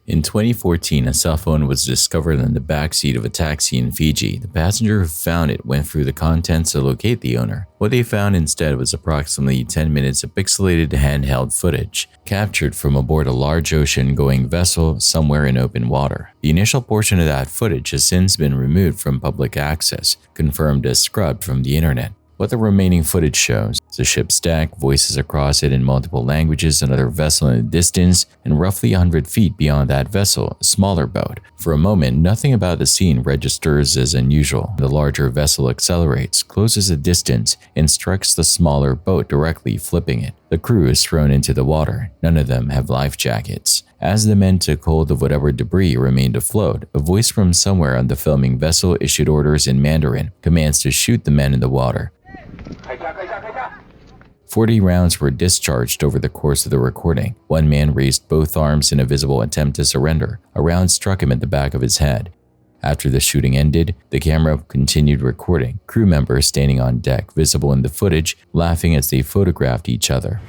In 2014, a cell phone was discovered in the backseat of a taxi in Fiji. The passenger who found it went through the contents to locate the owner. What they found instead was approximately 10 minutes of pixelated handheld footage, captured from aboard a large ocean-going vessel somewhere in open water. The initial portion of that footage has since been removed from public access, confirmed as scrubbed from the internet. What the remaining footage shows is a ship's deck, voices across it in multiple languages, another vessel in the distance, and roughly 100 feet beyond that vessel, a smaller boat. For a moment, nothing about the scene registers as unusual. The larger vessel accelerates, closes the distance, and strikes the smaller boat directly, flipping it. The crew is thrown into the water. None of them have life jackets. As the men took hold of whatever debris remained afloat, a voice from somewhere on the filming vessel issued orders in Mandarin, commands to shoot the men in the water. 40 rounds were discharged over the course of the recording. One man raised both arms in a visible attempt to surrender. A round struck him at the back of his head. After the shooting ended, the camera continued recording, crew members standing on deck, visible in the footage, laughing as they photographed each other.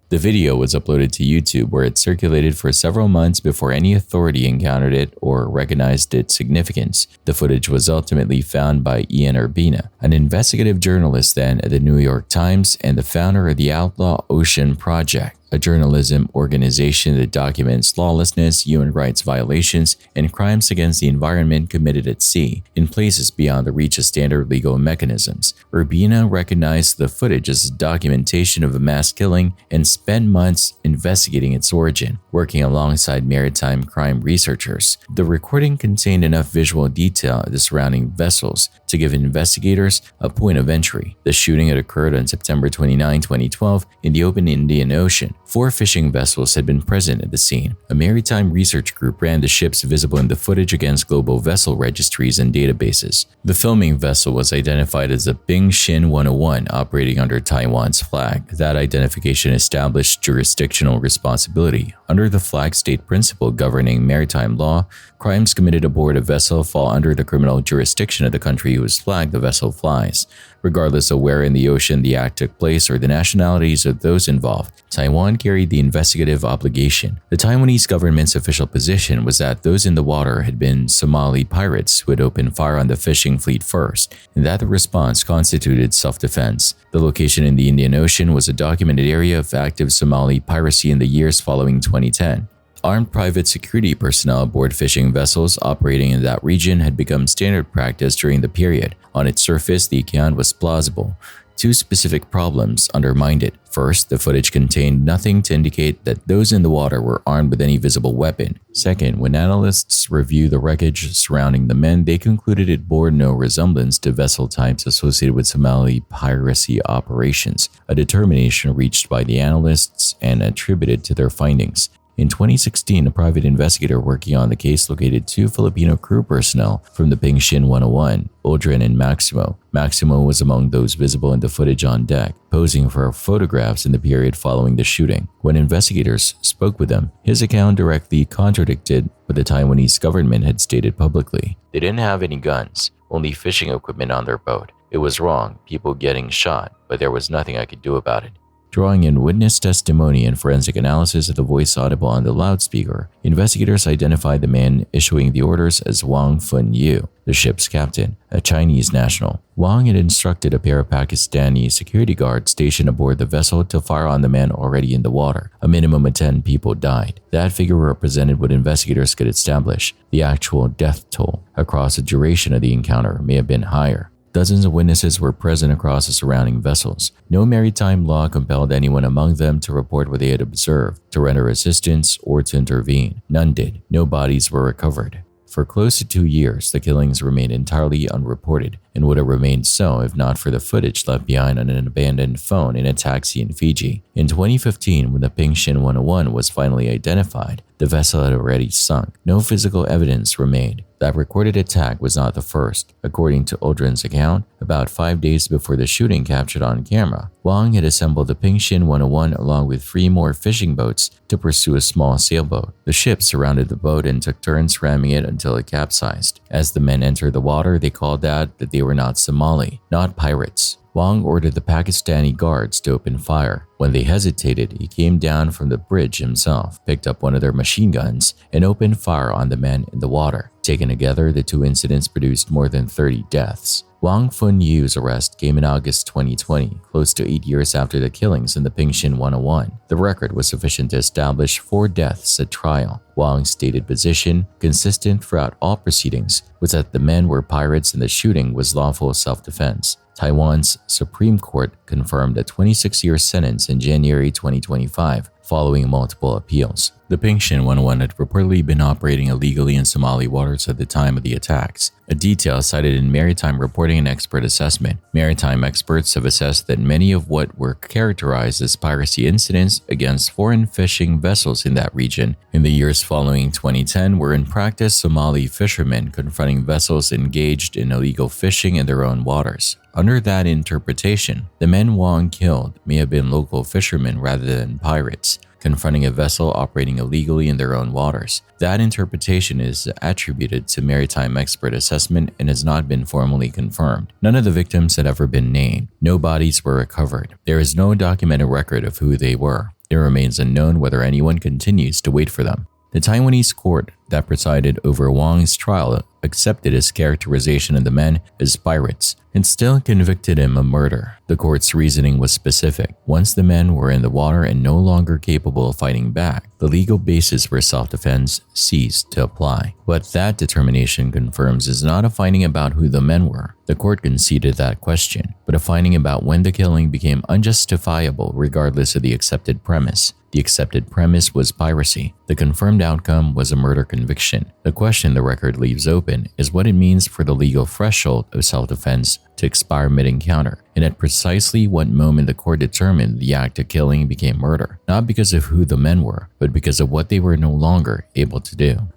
The video was uploaded to YouTube, where it circulated for several months before any authority encountered it or recognized its significance. The footage was ultimately found by Ian Urbina, an investigative journalist then at the New York Times and the founder of the Outlaw Ocean Project, a journalism organization that documents lawlessness, human rights violations, and crimes against the environment committed at sea in places beyond the reach of standard legal mechanisms. Urbina recognized the footage as documentation of a mass killing and spent months investigating its origin, working alongside maritime crime researchers. The recording contained enough visual detail of the surrounding vessels to give investigators a point of entry. The shooting had occurred on September 29, 2012 in the open Indian Ocean. 4 fishing vessels had been present at the scene. A maritime research group ran the ships visible in the footage against global vessel registries and databases. The filming vessel was identified as the Ping Shin 101, operating under Taiwan's flag. That identification established jurisdictional responsibility. Under the flag state principle governing maritime law, crimes committed aboard a vessel fall under the criminal jurisdiction of the country whose flag the vessel flies, regardless of where in the ocean the act took place or the nationalities of those involved. Taiwan carried the investigative obligation. The Taiwanese government's official position was that those in the water had been Somali pirates who had opened fire on the fishing fleet first, and that the response constituted self-defense. The location in the Indian Ocean was a documented area of active Somali piracy in the years following 2010. Armed private security personnel aboard fishing vessels operating in that region had become standard practice during the period. On its surface, the account was plausible. 2 specific problems undermined it. First, the footage contained nothing to indicate that those in the water were armed with any visible weapon. Second, when analysts reviewed the wreckage surrounding the men, they concluded it bore no resemblance to vessel types associated with Somali piracy operations, a determination reached by the analysts and attributed to their findings. In 2016, a private investigator working on the case located 2 Filipino crew personnel from the Ping Shin 101, Aldrin and Maximo. Maximo was among those visible in the footage on deck, posing for photographs in the period following the shooting. When investigators spoke with him, his account directly contradicted what the Taiwanese government had stated publicly. They didn't have any guns, only fishing equipment on their boat. It was wrong, people getting shot, but there was nothing I could do about it. Drawing in witness testimony and forensic analysis of the voice audible on the loudspeaker, investigators identified the man issuing the orders as Wang Fun-yu, the ship's captain, a Chinese national. Wang had instructed a pair of Pakistani security guards stationed aboard the vessel to fire on the men already in the water. A minimum of 10 people died. That figure represented what investigators could establish. The actual death toll across the duration of the encounter may have been higher. Dozens of witnesses were present across the surrounding vessels. No maritime law compelled anyone among them to report what they had observed, to render assistance, or to intervene. None did. No bodies were recovered. For close to 2 years, the killings remained entirely unreported, and would have remained so if not for the footage left behind on an abandoned phone in a taxi in Fiji. In 2015, when the Ping Shin 101 was finally identified, the vessel had already sunk. No physical evidence remained. That recorded attack was not the first. According to Aldrin's account, about 5 days before the shooting captured on camera, Wang had assembled the Ping Shin 101 along with 3 more fishing boats to pursue a small sailboat. The ship surrounded the boat and took turns ramming it until it capsized. As the men entered the water, they called out that they were not Somali, not pirates. Wang ordered the Pakistani guards to open fire. When they hesitated, he came down from the bridge himself, picked up one of their machine guns, and opened fire on the men in the water. Taken together, the two incidents produced more than 30 deaths. Wang Funyu's arrest came in August 2020, close to 8 years after the killings in the Pingshin 101. The record was sufficient to establish 4 deaths at trial. Wang's stated position, consistent throughout all proceedings, was that the men were pirates and the shooting was lawful self-defense. Taiwan's Supreme Court confirmed a 26-year sentence in January 2025, following multiple appeals. The Pingshin 101 had reportedly been operating illegally in Somali waters at the time of the attacks, a detail cited in Maritime Reporting and Expert Assessment. Maritime experts have assessed that many of what were characterized as piracy incidents against foreign fishing vessels in that region in the years following 2010 were in practice Somali fishermen confronting vessels engaged in illegal fishing in their own waters. Under that interpretation, the men Wang killed may have been local fishermen rather than pirates, confronting a vessel operating illegally in their own waters. That interpretation is attributed to Maritime Expert Assessment and has not been formally confirmed. None of the victims had ever been named. No bodies were recovered. There is no documented record of who they were. It remains unknown whether anyone continues to wait for them. The Taiwanese court that presided over Wang's trial accepted his characterization of the men as pirates and still convicted him of murder. The court's reasoning was specific. Once the men were in the water and no longer capable of fighting back, the legal basis for self-defense ceased to apply. What that determination confirms is not a finding about who the men were. The court conceded that question, but a finding about when the killing became unjustifiable regardless of the accepted premise. The accepted premise was piracy. The confirmed outcome was a murder conviction. The question the record leaves open is what it means for the legal threshold of self-defense to expire mid-encounter, and at precisely what moment the court determined the act of killing became murder, not because of who the men were, but because of what they were no longer able to do.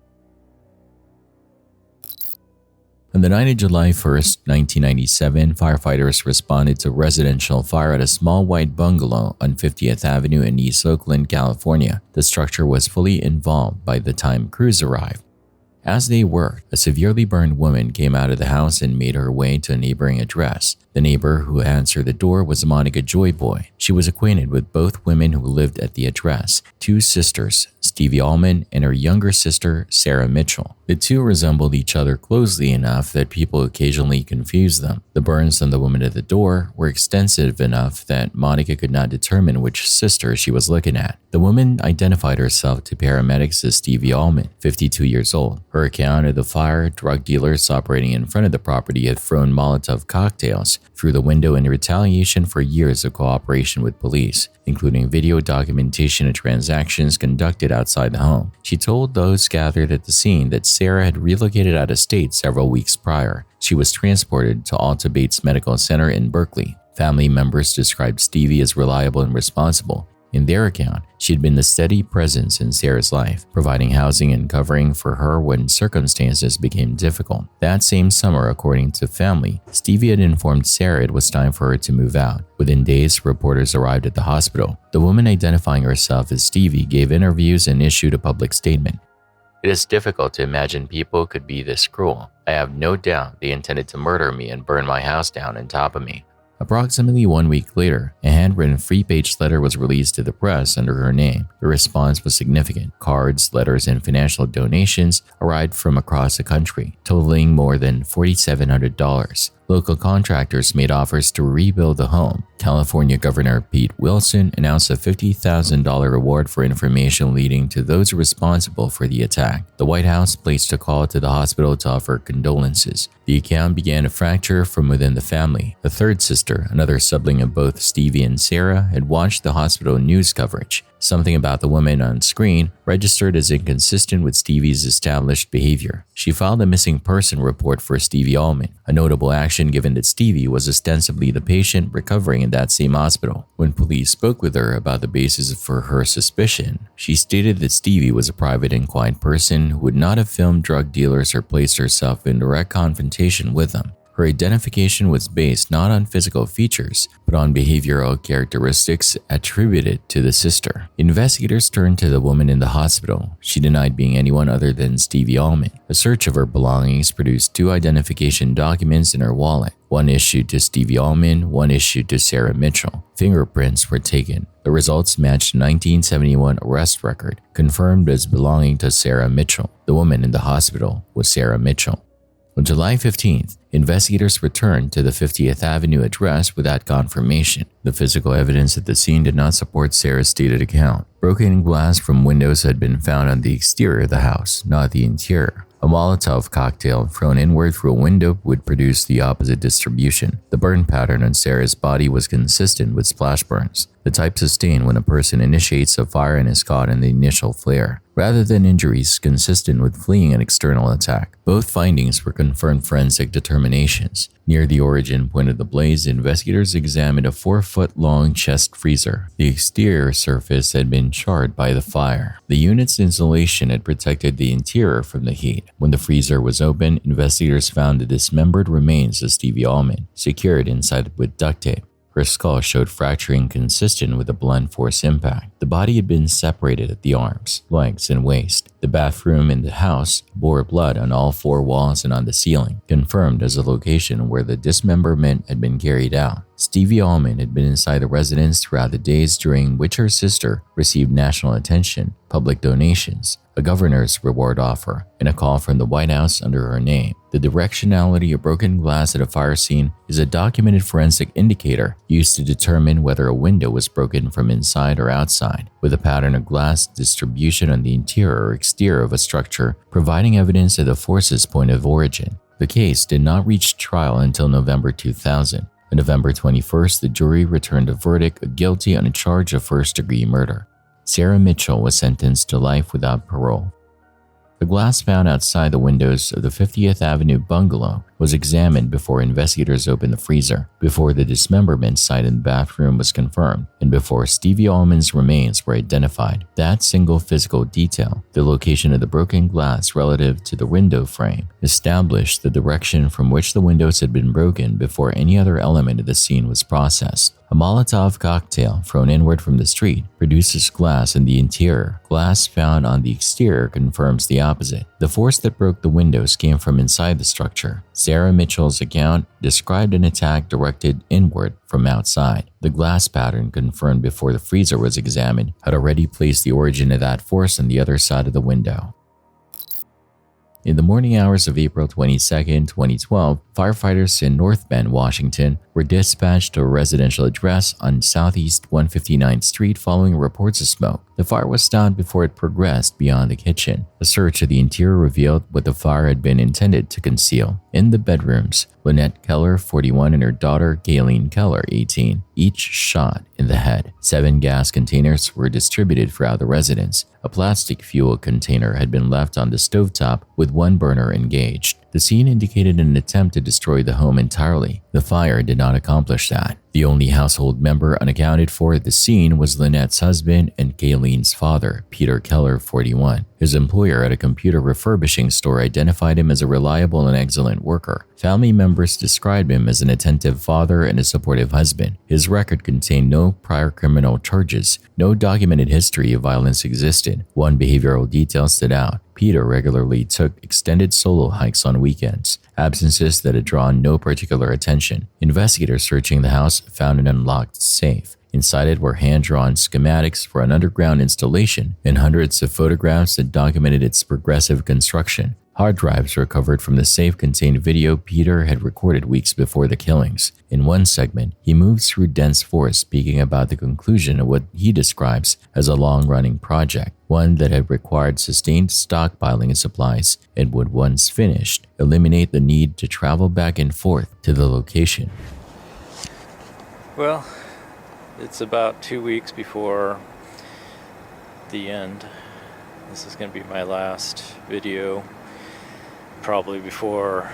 On the night of July 1st, 1997, firefighters responded to residential fire at a small white bungalow on 50th Avenue in East Oakland, California. The structure was fully involved by the time crews arrived. As they worked, a severely burned woman came out of the house and made her way to a neighboring address. The neighbor who answered the door was Monica Joyboy. She was acquainted with both women who lived at the address, 2 sisters, Stevie Allman and her younger sister, Sarah Mitchell. The two resembled each other closely enough that people occasionally confused them. The burns on the woman at the door were extensive enough that Monica could not determine which sister she was looking at. The woman identified herself to paramedics as Stevie Allman, 52 years old. Her account of the fire, drug dealers operating in front of the property had thrown Molotov cocktails through the window in retaliation for years of cooperation with police, including video documentation of transactions conducted outside the home. She told those gathered at the scene that Sarah had relocated out of state several weeks prior. She was transported to Alta Bates Medical Center in Berkeley. Family members described Stevie as reliable and responsible. In their account, she had been the steady presence in Sarah's life, providing housing and covering for her when circumstances became difficult. That same summer, according to family, Stevie had informed Sarah it was time for her to move out. Within days, reporters arrived at the hospital. The woman identifying herself as Stevie gave interviews and issued a public statement. "It is difficult to imagine people could be this cruel. I have no doubt they intended to murder me and burn my house down on top of me." Approximately 1 week later, a handwritten 3-page letter was released to the press under her name. The response was significant. Cards, letters, and financial donations arrived from across the country, totaling more than $4,700. Local contractors made offers to rebuild the home. California Governor Pete Wilson announced a $50,000 reward for information leading to those responsible for the attack. The White House placed a call to the hospital to offer condolences. The account began to fracture from within the family. The third sister, another sibling of both Stevie and Sarah, had watched the hospital news coverage. Something about the woman on screen registered as inconsistent with Stevie's established behavior. She filed a missing person report for Stevie Allman, a notable action given that Stevie was ostensibly the patient recovering in that same hospital. When police spoke with her about the basis for her suspicion, she stated that Stevie was a private and quiet person who would not have filmed drug dealers or placed herself in direct confrontation with them. Her identification was based not on physical features, but on behavioral characteristics attributed to the sister. Investigators turned to the woman in the hospital. She denied being anyone other than Stevie Allman. A search of her belongings produced 2 identification documents in her wallet, one issued to Stevie Allman, one issued to Sarah Mitchell. Fingerprints were taken. The results matched a 1971 arrest record, confirmed as belonging to Sarah Mitchell. The woman in the hospital was Sarah Mitchell. On July 15th, investigators returned to the 50th Avenue address without confirmation. The physical evidence at the scene did not support Sarah's stated account. Broken glass from windows had been found on the exterior of the house, not the interior. A Molotov cocktail thrown inward through a window would produce the opposite distribution. The burn pattern on Sarah's body was consistent with splash burns, the type sustained when a person initiates a fire and is caught in the initial flare, rather than injuries consistent with fleeing an external attack. Both findings were confirmed forensic determinations. Near the origin point of the blaze, investigators examined a 4-foot-long chest freezer. The exterior surface had been charred by the fire. The unit's insulation had protected the interior from the heat. When the freezer was opened, investigators found the dismembered remains of Stevie Allman, secured inside with duct tape. Her skull showed fracturing consistent with a blunt force impact. The body had been separated at the arms, legs, and waist. The bathroom in the house bore blood on all 4 walls and on the ceiling, confirmed as a location where the dismemberment had been carried out. Stevie Allman had been inside the residence throughout the days during which her sister received national attention, public donations, a governor's reward offer, and a call from the White House under her name. The directionality of broken glass at a fire scene is a documented forensic indicator used to determine whether a window was broken from inside or outside, with a pattern of glass distribution on the interior or exterior of a structure providing evidence of the force's point of origin. The case did not reach trial until November 2000. On November 21st, the jury returned a verdict of guilty on a charge of first-degree murder. Sarah Mitchell was sentenced to life without parole. The glass found outside the windows of the 50th Avenue bungalow was examined before investigators opened the freezer, before the dismemberment site in the bathroom was confirmed, and before Stevie Allman's remains were identified. That single physical detail, the location of the broken glass relative to the window frame, established the direction from which the windows had been broken before any other element of the scene was processed. A Molotov cocktail thrown inward from the street produces glass in the interior. Glass found on the exterior confirms the opposite. The force that broke the windows came from inside the structure. Sarah Mitchell's account described an attack directed inward from outside. The glass pattern confirmed before the freezer was examined had already placed the origin of that force on the other side of the window. In the morning hours of April 22, 2012, firefighters in North Bend, Washington, were dispatched to a residential address on Southeast 159th Street following reports of smoke. The fire was stopped before it progressed beyond the kitchen. A search of the interior revealed what the fire had been intended to conceal. In the bedrooms, Lynette Keller, 41, and her daughter, Gayleen Keller, 18, each shot in the head. 7 gas containers were distributed throughout the residence. A plastic fuel container had been left on the stovetop with one burner engaged. The scene indicated an attempt to destroy the home entirely. The fire did not accomplish that. The only household member unaccounted for at the scene was Lynette's husband and Gayleen's father, Peter Keller, 41. His employer at a computer refurbishing store identified him as a reliable and excellent worker. Family members described him as an attentive father and a supportive husband. His record contained no prior criminal charges. No documented history of violence existed. One behavioral detail stood out. Peter regularly took extended solo hikes on weekends, absences that had drawn no particular attention. Investigators searching the house found an unlocked safe. Inside it were hand-drawn schematics for an underground installation and hundreds of photographs that documented its progressive construction. Hard drives recovered from the safe contained video Peter had recorded weeks before the killings. In one segment, he moves through dense forest speaking about the conclusion of what he describes as a long-running project, one that had required sustained stockpiling of supplies and would, once finished, eliminate the need to travel back and forth to the location. Well, it's about 2 weeks before the end. This is going to be my last video. Probably before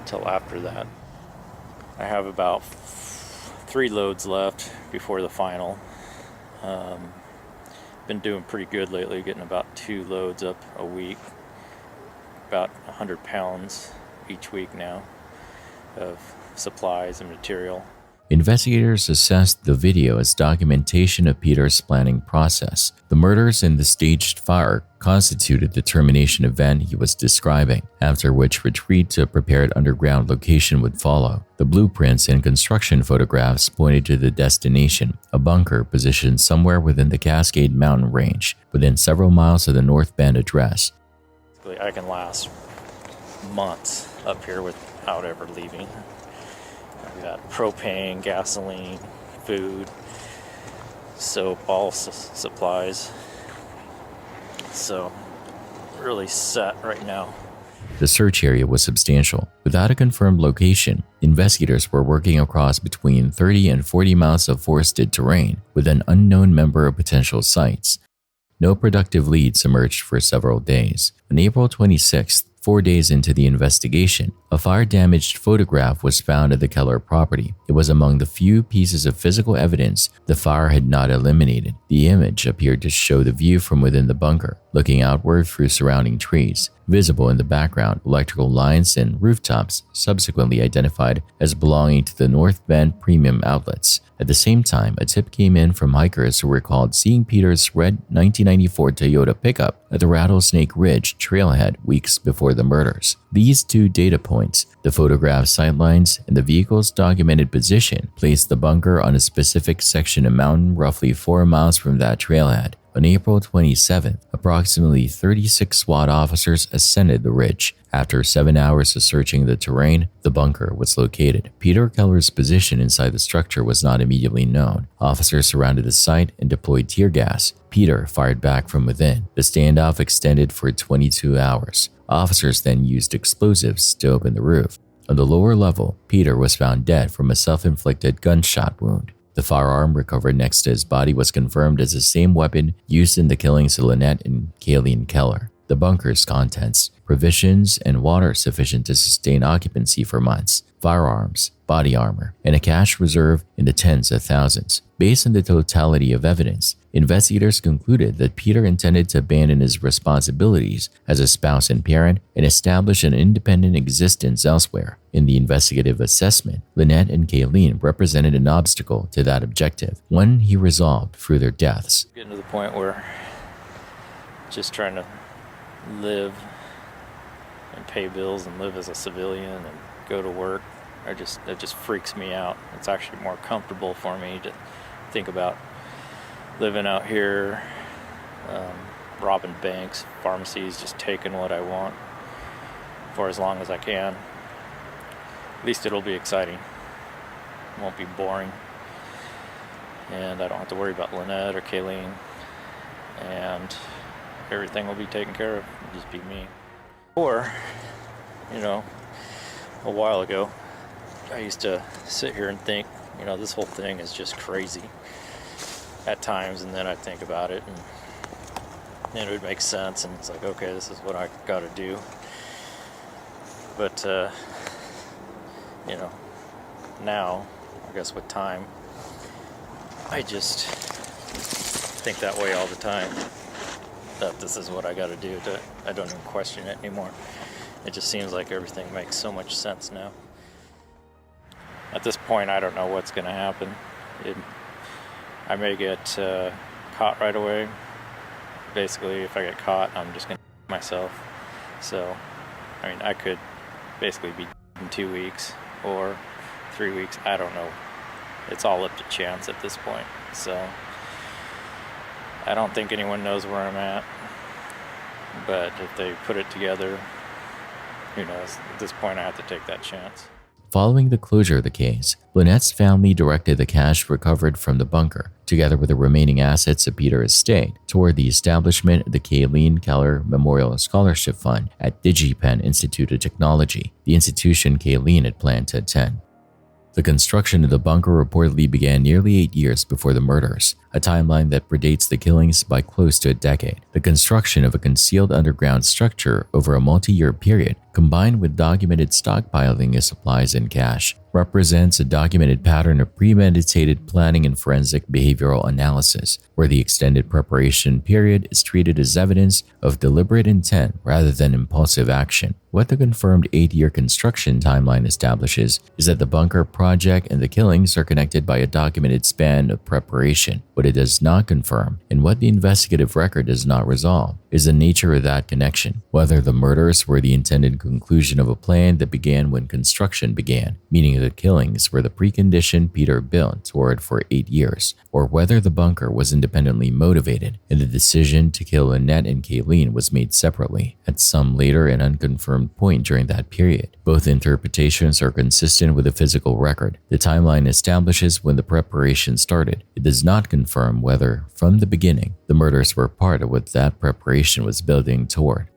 till after that. I have about 3 loads left before the final. Been doing pretty good lately, getting about 2 loads up a week, about 100 pounds each week now. of supplies and material. Investigators assessed the video as documentation of Peter's planning process. The murders and the staged fire constituted the termination event he was describing, after which retreat to a prepared underground location would follow. The blueprints and construction photographs pointed to the destination, a bunker positioned somewhere within the Cascade Mountain range, within several miles of the North Bend address. I can last months up here without ever leaving. I've got propane, gasoline, food, soap, all supplies. So, really set right now. The search area was substantial. Without a confirmed location, investigators were working across between 30 and 40 miles of forested terrain with an unknown number of potential sites. No productive leads emerged for several days. On April 26th, 4 days into the investigation, a fire-damaged photograph was found at the Keller property. It was among the few pieces of physical evidence the fire had not eliminated. The image appeared to show the view from within the bunker, looking outward through surrounding trees. Visible in the background, electrical lines and rooftops subsequently identified as belonging to the North Bend Premium Outlets. At the same time, a tip came in from hikers who recalled seeing Peter's red 1994 Toyota pickup at the Rattlesnake Ridge trailhead weeks before the murders. These two data points, the photograph sightlines and the vehicle's documented position, placed the bunker on a specific section of mountain roughly 4 miles from that trailhead. On April 27th, approximately 36 SWAT officers ascended the ridge. After 7 hours of searching the terrain, the bunker was located. Peter Keller's position inside the structure was not immediately known. Officers surrounded the site and deployed tear gas. Peter fired back from within. The standoff extended for 22 hours. Officers then used explosives to open the roof. On the lower level, Peter was found dead from a self-inflicted gunshot wound. The firearm recovered next to his body was confirmed as the same weapon used in the killings of Lynette and Kayleen Keller. The bunker's contents, provisions, and water sufficient to sustain occupancy for months, firearms, body armor, and a cash reserve in the tens of thousands. Based on the totality of evidence, investigators concluded that Peter intended to abandon his responsibilities as a spouse and parent and establish an independent existence elsewhere. In the investigative assessment, Lynette and Kayleen represented an obstacle to that objective, one he resolved through their deaths. Getting to the point where just trying to live and pay bills and live as a civilian and go to work, it just freaks me out. It's actually more comfortable for me to think about living out here, robbing banks, pharmacies, just taking what I want for as long as I can. At least it'll be exciting. It won't be boring. And I don't have to worry about Lynette or Kayleen. And everything will be taken care of. It'll just be me. Or, a while ago, I used to sit here and think, this whole thing is just crazy at times, and then I'd think about it, and it would make sense, and it's like, okay, this is what I got to do. But, now, I guess with time, I just think that way all the time, that this is what I got to do. I don't even question it anymore. It just seems like everything makes so much sense now. At this point, I don't know what's going to happen. I may get caught right away. Basically, if I get caught, I'm just going to myself. So, I could basically be in 2 weeks or 3 weeks. I don't know. It's all up to chance at this point. So, I don't think anyone knows where I'm at. But if they put it together, who knows? At this point, I have to take that chance. Following the closure of the case, Lynette's family directed the cash recovered from the bunker, together with the remaining assets of Peter's estate, toward the establishment of the Kayleen Keller Memorial Scholarship Fund at DigiPenn Institute of Technology, the institution Kayleen had planned to attend. The construction of the bunker reportedly began nearly 8 years before the murders, a timeline that predates the killings by close to a decade. The construction of a concealed underground structure over a multi-year period combined with documented stockpiling of supplies and cash, represents a documented pattern of premeditated planning and forensic behavioral analysis, where the extended preparation period is treated as evidence of deliberate intent rather than impulsive action. What the confirmed 8-year construction timeline establishes is that the bunker project and the killings are connected by a documented span of preparation. What it does not confirm, and what the investigative record does not resolve, is the nature of that connection, whether the murders were the intended conclusion of a plan that began when construction began, meaning the killings were the precondition Peter built toward for 8 years, or whether the bunker was independently motivated and the decision to kill Annette and Kayleen was made separately at some later and unconfirmed point during that period. Both interpretations are consistent with the physical record. The timeline establishes when the preparation started. It does not confirm whether, from the beginning, the murders were part of what that preparation was building toward.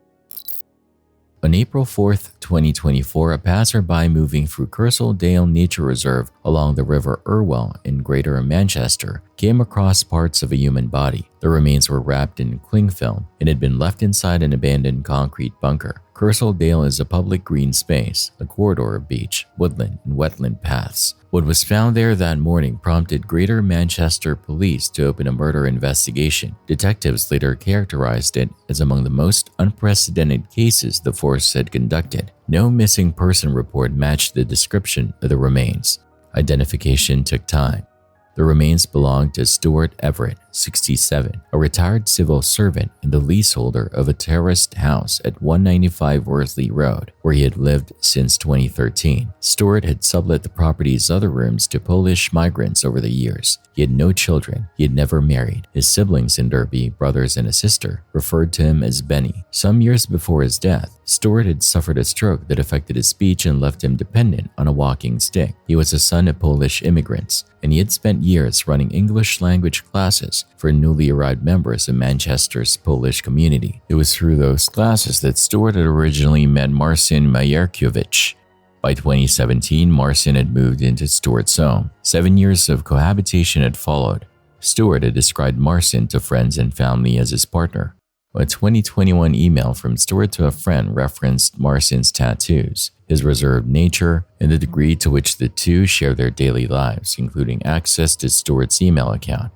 On April 4, 2024, a passerby moving through Kersaldale Nature Reserve along the River Irwell in Greater Manchester came across parts of a human body. The remains were wrapped in cling film and had been left inside an abandoned concrete bunker. Kersaldale is a public green space, a corridor of beach, woodland, and wetland paths. What was found there that morning prompted Greater Manchester Police to open a murder investigation. Detectives later characterized it as among the most unprecedented cases the force had conducted. No missing person report matched the description of the remains. Identification took time. The remains belonged to Stuart Everett, 67, a retired civil servant and the leaseholder of a terraced house at 195 Worsley Road, where he had lived since 2013. Stuart had sublet the property's other rooms to Polish migrants over the years. He had no children. He had never married. His siblings in Derby, brothers and a sister, referred to him as Benny. Some years before his death, Stuart had suffered a stroke that affected his speech and left him dependent on a walking stick. He was a son of Polish immigrants, and he had spent years running English language classes for newly arrived members of Manchester's Polish community. It was through those classes that Stuart had originally met Marcin Majerkiewicz. By 2017, Marcin had moved into Stuart's home. 7 years of cohabitation had followed. Stuart had described Marcin to friends and family as his partner. A 2021 email from Stuart to a friend referenced Marcin's tattoos, his reserved nature, and the degree to which the two share their daily lives, including access to Stuart's email account.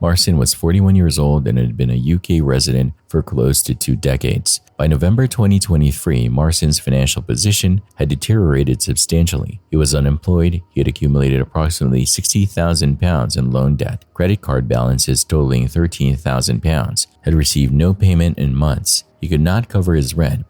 Marcin was 41 years old and had been a UK resident for close to 2 decades. By November 2023, Marcin's financial position had deteriorated substantially. He was unemployed, he had accumulated approximately £60,000 in loan debt, credit card balances totaling £13,000, had received no payment in months. He could not cover his rent.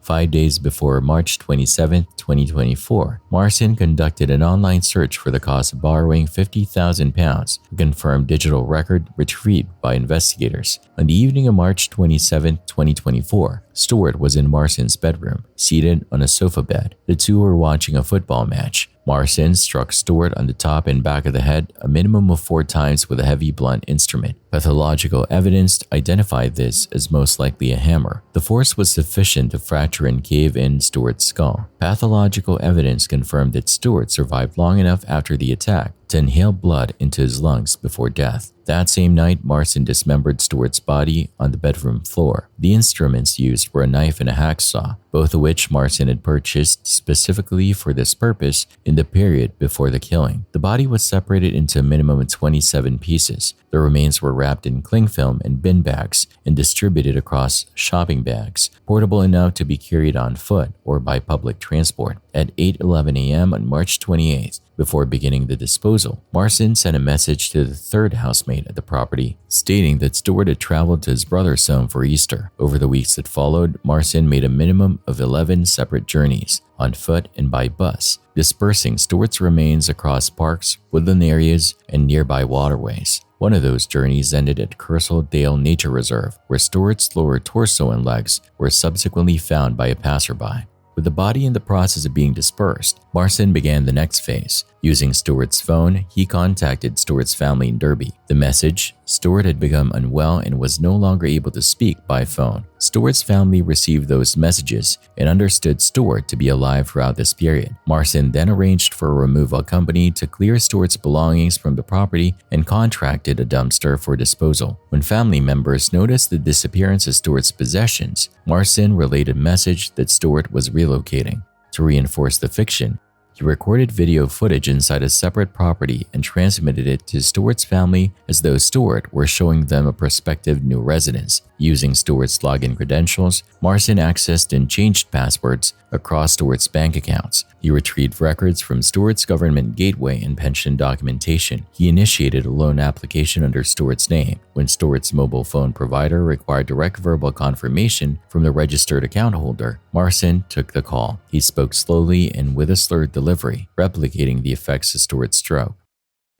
5 days before March 27, 2024, Marcin conducted an online search for the cost of borrowing £50,000, a confirmed digital record retrieved by investigators. On the evening of March 27, 2024, Stuart was in Marcin's bedroom, seated on a sofa bed. The two were watching a football match. Marcin struck Stuart on the top and back of the head a minimum of 4 times with a heavy blunt instrument. Pathological evidence identified this as most likely a hammer. The force was sufficient to fracture and cave in Stuart's skull. Pathological evidence confirmed that Stuart survived long enough after the attack to inhale blood into his lungs before death. That same night, Marcin dismembered Stuart's body on the bedroom floor. The instruments used were a knife and a hacksaw, both of which Marcin had purchased specifically for this purpose in the period before the killing. The body was separated into a minimum of 27 pieces. The remains were wrapped in cling film and bin bags and distributed across shopping bags, portable enough to be carried on foot or by public transport. At 8:11 a.m. on March 28th, before beginning the disposal, Marcin sent a message to the third housemate at the property, stating that Stuart had traveled to his brother's home for Easter. Over the weeks that followed, Marcin made a minimum of 11 separate journeys, on foot and by bus, dispersing Stuart's remains across parks, woodland areas, and nearby waterways. One of those journeys ended at Kersaldale Nature Reserve, where Stuart's lower torso and legs were subsequently found by a passerby. With the body in the process of being dispersed, Marcin began the next phase. Using Stuart's phone, he contacted Stuart's family in Derby. The message: Stuart had become unwell and was no longer able to speak by phone. Stewart's family received those messages and understood Stewart to be alive throughout this period. Marcin then arranged for a removal company to clear Stewart's belongings from the property and contracted a dumpster for disposal. When family members noticed the disappearance of Stewart's possessions, Marcin relayed a message that Stewart was relocating. To reinforce the fiction, he recorded video footage inside a separate property and transmitted it to Stewart's family as though Stewart were showing them a prospective new residence. Using Stewart's login credentials, Marcin accessed and changed passwords across Stewart's bank accounts. He retrieved records from Stewart's government gateway and pension documentation. He initiated a loan application under Stewart's name. When Stewart's mobile phone provider required direct verbal confirmation from the registered account holder, Marcin took the call. He spoke slowly and with a slurred delivery, replicating the effects of Stewart's stroke.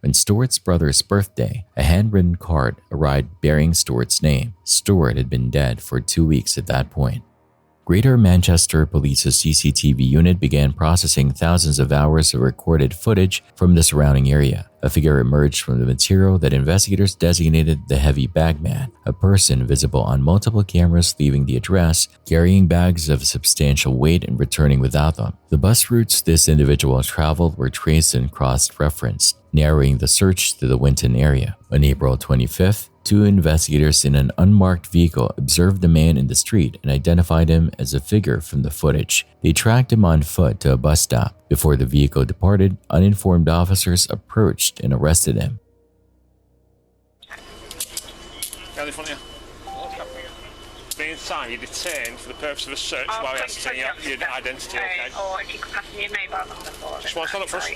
On Stewart's brother's birthday, a handwritten card arrived bearing Stewart's name. Stewart had been dead for 2 weeks at that point. Greater Manchester Police's CCTV unit began processing thousands of hours of recorded footage from the surrounding area. A figure emerged from the material that investigators designated the heavy bag man, a person visible on multiple cameras leaving the address, carrying bags of substantial weight and returning without them. The bus routes this individual traveled were traced and cross-referenced, narrowing the search to the Winton area. On April 25th, 2 investigators in an unmarked vehicle observed the man in the street and identified him as a figure from the footage. They tracked him on foot to a bus stop. Before the vehicle departed, uninformed officers approached and arrested him. Being signed, you're detained for the purpose of a search while we ascertain your identity, okay? Or if you could pass me your mobile number for it. Just one stand up first.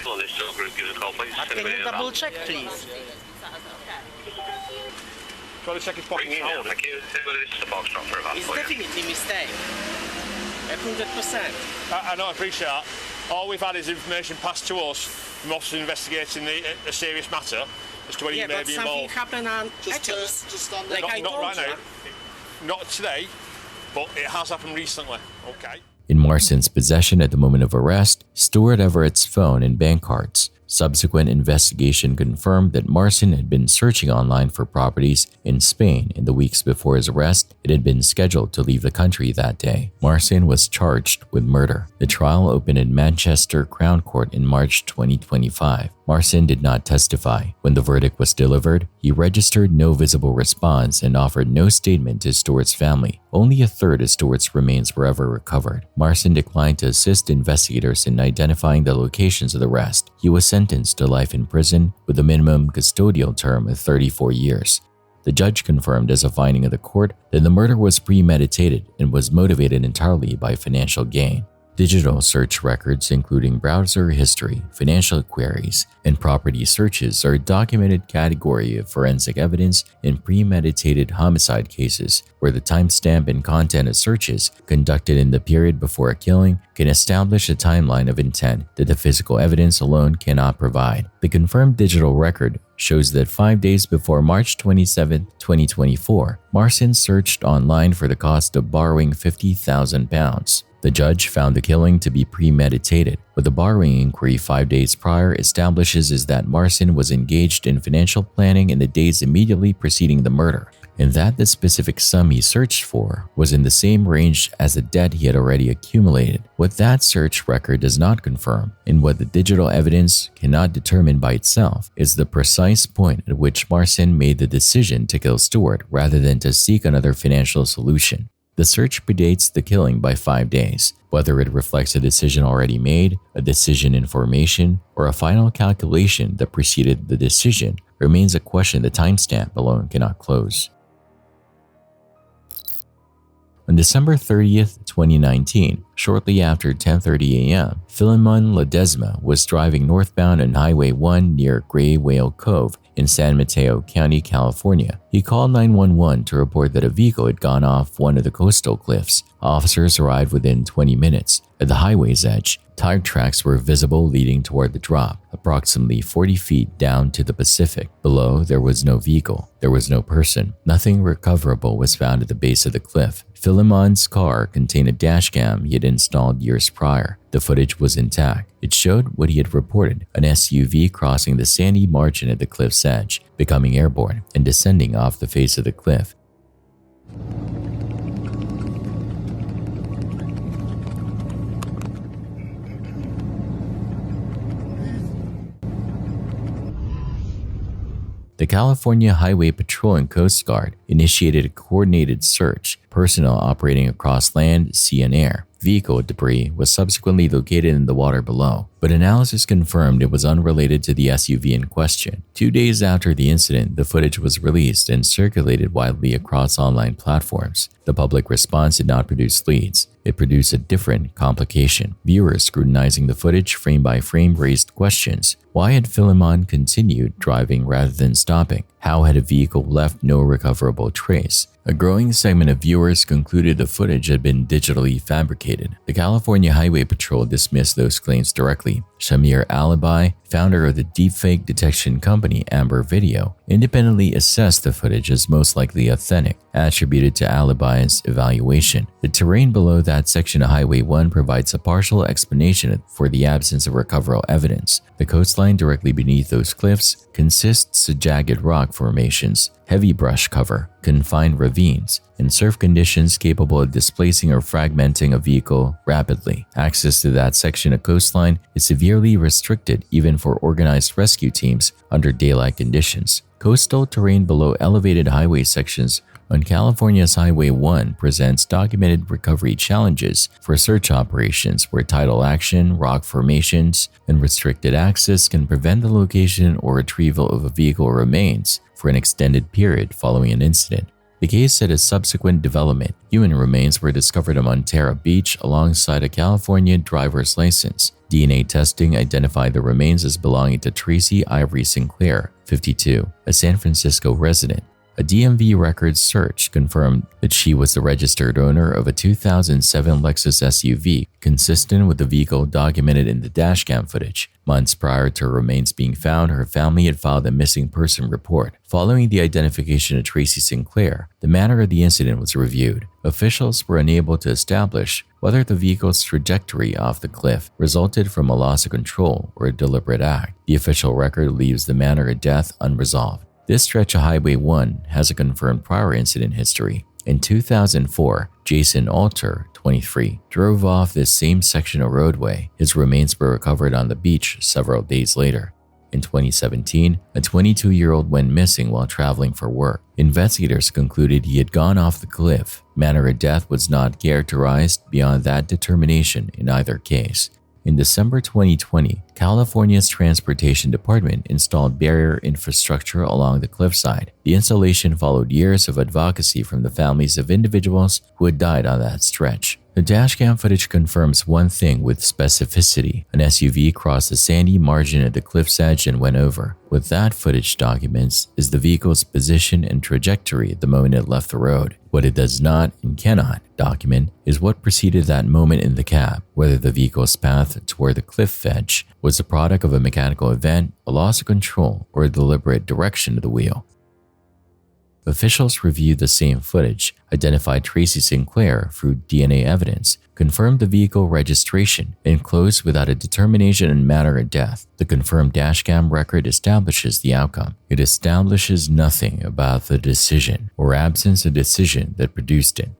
Well, this group, give us a call, please. Can you double check, please? Try to check his pocket. Yeah, thank you. This is the box number of It's definitely a mistake. 100%. I know, I appreciate that. All we've had is information passed to us from officers investigating a serious matter as to whether you may be involved. Happened on like I Not told right you. now. Not today, but it has happened recently. Okay. In Marcin's possession at the moment of arrest, Stewart Everett's phone and bank cards. Subsequent investigation confirmed that Marcin had been searching online for properties in Spain in the weeks before his arrest. It had been scheduled to leave the country that day. Marcin was charged with murder. The trial opened in Manchester Crown Court in March 2025. Marcin did not testify. When the verdict was delivered, he registered no visible response and offered no statement to Stewart's family. Only a third of Stewart's remains were ever recovered. Marcin declined to assist investigators in identifying the locations of the rest. He was sentenced to life in prison with a minimum custodial term of 34 years. The judge confirmed as a finding of the court that the murder was premeditated and was motivated entirely by financial gain. Digital search records, including browser history, financial queries, and property searches, are a documented category of forensic evidence in premeditated homicide cases, where the timestamp and content of searches conducted in the period before a killing can establish a timeline of intent that the physical evidence alone cannot provide. The confirmed digital record shows that 5 days before March 27, 2024, Marcin searched online for the cost of borrowing £50,000. The judge found the killing to be premeditated. What the borrowing inquiry 5 days prior establishes is that Marcin was engaged in financial planning in the days immediately preceding the murder, and that the specific sum he searched for was in the same range as the debt he had already accumulated. What that search record does not confirm, and what the digital evidence cannot determine by itself, is the precise point at which Marcin made the decision to kill Stewart rather than to seek another financial solution. The search predates the killing by 5 days. Whether it reflects a decision already made, a decision in formation, or a final calculation that preceded the decision remains a question the timestamp alone cannot close. On December 30th, 2019, shortly after 10:30 a.m., Philemon Ledesma was driving northbound on Highway 1 near Gray Whale Cove in San Mateo County, California. He called 911 to report that a vehicle had gone off one of the coastal cliffs. Officers arrived within 20 minutes. At the highway's edge, tire tracks were visible leading toward the drop, approximately 40 feet down to the Pacific. Below, there was no vehicle. There was no person. Nothing recoverable was found at the base of the cliff. Philemon's car contained a dashcam he had installed years prior. The footage was intact. It showed what he had reported, an SUV crossing the sandy margin at the cliff's edge, becoming airborne and descending off the face of the cliff. The California Highway Patrol and Coast Guard initiated a coordinated search, personnel operating across land, sea, and air. Vehicle debris was subsequently located in the water below, but analysis confirmed it was unrelated to the SUV in question. 2 days after the incident, the footage was released and circulated widely across online platforms. The public response did not produce leads. It produced a different complication. Viewers scrutinizing the footage frame by frame raised questions. Why had Philemon continued driving rather than stopping? How had a vehicle left no recoverable trace? A growing segment of viewers concluded the footage had been digitally fabricated. The California Highway Patrol dismissed those claims directly. Shamir Alibi, founder of the deepfake detection company Amber Video, independently assessed the footage as most likely authentic, attributed to Alibi's evaluation. The terrain below that section of Highway 1 provides a partial explanation for the absence of recoverable evidence. The coastline directly beneath those cliffs consists of jagged rock formations, heavy brush cover, confined ravines, and surf conditions capable of displacing or fragmenting a vehicle rapidly. Access to that section of coastline is severely restricted even for organized rescue teams under daylight conditions. Coastal terrain below elevated highway sections on California's Highway 1 presents documented recovery challenges for search operations where tidal action, rock formations, and restricted access can prevent the location or retrieval of a vehicle remains for an extended period following an incident. The case had a subsequent development. Human remains were discovered on Montara Beach alongside a California driver's license. DNA testing identified the remains as belonging to Tracy Ivory Sinclair, 52, a San Francisco resident. A DMV records search confirmed that she was the registered owner of a 2007 Lexus SUV, consistent with the vehicle documented in the dashcam footage. Months prior to her remains being found, her family had filed a missing person report. Following the identification of Tracy Sinclair, the manner of the incident was reviewed. Officials were unable to establish whether the vehicle's trajectory off the cliff resulted from a loss of control or a deliberate act. The official record leaves the manner of death unresolved. This stretch of Highway 1 has a confirmed prior incident history. In 2004, Jason Alter, 23, drove off this same section of roadway. His remains were recovered on the beach several days later. In 2017, a 22-year-old went missing while traveling for work. Investigators concluded he had gone off the cliff. Manner of death was not characterized beyond that determination in either case. In December 2020, California's Transportation Department installed barrier infrastructure along the cliffside. The installation followed years of advocacy from the families of individuals who had died on that stretch. The dashcam footage confirms one thing with specificity. An SUV crossed the sandy margin at the cliff's edge and went over. What that footage documents is the vehicle's position and trajectory at the moment it left the road. What it does not and cannot document is what preceded that moment in the cab, whether the vehicle's path toward the cliff edge was the product of a mechanical event, a loss of control, or a deliberate direction of the wheel. Officials reviewed the same footage, identified Tracy Sinclair through DNA evidence, confirmed the vehicle registration, and closed without a determination and manner of death. The confirmed dashcam record establishes the outcome. It establishes nothing about the decision or absence of decision that produced it.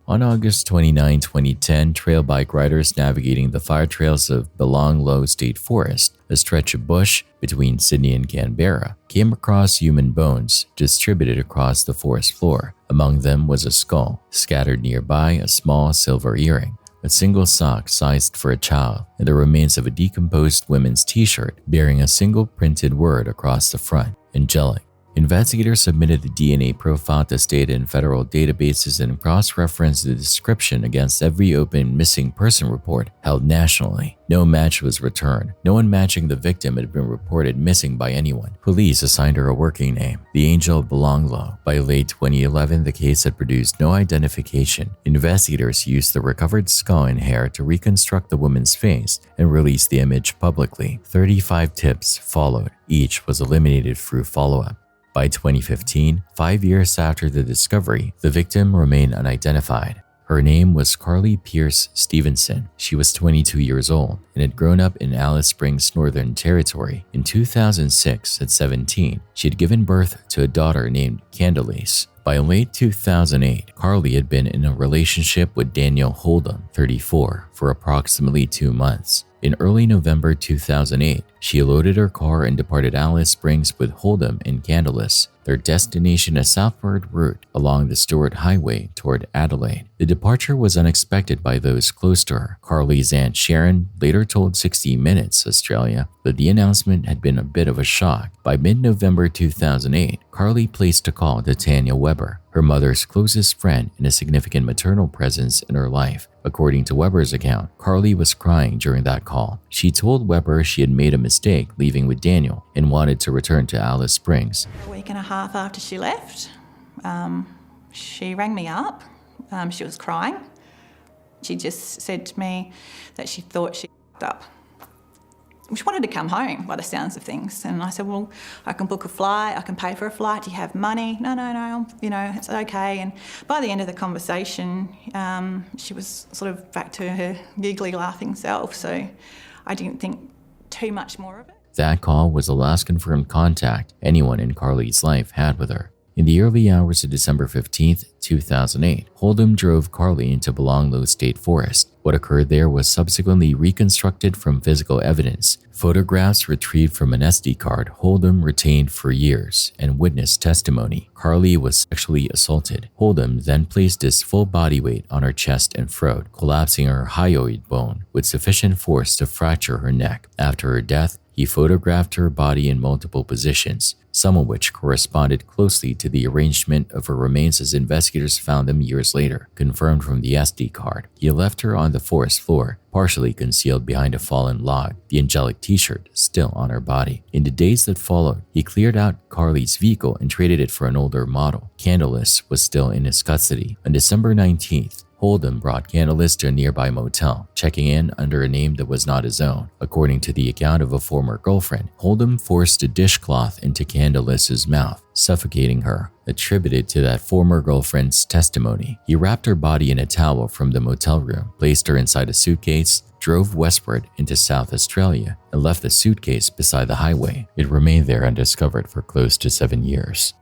On August 29, 2010, trail bike riders navigating the fire trails of Belong Low State Forest, a stretch of bush between Sydney and Canberra, came across human bones distributed across the forest floor. Among them was a skull, scattered nearby a small silver earring, a single sock sized for a child, and the remains of a decomposed women's t-shirt bearing a single printed word across the front, angelic. Investigators submitted the DNA profile to state and federal databases and cross-referenced the description against every open missing person report held nationally. No match was returned. No one matching the victim had been reported missing by anyone. Police assigned her a working name, the Angel Belong Low. By late 2011, the case had produced no identification. Investigators used the recovered skull and hair to reconstruct the woman's face and release the image publicly. 35 tips followed. Each was eliminated through follow-up. By 2015, 5 years after the discovery, the victim remained unidentified. Her name was Carly Pierce Stevenson. She was 22 years old and had grown up in Alice Springs, Northern Territory. In 2006, at 17, she had given birth to a daughter named Candace. By late 2008, Carly had been in a relationship with Daniel Hold'em, 34, for approximately 2 months. In early November 2008, she loaded her car and departed Alice Springs with Hold'em and Candace, their destination a southward route along the Stewart Highway toward Adelaide. The departure was unexpected by those close to her. Carly's Aunt Sharon later told 60 Minutes Australia that the announcement had been a bit of a shock. By mid-November 2008, Carly placed a call to Tanya Weber, her mother's closest friend and a significant maternal presence in her life. According to Weber's account, Carly was crying during that call. She told Weber she had made a mistake leaving with Daniel and wanted to return to Alice Springs. A week and a half after she left, she rang me up. She was crying. She just said to me that she thought she f***ed up. She wanted to come home by the sounds of things. And I said, well, I can book a flight, I can pay for a flight, do you have money? No, it's okay. And by the end of the conversation, she was sort of back to her giggly laughing self. So I didn't think too much more of it. That call was the last confirmed contact anyone in Carly's life had with her. In the early hours of December 15, 2008, Hold'em drove Carly into Belonglo State Forest. What occurred there was subsequently reconstructed from physical evidence. Photographs retrieved from an SD card Hold'em retained for years and witness testimony. Carly was sexually assaulted. Hold'em then placed his full body weight on her chest and throat, collapsing her hyoid bone with sufficient force to fracture her neck. After her death, he photographed her body in multiple positions, some of which corresponded closely to the arrangement of her remains as investigators found them years later, confirmed from the SD card. He left her on the forest floor, partially concealed behind a fallen log, the angelic t-shirt still on her body. In the days that followed, he cleared out Carly's vehicle and traded it for an older model. Candace was still in his custody. On December 19th, Hold'em brought Candace to a nearby motel, checking in under a name that was not his own. According to the account of a former girlfriend, Hold'em forced a dishcloth into Candace's mouth, suffocating her, attributed to that former girlfriend's testimony. He wrapped her body in a towel from the motel room, placed her inside a suitcase, drove westward into South Australia, and left the suitcase beside the highway. It remained there undiscovered for close to 7 years.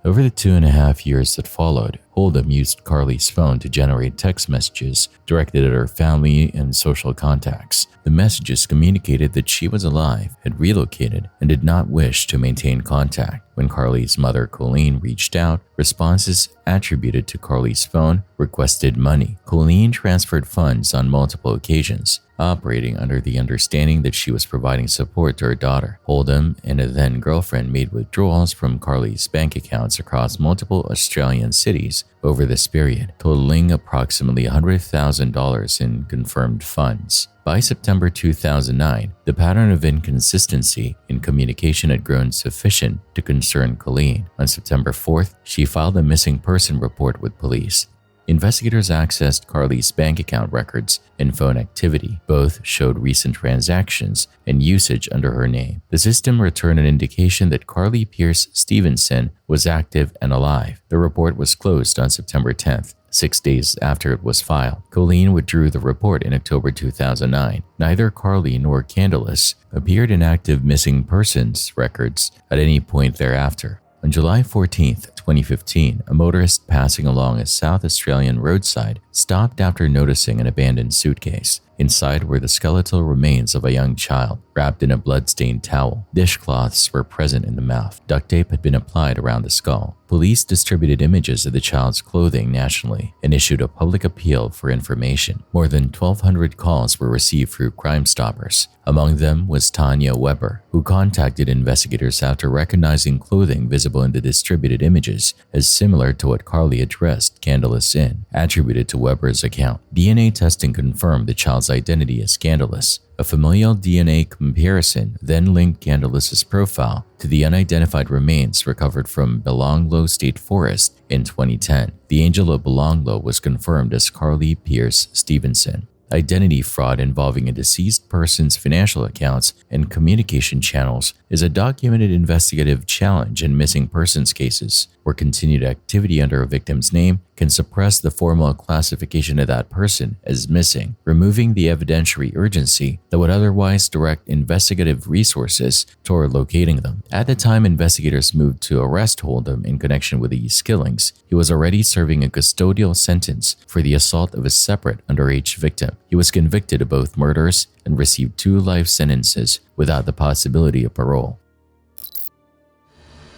Over the 2.5 years that followed, Hold'em used Carly's phone to generate text messages directed at her family and social contacts. The messages communicated that she was alive, had relocated, and did not wish to maintain contact. When Carly's mother, Colleen, reached out, responses attributed to Carly's phone requested money. Colleen transferred funds on multiple occasions, operating under the understanding that she was providing support to her daughter. Hold'em and a then-girlfriend made withdrawals from Carly's bank accounts across multiple Australian cities over this period, totaling approximately $100,000 in confirmed funds. By September 2009, the pattern of inconsistency in communication had grown sufficient to concern Colleen. On September 4th, she filed a missing person report with police. Investigators accessed Carly's bank account records and phone activity. Both showed recent transactions and usage under her name. The system returned an indication that Carly Pierce Stevenson was active and alive. The report was closed on September 10th. 6 days after it was filed, Colleen withdrew the report in October 2009. Neither Carly nor Candace appeared in active missing persons records at any point thereafter. On July 14, 2015, a motorist passing along a South Australian roadside stopped after noticing an abandoned suitcase. Inside were the skeletal remains of a young child, wrapped in a blood-stained towel. Dishcloths were present in the mouth. Duct tape had been applied around the skull. Police distributed images of the child's clothing nationally and issued a public appeal for information. More than 1,200 calls were received through Crime Stoppers. Among them was Tanya Weber, who contacted investigators after recognizing clothing visible in the distributed images as similar to what Carly had dressed Candace in, attributed to Weber's account. DNA testing confirmed the child's identity as Candace. A familial DNA comparison then linked Candace's profile to the unidentified remains recovered from Belonglo State Forest in 2010. The angel of Belonglo was confirmed as Carly Pierce Stevenson. Identity fraud involving a deceased person's financial accounts and communication channels is a documented investigative challenge in missing persons cases, where continued activity under a victim's name can suppress the formal classification of that person as missing, removing the evidentiary urgency that would otherwise direct investigative resources toward locating them. At the time investigators moved to arrest Hold'em in connection with these killings, he was already serving a custodial sentence for the assault of a separate underage victim. He was convicted of both murders and received 2 life sentences without the possibility of parole.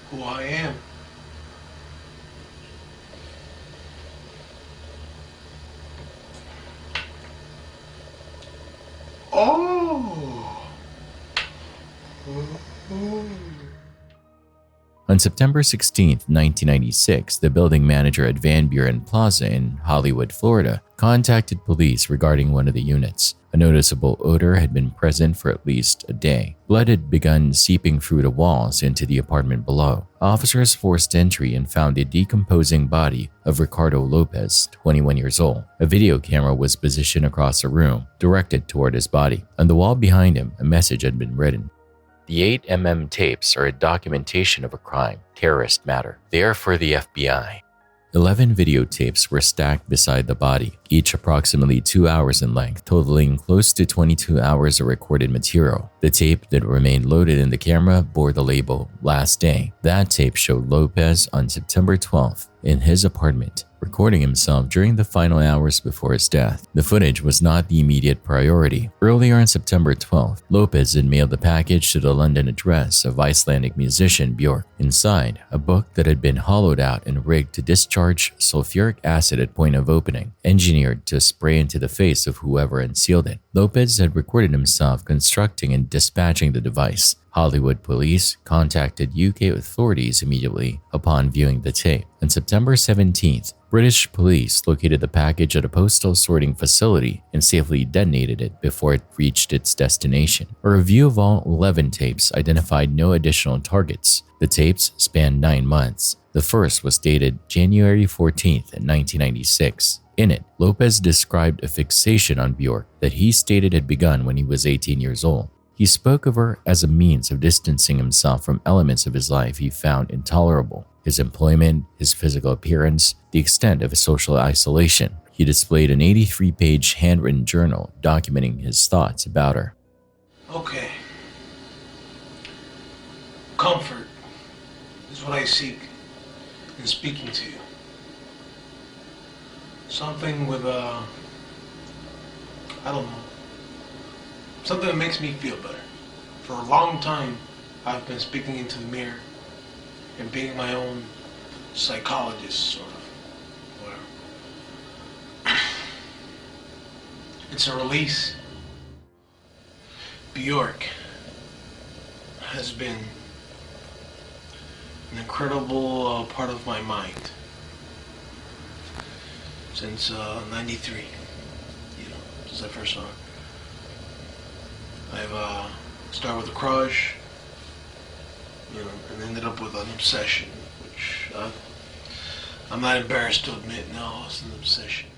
Who I am. Oh. On September 16, 1996, the building manager at Van Buren Plaza in Hollywood, Florida, contacted police regarding one of the units. A noticeable odor had been present for at least a day. Blood had begun seeping through the walls into the apartment below. Officers forced entry and found the decomposing body of Ricardo Lopez, 21 years old. A video camera was positioned across the room, directed toward his body. On the wall behind him, a message had been written. The 8mm tapes are a documentation of a crime, terrorist matter. They are for the FBI. 11 videotapes were stacked beside the body, each approximately 2 hours in length, totaling close to 22 hours of recorded material. The tape that remained loaded in the camera bore the label, Last Day. That tape showed Lopez on September 12th in his apartment, recording himself during the final hours before his death. The footage was not the immediate priority. Earlier on September 12th, Lopez had mailed the package to the London address of Icelandic musician Björk. Inside, a book that had been hollowed out and rigged to discharge sulfuric acid at point of opening, engineered to spray into the face of whoever unsealed it. Lopez had recorded himself constructing and dispatching the device. Hollywood police contacted UK authorities immediately upon viewing the tape. On September 17th, British police located the package at a postal sorting facility and safely detonated it before it reached its destination. A review of all 11 tapes identified no additional targets. The tapes spanned 9 months. The first was dated January 14th, 1996. In it, Lopez described a fixation on Björk that he stated had begun when he was 18 years old. He spoke of her as a means of distancing himself from elements of his life he found intolerable: his employment, his physical appearance, the extent of his social isolation. He displayed an 83-page handwritten journal documenting his thoughts about her. Okay. Comfort is what I seek in speaking to you. Something with I don't know. Something that makes me feel better. For a long time, I've been speaking into the mirror and being my own psychologist, sort of. Whatever. It's a release. Björk has been an incredible part of my mind since '93. Since I first saw her. I've started with a crush, and ended up with an obsession, which I'm not embarrassed to admit. No, it's an obsession.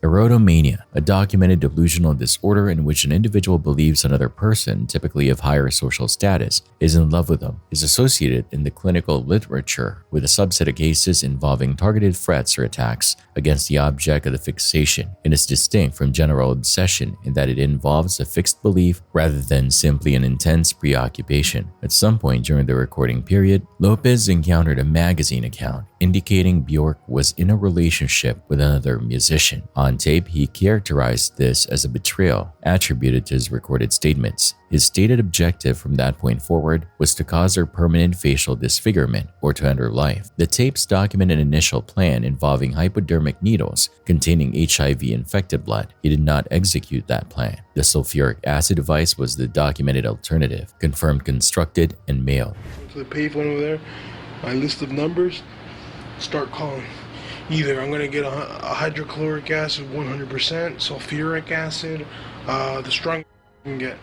Erotomania, a documented delusional disorder in which an individual believes another person, typically of higher social status, is in love with them, is associated in the clinical literature with a subset of cases involving targeted threats or attacks against the object of the fixation, and is distinct from general obsession in that it involves a fixed belief rather than simply an intense preoccupation. At some point during the recording period, Lopez encountered a magazine account indicating Björk was in a relationship with another musician. On tape, he characterized this as a betrayal attributed to his recorded statements. His stated objective from that point forward was to cause her permanent facial disfigurement or to end her life. The tapes document an initial plan involving hypodermic needles containing HIV-infected blood. He did not execute that plan. The sulfuric acid device was the documented alternative, confirmed constructed and mailed. To the payphone over there, my list of numbers, start calling. Either I'm going to get a hydrochloric acid 100%, sulfuric acid, the strongest I can get.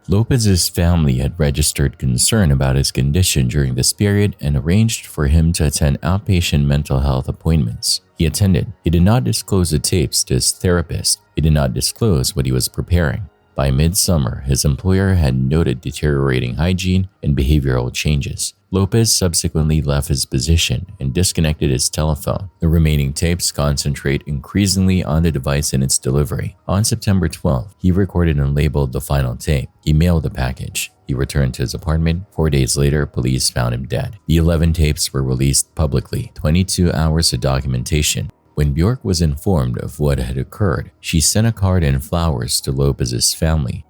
Lopez's family had registered concern about his condition during this period and arranged for him to attend outpatient mental health appointments. He attended. He did not disclose the tapes to his therapist. He did not disclose what he was preparing. By midsummer, his employer had noted deteriorating hygiene and behavioral changes. Lopez subsequently left his position and disconnected his telephone. The remaining tapes concentrate increasingly on the device and its delivery. On September 12th, he recorded and labeled the final tape. He mailed the package. He returned to his apartment. 4 days later, police found him dead. The 11 tapes were released publicly, 22 hours of documentation. When Bjork was informed of what had occurred, she sent a card and flowers to Lopez's family.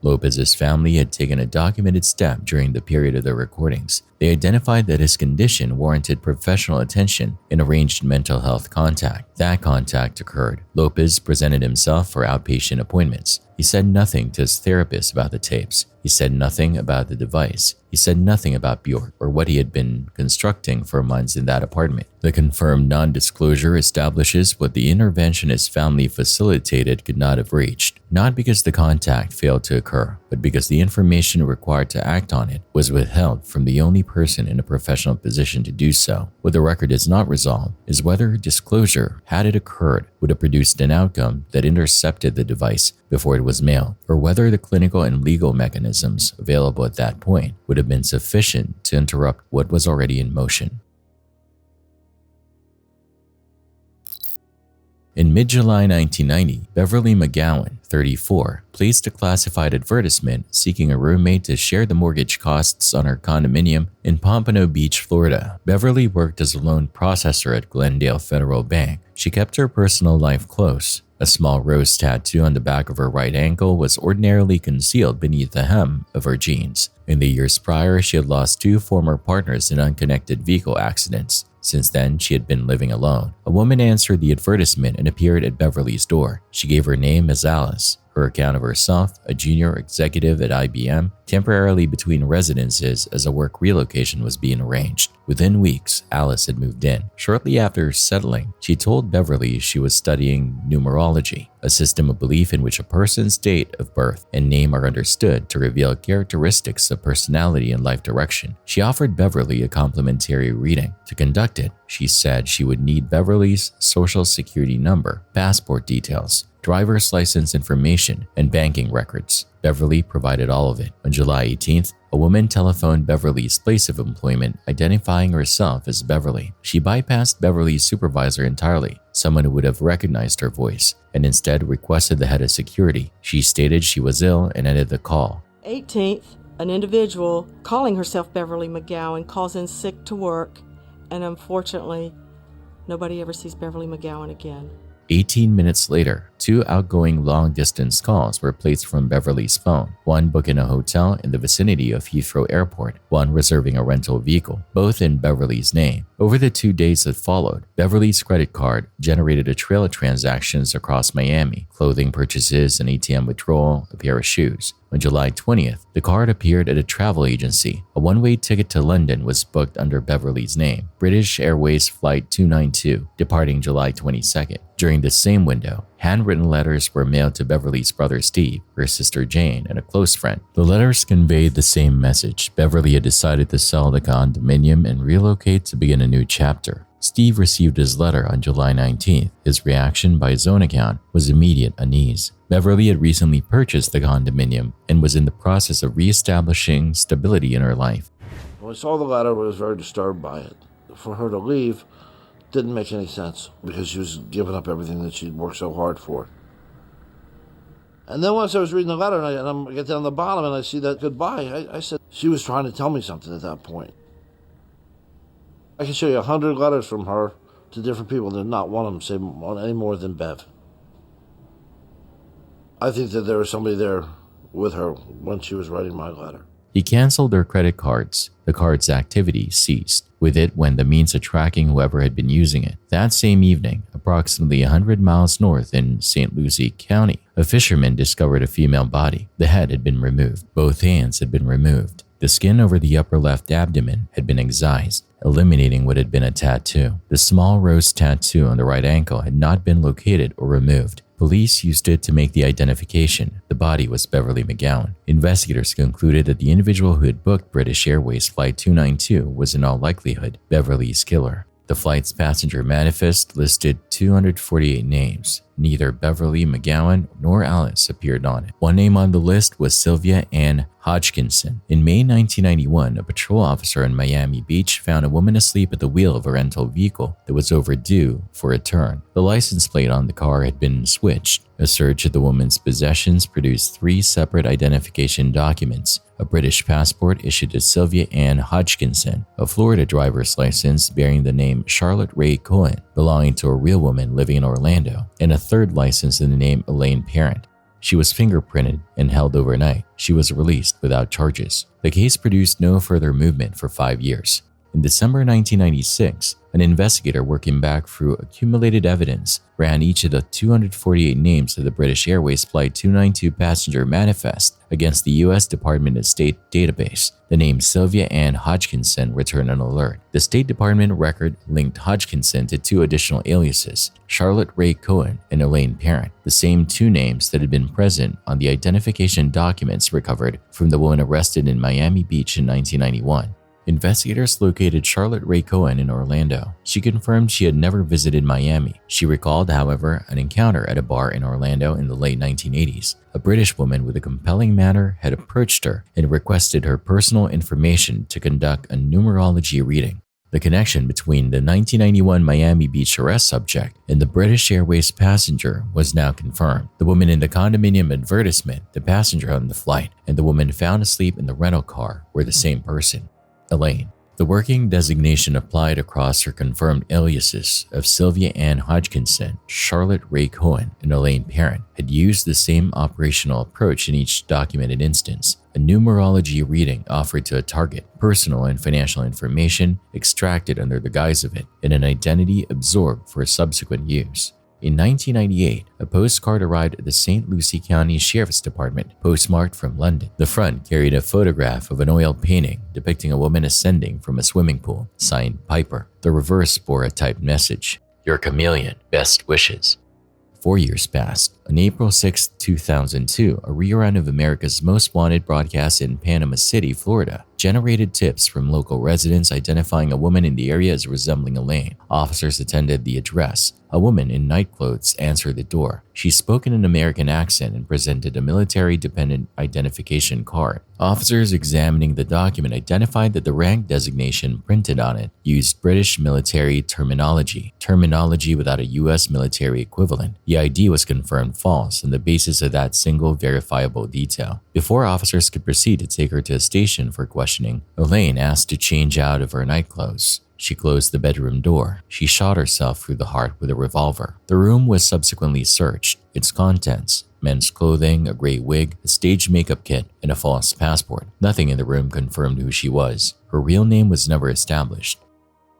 Lopez's family had taken a documented step during the period of the recordings. They identified that his condition warranted professional attention and arranged mental health contact. That contact occurred. Lopez presented himself for outpatient appointments. He said nothing to his therapist about the tapes. He said nothing about the device. He said nothing about Bjork or what he had been constructing for months in that apartment. The confirmed non-disclosure establishes what the interventionist family facilitated could not have reached, not because the contact failed to occur, but because the information required to act on it was withheld from the only person in a professional position to do so. What the record does not resolve is whether disclosure, had it occurred, would have produced an outcome that intercepted the device before it was mailed, or whether the clinical and legal mechanisms available at that point would have been sufficient to interrupt what was already in motion. In mid-July 1990, Beverly McGowan, 34, placed a classified advertisement seeking a roommate to share the mortgage costs on her condominium in Pompano Beach, Florida. Beverly worked as a loan processor at Glendale Federal Bank. She kept her personal life close. A small rose tattoo on the back of her right ankle was ordinarily concealed beneath the hem of her jeans. In the years prior, she had lost 2 former partners in unconnected vehicle accidents. Since then, she had been living alone. A woman answered the advertisement and appeared at Beverly's door. She gave her name as Alice. Her account of herself, a junior executive at IBM, temporarily between residences as a work relocation was being arranged. Within weeks, Alice had moved in. Shortly after settling, she told Beverly she was studying numerology, a system of belief in which a person's date of birth and name are understood to reveal characteristics of personality and life direction. She offered Beverly a complimentary reading. To conduct it, she said she would need Beverly's social security number, passport details, driver's license information, and banking records. Beverly provided all of it. On July 18th, a woman telephoned Beverly's place of employment, identifying herself as Beverly. She bypassed Beverly's supervisor entirely, someone who would have recognized her voice, and instead requested the head of security. She stated she was ill and ended the call. 18th, an individual calling herself Beverly McGowan calls in sick to work, and unfortunately, nobody ever sees Beverly McGowan again. 18 minutes later, 2 outgoing long-distance calls were placed from Beverly's phone, one booking a hotel in the vicinity of Heathrow Airport, one reserving a rental vehicle, both in Beverly's name. Over the 2 days that followed, Beverly's credit card generated a trail of transactions across Miami, clothing purchases, an ATM withdrawal, a pair of shoes. On July 20th, the card appeared at a travel agency. A one-way ticket to London was booked under Beverly's name, British Airways Flight 292, departing July 22nd. During the same window, handwritten letters were mailed to Beverly's brother Steve, her sister Jane, and a close friend. The letters conveyed the same message. Beverly had decided to sell the condominium and relocate to begin a new chapter. Steve received his letter on July 19th. His reaction by his own account was immediate unease. Beverly had recently purchased the condominium and was in the process of reestablishing stability in her life. When I saw the letter, I was very disturbed by it. For her to leave didn't make any sense because she was giving up everything that she'd worked so hard for. And then once I was reading the letter and I get down the bottom and I see that goodbye, I said she was trying to tell me something at that point. I can show you 100 letters from her to different people, and not one of them say any more than Bev. I think that there was somebody there with her when she was writing my letter. He canceled her credit cards. The card's activity ceased. With it went the means of tracking whoever had been using it. That same evening, approximately 100 miles north in St. Lucie County, a fisherman discovered a female body. The head had been removed. Both hands had been removed. The skin over the upper left abdomen had been excised, eliminating what had been a tattoo. The small rose tattoo on the right ankle had not been located or removed. Police used it to make the identification. The body was Beverly McGowan. Investigators concluded that the individual who had booked British Airways Flight 292 was in all likelihood Beverly's killer. The flight's passenger manifest listed 248 names. Neither Beverly McGowan nor Alice appeared on it. One name on the list was Sylvia Ann Hodgkinson. In May 1991, a patrol officer in Miami Beach found a woman asleep at the wheel of a rental vehicle that was overdue for a turn. The license plate on the car had been switched. A search of the woman's possessions produced 3 separate identification documents: a British passport issued to Sylvia Ann Hodgkinson, a Florida driver's license bearing the name Charlotte Ray Cohen, belonging to a real woman living in Orlando, and a third license in the name Elaine Parent. She was fingerprinted and held overnight. She was released without charges. The case produced no further movement for 5 years. In December 1996, an investigator working back through accumulated evidence ran each of the 248 names of the British Airways Flight 292 passenger manifest against the U.S. Department of State database. The name Sylvia Ann Hodgkinson returned an alert. The State Department record linked Hodgkinson to 2 additional aliases, Charlotte Ray Cohen and Elaine Parent, the same 2 names that had been present on the identification documents recovered from the woman arrested in Miami Beach in 1991. Investigators located Charlotte Ray Cohen in Orlando. She confirmed she had never visited Miami. She recalled, however, an encounter at a bar in Orlando in the late 1980s. A British woman with a compelling manner had approached her and requested her personal information to conduct a numerology reading. The connection between the 1991 Miami Beach arrest subject and the British Airways passenger was now confirmed. The woman in the condominium advertisement, the passenger on the flight, and the woman found asleep in the rental car were the same person. Elaine. The working designation applied across her confirmed aliases of Sylvia Ann Hodgkinson, Charlotte Ray Cohen, and Elaine Parent had used the same operational approach in each documented instance: a numerology reading offered to a target, personal and financial information extracted under the guise of it, and an identity absorbed for subsequent use. In 1998, a postcard arrived at the St. Lucie County Sheriff's Department, postmarked from London. The front carried a photograph of an oil painting depicting a woman ascending from a swimming pool, signed Piper. The reverse bore a typed message: "Your chameleon, best wishes." 4 years passed. On April 6, 2002, a rerun of America's Most Wanted broadcast in Panama City, Florida, generated tips from local residents identifying a woman in the area as resembling Elaine. Officers attended the address. A woman in nightclothes answered the door. She spoke in an American accent and presented a military-dependent identification card. Officers examining the document identified that the rank designation printed on it used British military terminology without a U.S. military equivalent. The ID was confirmed false on the basis of that single verifiable detail. Before officers could proceed to take her to a station for questioning, Elaine asked to change out of her nightclothes. She closed the bedroom door. She shot herself through the heart with a revolver. The room was subsequently searched. Its contents: men's clothing, a gray wig, a staged makeup kit, and a false passport. Nothing in the room confirmed who she was. Her real name was never established.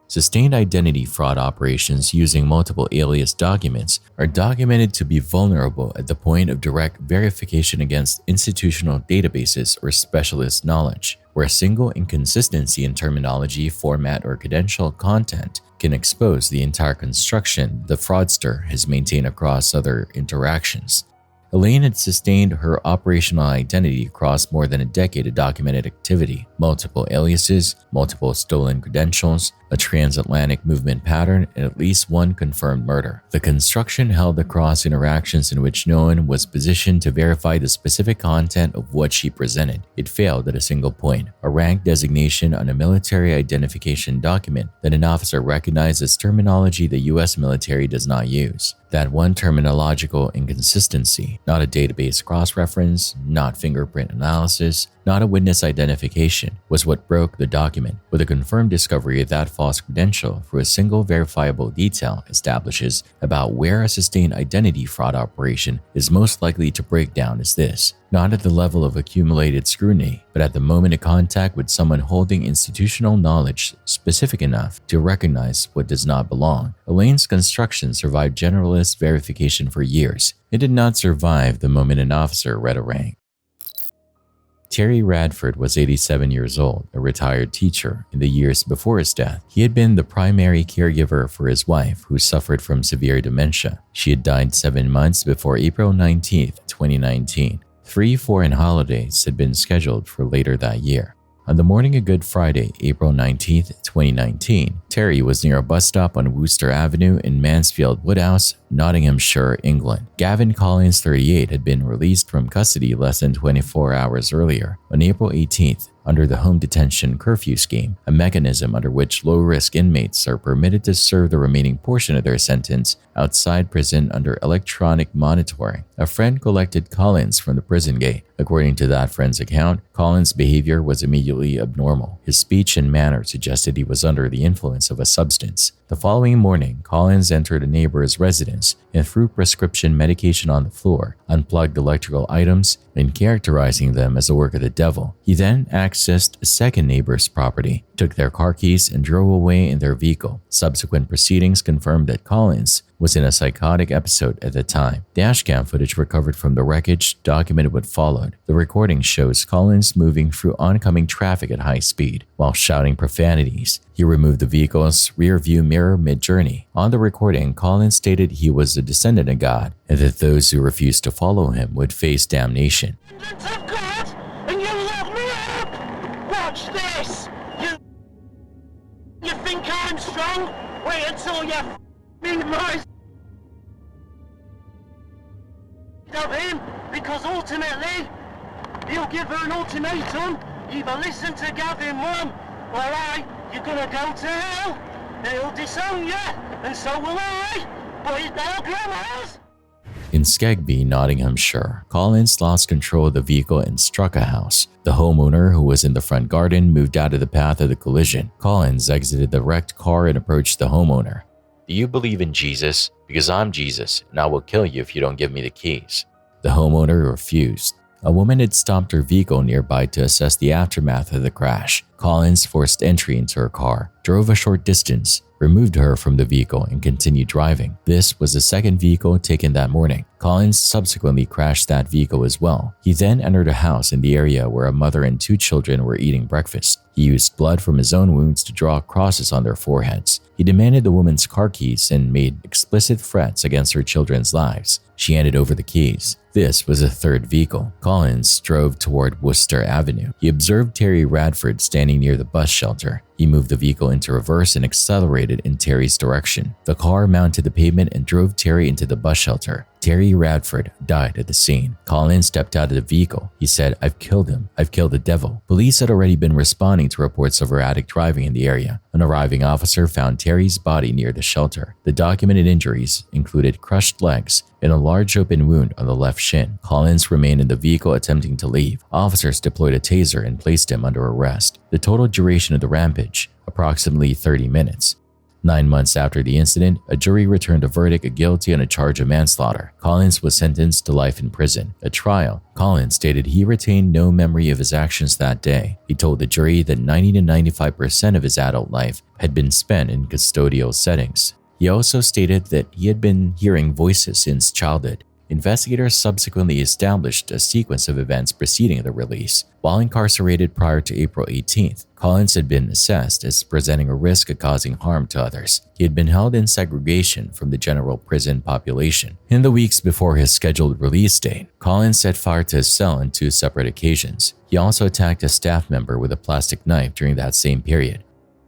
Sustained identity fraud operations using multiple alias documents are documented to be vulnerable at the point of direct verification against institutional databases or specialist knowledge, where a single inconsistency in terminology, format, or credential content can expose the entire construction the fraudster has maintained across other interactions. Elaine had sustained her operational identity across more than a decade of documented activity: multiple aliases, multiple stolen credentials, a transatlantic movement pattern, and at least one confirmed murder. The construction held across interactions in which no one was positioned to verify the specific content of what she presented. It failed at a single point: a rank designation on a military identification document that an officer recognized as terminology the U.S. military does not use. That one terminological inconsistency, not a database cross-reference, not fingerprint analysis, not a witness identification, was what broke the document. With a confirmed discovery of that false credential through a single verifiable detail establishes about where a sustained identity fraud operation is most likely to break down is this: not at the level of accumulated scrutiny, but at the moment of contact with someone holding institutional knowledge specific enough to recognize what does not belong. Elaine's construction survived generalist verification for years. It did not survive the moment an officer read a rank. Terry Radford was 87 years old, a retired teacher. In the years before his death, he had been the primary caregiver for his wife, who suffered from severe dementia. She had died 7 months before April 19, 2019. 3 foreign holidays had been scheduled for later that year. On the morning of Good Friday, April 19, 2019, Terry was near a bus stop on Worcester Avenue in Mansfield Woodhouse, Nottinghamshire, England. Gavin Collins, 38, had been released from custody less than 24 hours earlier. On April 18th, under the home detention curfew scheme, a mechanism under which low-risk inmates are permitted to serve the remaining portion of their sentence outside prison under electronic monitoring. A friend collected Collins from the prison gate. According to that friend's account, Collins' behavior was immediately abnormal. His speech and manner suggested he was under the influence of a substance. The following morning, Collins entered a neighbor's residence and threw prescription medication on the floor, unplugged electrical items, and characterizing them as the work of the devil. He then accessed a second neighbor's property, took their car keys, and drove away in their vehicle. Subsequent proceedings confirmed that Collins was in a psychotic episode at the time. Dashcam footage recovered from the wreckage documented what followed. The recording shows Collins moving through oncoming traffic at high speed while shouting profanities. He removed the vehicle's rear view mirror mid-journey. On the recording, Collins stated he was a descendant of God and that those who refused to follow him would face damnation. Of God, and you love me up! Watch this! You think I'm strong? Wait until you f***ing my of him, because ultimately he'll give her an ultimatum: either listen to Gavin, Mum, or you're gonna go to hell. He'll disown you, and so will I, but it's now grandma's. In Skegby, Nottinghamshire, Collins lost control of the vehicle and struck a house. The homeowner, who was in the front garden, moved out of the path of the collision. Collins exited the wrecked car and approached the homeowner. "Do you believe in Jesus? Because I'm Jesus, and I will kill you if you don't give me the keys." The homeowner refused. A woman had stopped her vehicle nearby to assess the aftermath of the crash. Collins forced entry into her car, drove a short distance, removed her from the vehicle, and continued driving. This was the second vehicle taken that morning. Collins subsequently crashed that vehicle as well. He then entered a house in the area where a mother and 2 children were eating breakfast. He used blood from his own wounds to draw crosses on their foreheads. He demanded the woman's car keys and made explicit threats against her children's lives. She handed over the keys. This was a third vehicle. Collins drove toward Worcester Avenue. He observed Terry Radford standing near the bus shelter. He moved the vehicle into reverse and accelerated in Terry's direction. The car mounted the pavement and drove Terry into the bus shelter. Terry Radford died at the scene. Collins stepped out of the vehicle. He said, "I've killed him. I've killed the devil." Police had already been responding to reports of erratic driving in the area. An arriving officer found Terry's body near the shelter. The documented injuries included crushed legs and a large open wound on the left shin. Collins remained in the vehicle attempting to leave. Officers deployed a taser and placed him under arrest. The total duration of the rampage, approximately 30 minutes. 9 months after the incident, a jury returned a verdict of guilty on a charge of manslaughter. Collins was sentenced to life in prison. At trial, Collins stated he retained no memory of his actions that day. He told the jury that 90 to 95% of his adult life had been spent in custodial settings. He also stated that he had been hearing voices since childhood. Investigators subsequently established a sequence of events preceding the release. While incarcerated prior to April 18th, Collins had been assessed as presenting a risk of causing harm to others. He had been held in segregation from the general prison population. In the weeks before his scheduled release date, Collins set fire to his cell on 2 separate occasions. He also attacked a staff member with a plastic knife during that same period.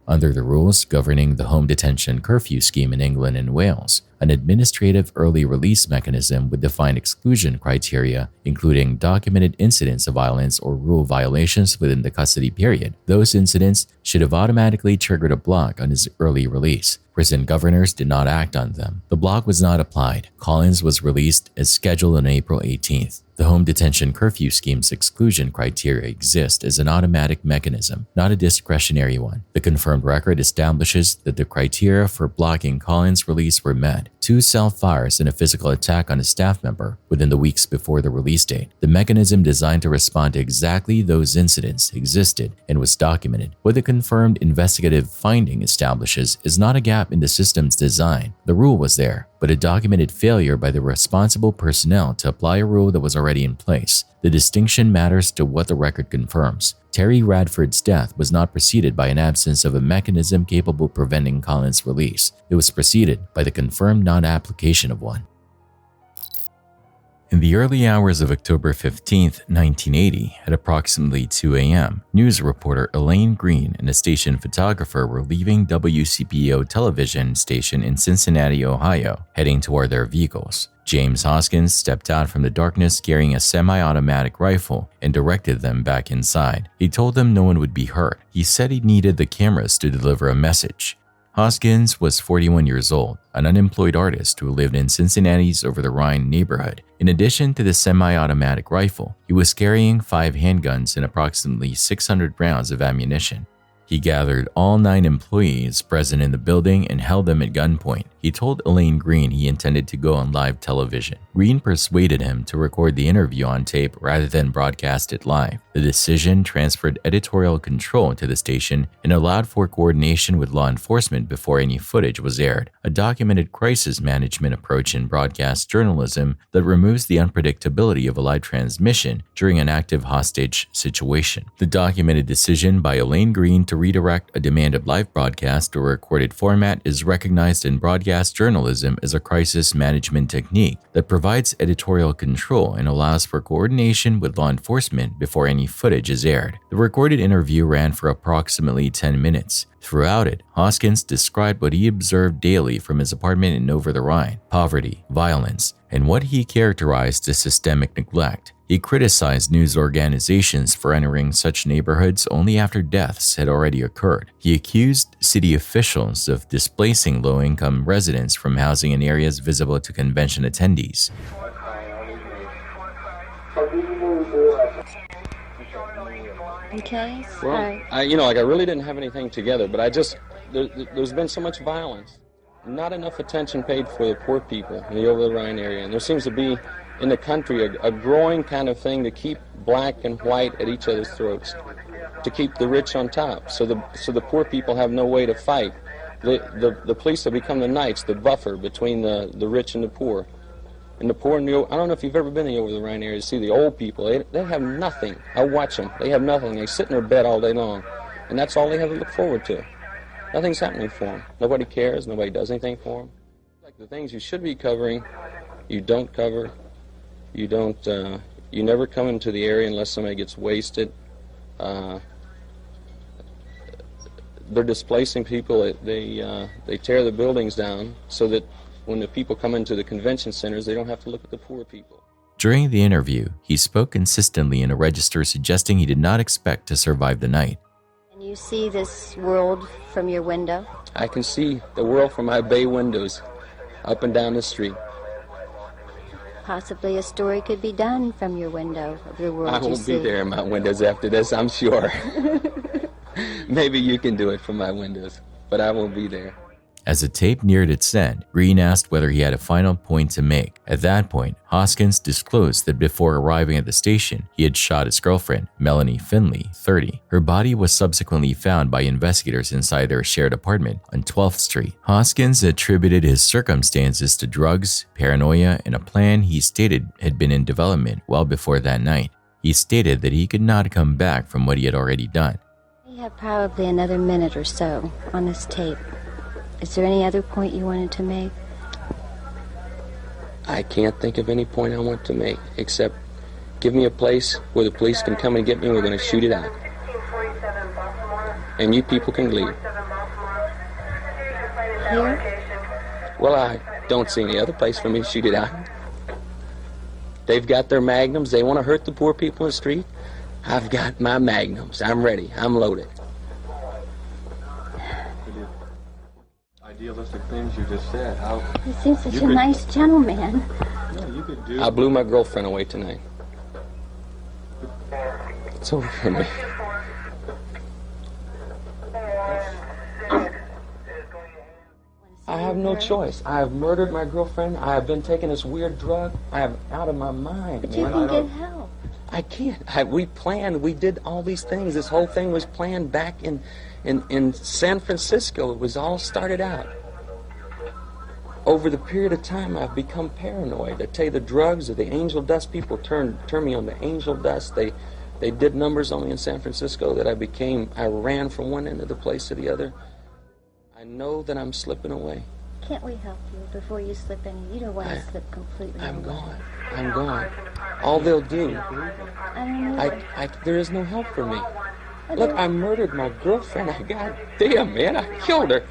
Under the rules governing the home detention curfew scheme in England and Wales, an administrative early release mechanism would define exclusion criteria, including documented incidents of violence or rule violations within the custody period. Those incidents should have automatically triggered a block on his early release. Prison governors did not act on them. The block was not applied. Collins was released as scheduled on April 18th. The home detention curfew scheme's exclusion criteria exist as an automatic mechanism, not a discretionary one. The confirmed record establishes that the criteria for blocking Collins' release were met. 2 self-fires and a physical attack on a staff member within the weeks before the release date. The mechanism designed to respond to exactly those incidents existed and was documented. What the confirmed investigative finding establishes is not a gap in the system's design. The rule was there. but a documented failure by the responsible personnel to apply a rule that was already in place. The distinction matters to what the record confirms. Terry Radford's death was not preceded by an absence of a mechanism capable of preventing Collins' release. It was preceded by the confirmed non-application of one. In the early hours of October 15, 1980, at approximately 2 a.m., news reporter Elaine Green and a station photographer were leaving WCPO television station in Cincinnati, Ohio, heading toward their vehicles. James Hoskins stepped out from the darkness carrying a semi-automatic rifle and directed them back inside. He told them no one would be hurt. He said he needed the cameras to deliver a message. Hoskins was 41 years old, an unemployed artist who lived in Cincinnati's Over-the-Rhine neighborhood. In addition to the semi-automatic rifle, he was carrying 5 handguns and approximately 600 rounds of ammunition. He gathered all 9 employees present in the building and held them at gunpoint. He told Elaine Green he intended to go on live television. Green persuaded him to record the interview on tape rather than broadcast it live. The decision transferred editorial control to the station and allowed for coordination with law enforcement before any footage was aired, a documented crisis management approach in broadcast journalism that removes the unpredictability of a live transmission during an active hostage situation. The documented decision by Elaine Green to redirect a demand of live broadcast to a recorded format is recognized in broadcast journalism as a crisis management technique that provides editorial control and allows for coordination with law enforcement before any footage is aired. The recorded interview ran for approximately 10 minutes. Throughout it, Hoskins described what he observed daily from his apartment in Over-the-Rhine: poverty, violence, and what he characterized as systemic neglect. He criticized news organizations for entering such neighborhoods only after deaths had already occurred. He accused city officials of displacing low-income residents from housing in areas visible to convention attendees. Okay. Well, I really didn't have anything together, but there's been so much violence, not enough attention paid for the poor people in the Over-the-Rhine area, and there seems to be in the country a growing kind of thing to keep black and white at each other's throats, to keep the rich on top, so the poor people have no way to fight. The police have become the knights, the buffer between the rich and the poor. And the poor, I don't know if you've ever been in the Over-the-Rhine area to see the old people. They have nothing. I watch them. They have nothing. They sit in their bed all day long, and that's all they have to look forward to. Nothing's happening for them. Nobody cares. Nobody does anything for them. Like the things you should be covering, you don't cover. You don't. You never come into the area unless somebody gets wasted. They're displacing people. They tear the buildings down so that when the people come into the convention centers, they don't have to look at the poor people. During the interview, he spoke consistently in a register suggesting he did not expect to survive the night. Can you see this world from your window? I can see the world from my bay windows, up and down the street. Possibly a story could be done from your window of the world I won't be there in my windows after this, I'm sure. Maybe you can do it from my windows, but I won't be there. As the tape neared its end, Green asked whether he had a final point to make. At that point, Hoskins disclosed that before arriving at the station, he had shot his girlfriend, Melanie Finley, 30. Her body was subsequently found by investigators inside their shared apartment on 12th Street. Hoskins attributed his circumstances to drugs, paranoia, and a plan he stated had been in development well before that night. He stated that he could not come back from what he had already done. We have probably another minute or so on this tape. Is there any other point you wanted to make? I can't think of any point I want to make, except give me a place where the police can come and get me and we're going to shoot it out. And you people can leave. Here? Well, I don't see any other place for me to shoot it out. They've got their magnums. They want to hurt the poor people in the street. I've got my magnums. I'm ready. I'm loaded. Idealistic things you just said. How You seem such a nice gentleman. I blew my girlfriend away tonight. It's over for me. I have no choice. I have murdered my girlfriend. I have been taking this weird drug. I am out of my mind. But you can get help. I can't. We planned. We did all these things. This whole thing was planned back in San Francisco. It was all started out. over the period of time, I've become paranoid. I tell you, the drugs or the angel dust, people turn me on to angel dust. They did numbers on me in San Francisco that I ran from one end of the place to the other. I know that I'm slipping away. Can't we help you before you slip in? You don't want to slip completely I'm away. gone. I'm gone. All they'll do, I don't know. there is no help for me. Look, I murdered my girlfriend. God damn, man, I killed her.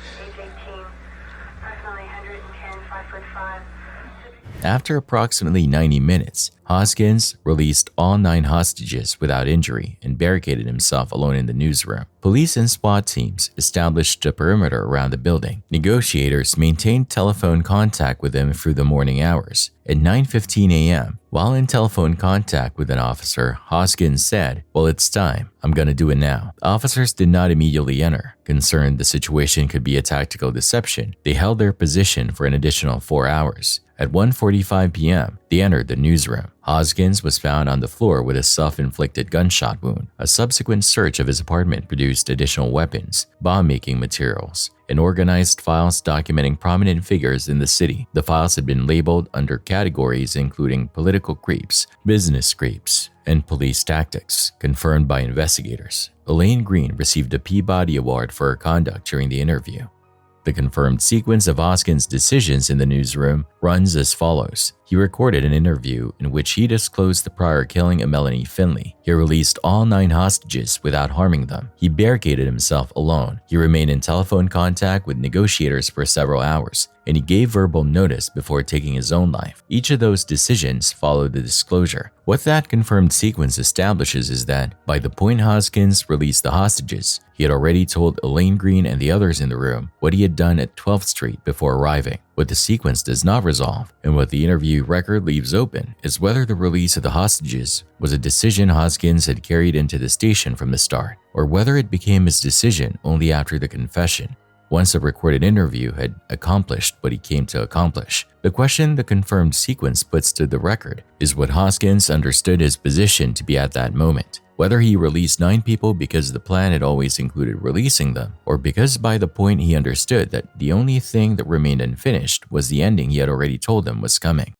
After approximately 90 minutes, Hoskins released all 9 hostages without injury and barricaded himself alone in the newsroom. Police and SWAT teams established a perimeter around the building. Negotiators maintained telephone contact with him through the morning hours. At 9:15 a.m., while in telephone contact with an officer, Hoskins said, "Well, it's time. I'm gonna do it now." The officers did not immediately enter. Concerned the situation could be a tactical deception, they held their position for an additional 4 hours. At 1:45 p.m., they entered the newsroom. Hoskins was found on the floor with a self-inflicted gunshot wound. A subsequent search of his apartment produced additional weapons, bomb-making materials, and organized files documenting prominent figures in the city. The files had been labeled under categories including political creeps, business creeps, and police tactics, confirmed by investigators. Elaine Green received a Peabody Award for her conduct during the interview. The confirmed sequence of Hoskins' decisions in the newsroom runs as follows. He recorded an interview in which he disclosed the prior killing of Melanie Finley. He released all 9 hostages without harming them. He barricaded himself alone. He remained in telephone contact with negotiators for several hours, and he gave verbal notice before taking his own life. Each of those decisions followed the disclosure. What that confirmed sequence establishes is that by the point Hoskins released the hostages, he had already told Elaine Green and the others in the room what he had done at 12th Street before arriving. What the sequence does not resolve, and what the interview record leaves open, is whether the release of the hostages was a decision Hoskins had carried into the station from the start, or whether it became his decision only after the confession, once a recorded interview had accomplished what he came to accomplish. The question the confirmed sequence puts to the record is what Hoskins understood his position to be at that moment. Whether he released 9 people because the plan had always included releasing them, or because by the point he understood that the only thing that remained unfinished was the ending he had already told them was coming.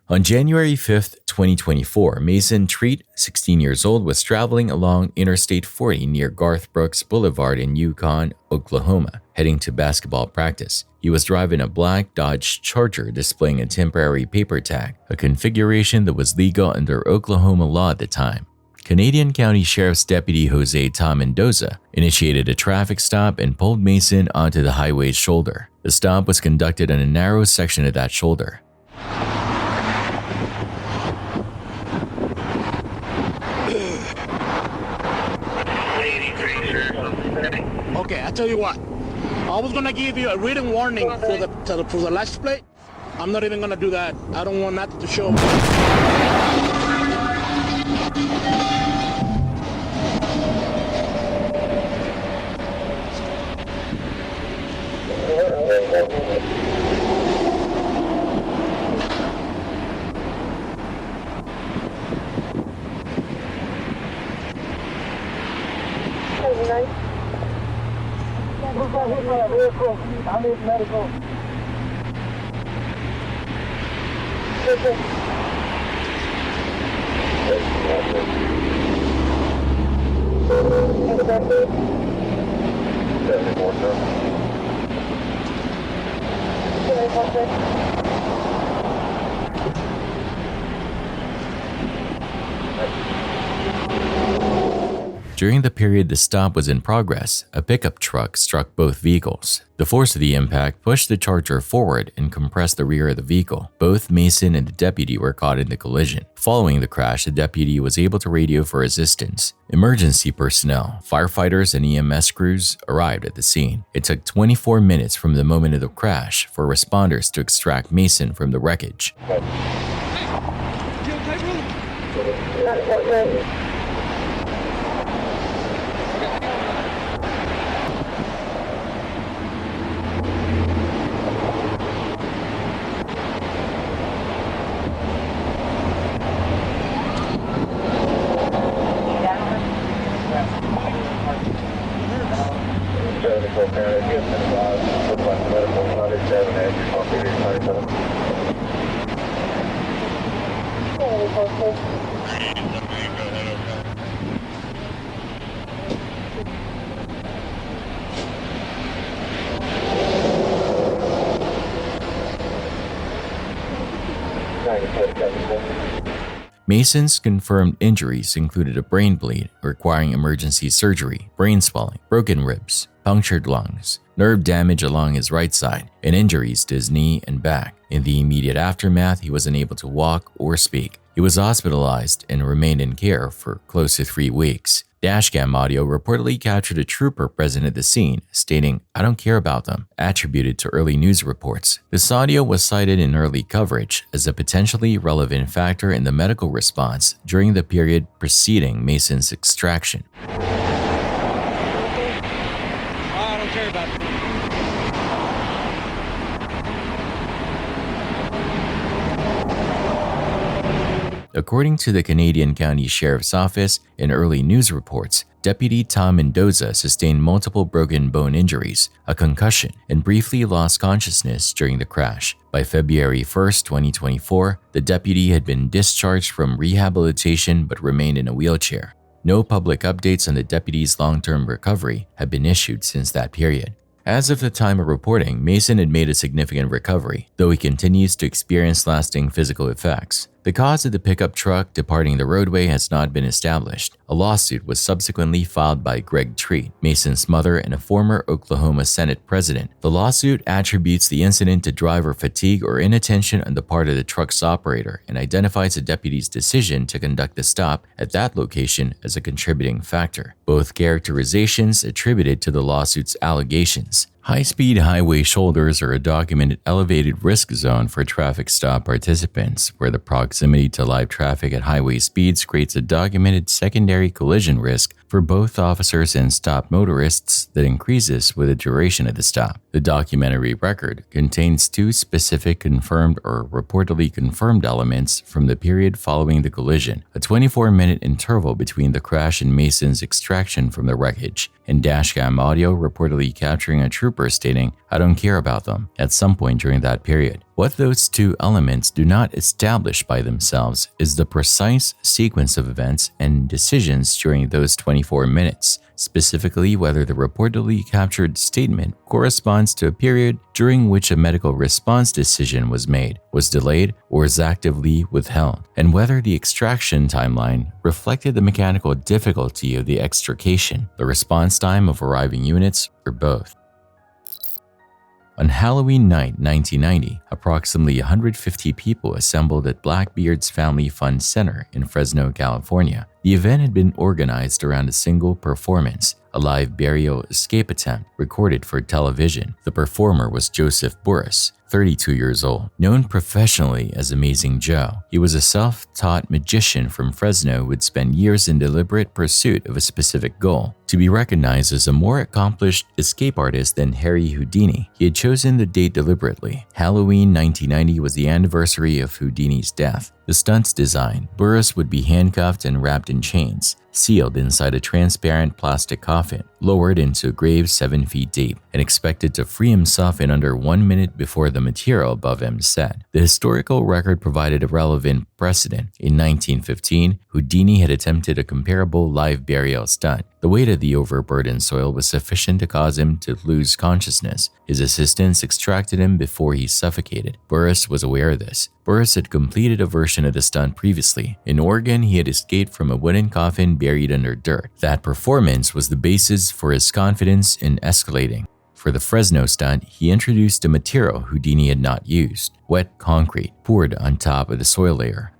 On January 5th, 2024, Mason Treat, 16 years old, was traveling along Interstate 40 near Garth Brooks Boulevard in Yukon, Oklahoma, heading to basketball practice. He was driving a black Dodge Charger displaying a temporary paper tag, a configuration that was legal under Oklahoma law at the time. Canadian County Sheriff's Deputy Jose Tom Mendoza initiated a traffic stop and pulled Mason onto the highway's shoulder. The stop was conducted on a narrow section of that shoulder. Okay, I tell you what. I was gonna give you a written warning for the license plate. I'm not even gonna do that. I don't want nothing to show. I need medical. During the period the stop was in progress, a pickup truck struck both vehicles. The force of the impact pushed the Charger forward and compressed the rear of the vehicle. Both Mason and the deputy were caught in the collision. Following the crash, the deputy was able to radio for assistance. Emergency personnel, firefighters, and EMS crews arrived at the scene. It took 24 minutes from the moment of the crash for responders to extract Mason from the wreckage. Mason's confirmed injuries included a brain bleed requiring emergency surgery, brain swelling, broken ribs, punctured lungs, nerve damage along his right side, and injuries to his knee and back. In the immediate aftermath, he was unable to walk or speak. He was hospitalized and remained in care for close to 3 weeks. Dashcam audio reportedly captured a trooper present at the scene, stating, "I don't care about them," attributed to early news reports. This audio was cited in early coverage as a potentially relevant factor in the medical response during the period preceding Mason's extraction. I don't care about it. According to the Canadian County Sheriff's Office and early news reports, Deputy Tom Mendoza sustained multiple broken bone injuries, a concussion, and briefly lost consciousness during the crash. By February 1, 2024, the deputy had been discharged from rehabilitation but remained in a wheelchair. No public updates on the deputy's long-term recovery have been issued since that period. As of the time of reporting, Mason had made a significant recovery, though he continues to experience lasting physical effects. The cause of the pickup truck departing the roadway has not been established. A lawsuit was subsequently filed by Greg Treat, Mason's mother and a former Oklahoma Senate president. The lawsuit attributes the incident to driver fatigue or inattention on the part of the truck's operator and identifies the deputy's decision to conduct the stop at that location as a contributing factor. Both characterizations attributed to the lawsuit's allegations. High-speed highway shoulders are a documented elevated risk zone for traffic stop participants, where the proximity to live traffic at highway speeds creates a documented secondary collision risk for both officers and stop motorists that increases with the duration of the stop. The documentary record contains 2 specific confirmed or reportedly confirmed elements from the period following the collision, a 24-minute interval between the crash and Mason's extraction from the wreckage, and dashcam audio reportedly capturing a trooper stating, "I don't care about them," at some point during that period. What those 2 elements do not establish by themselves is the precise sequence of events and decisions during those 24 minutes, specifically whether the reportedly captured statement corresponds to a period during which a medical response decision was made, was delayed, or was actively withheld, and whether the extraction timeline reflected the mechanical difficulty of the extrication, the response time of arriving units, or both. On Halloween night 1990, approximately 150 people assembled at Blackbeard's Family Fun Center in Fresno, California. The event had been organized around a single performance, a live burial escape attempt recorded for television. The performer was Joseph Burris, 32 years old, known professionally as Amazing Joe. He was a self-taught magician from Fresno who had spent years in deliberate pursuit of a specific goal: to be recognized as a more accomplished escape artist than Harry Houdini. He had chosen the date deliberately. Halloween 1990 was the anniversary of Houdini's death. The stunt's design: Burris would be handcuffed and wrapped in chains, sealed inside a transparent plastic coffin, lowered into a grave 7 feet deep, and expected to free himself in under 1 minute before the material above him set. The historical record provided a relevant precedent. In 1915, Houdini had attempted a comparable live burial stunt. The weight of the overburdened soil was sufficient to cause him to lose consciousness. His assistants extracted him before he suffocated. Burris was aware of this. Burris had completed a version of the stunt previously. In Oregon, he had escaped from a wooden coffin buried under dirt. That performance was the basis for his confidence in escalating. For the Fresno stunt, he introduced a material Houdini had not used: wet concrete poured on top of the soil layer.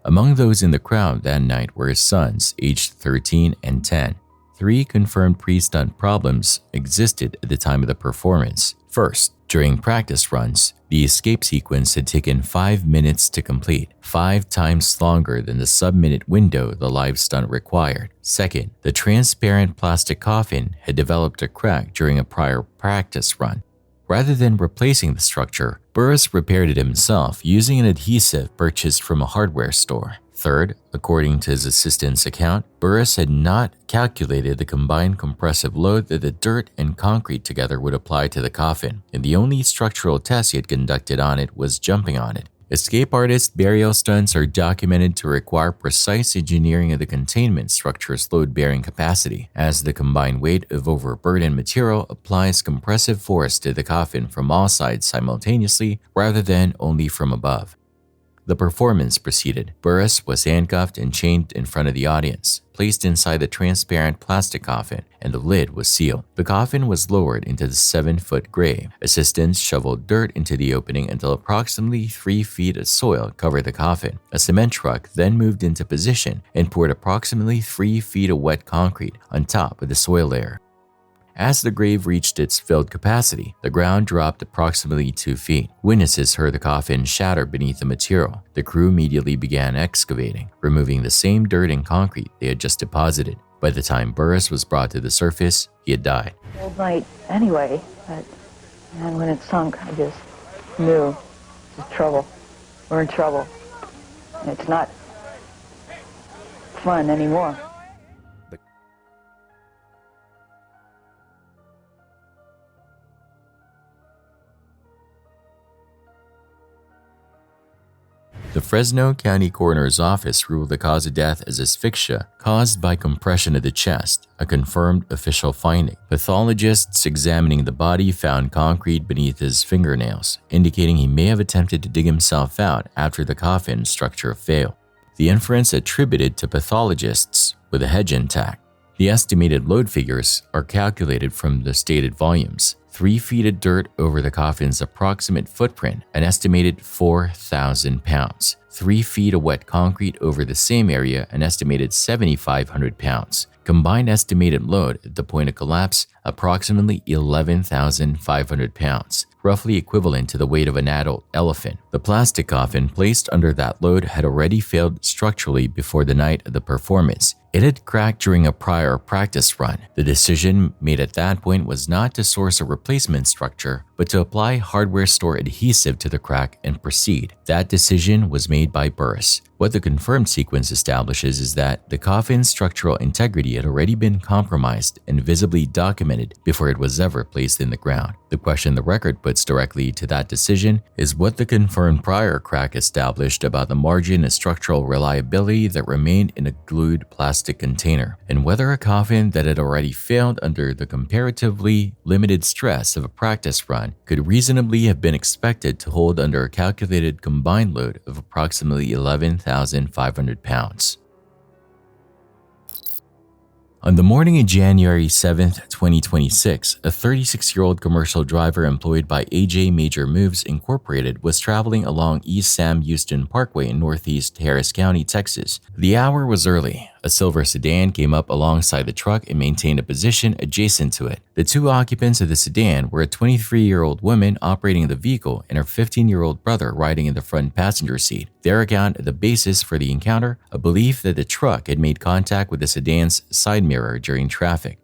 Among those in the crowd that night were his sons, aged 13 and 10. 3 confirmed pre-stunt problems existed at the time of the performance. First, during practice runs, the escape sequence had taken 5 minutes to complete, 5 times longer than the sub-minute window the live stunt required. Second, the transparent plastic coffin had developed a crack during a prior practice run. Rather than replacing the structure, Burris repaired it himself using an adhesive purchased from a hardware store. Third, according to his assistant's account, Burris had not calculated the combined compressive load that the dirt and concrete together would apply to the coffin, and the only structural test he had conducted on it was jumping on it. Escape artist burial stunts are documented to require precise engineering of the containment structure's load-bearing capacity, as the combined weight of overburdened material applies compressive force to the coffin from all sides simultaneously rather than only from above. The performance proceeded. Burris was handcuffed and chained in front of the audience, placed inside the transparent plastic coffin, and the lid was sealed. The coffin was lowered into the 7-foot grave. Assistants shoveled dirt into the opening until approximately 3 feet of soil covered the coffin. A cement truck then moved into position and poured approximately 3 feet of wet concrete on top of the soil layer. As the grave reached its filled capacity, the ground dropped approximately 2 feet. Witnesses heard the coffin shatter beneath the material. The crew immediately began excavating, removing the same dirt and concrete they had just deposited. By the time Burris was brought to the surface, he had died. Old night anyway, but man, when it sunk, I just knew this is trouble. We're in trouble. And it's not fun anymore. The Fresno County Coroner's Office ruled the cause of death as asphyxia caused by compression of the chest, a confirmed official finding. Pathologists examining the body found concrete beneath his fingernails, indicating he may have attempted to dig himself out after the coffin structure failed. The inference attributed to pathologists with a hedge intact. The estimated load figures are calculated from the stated volumes. 3 feet of dirt over the coffin's approximate footprint, an estimated 4,000 pounds. 3 feet of wet concrete over the same area, an estimated 7,500 pounds. Combined estimated load at the point of collapse, approximately 11,500 pounds, roughly equivalent to the weight of an adult elephant. The plastic coffin placed under that load had already failed structurally before the night of the performance. It had cracked during a prior practice run. The decision made at that point was not to source a replacement structure, but to apply hardware store adhesive to the crack and proceed. That decision was made by Burris. What the confirmed sequence establishes is that the coffin's structural integrity had already been compromised and visibly documented before it was ever placed in the ground. The question the record puts directly to that decision is what the confirmed prior crack established about the margin of structural reliability that remained in a glued plastic container, and whether a coffin that had already failed under the comparatively limited stress of a practice run could reasonably have been expected to hold under a calculated combined load of approximately 11,500 pounds. On the morning of January 7, 2026, a 36-year-old commercial driver employed by AJ Major Moves Incorporated was traveling along East Sam Houston Parkway in northeast Harris County, Texas. The hour was early. A silver sedan came up alongside the truck and maintained a position adjacent to it. The two occupants of the sedan were a 23-year-old woman operating the vehicle and her 15-year-old brother riding in the front passenger seat. Their account of the basis for the encounter, a belief that the truck had made contact with the sedan's side mirror during traffic.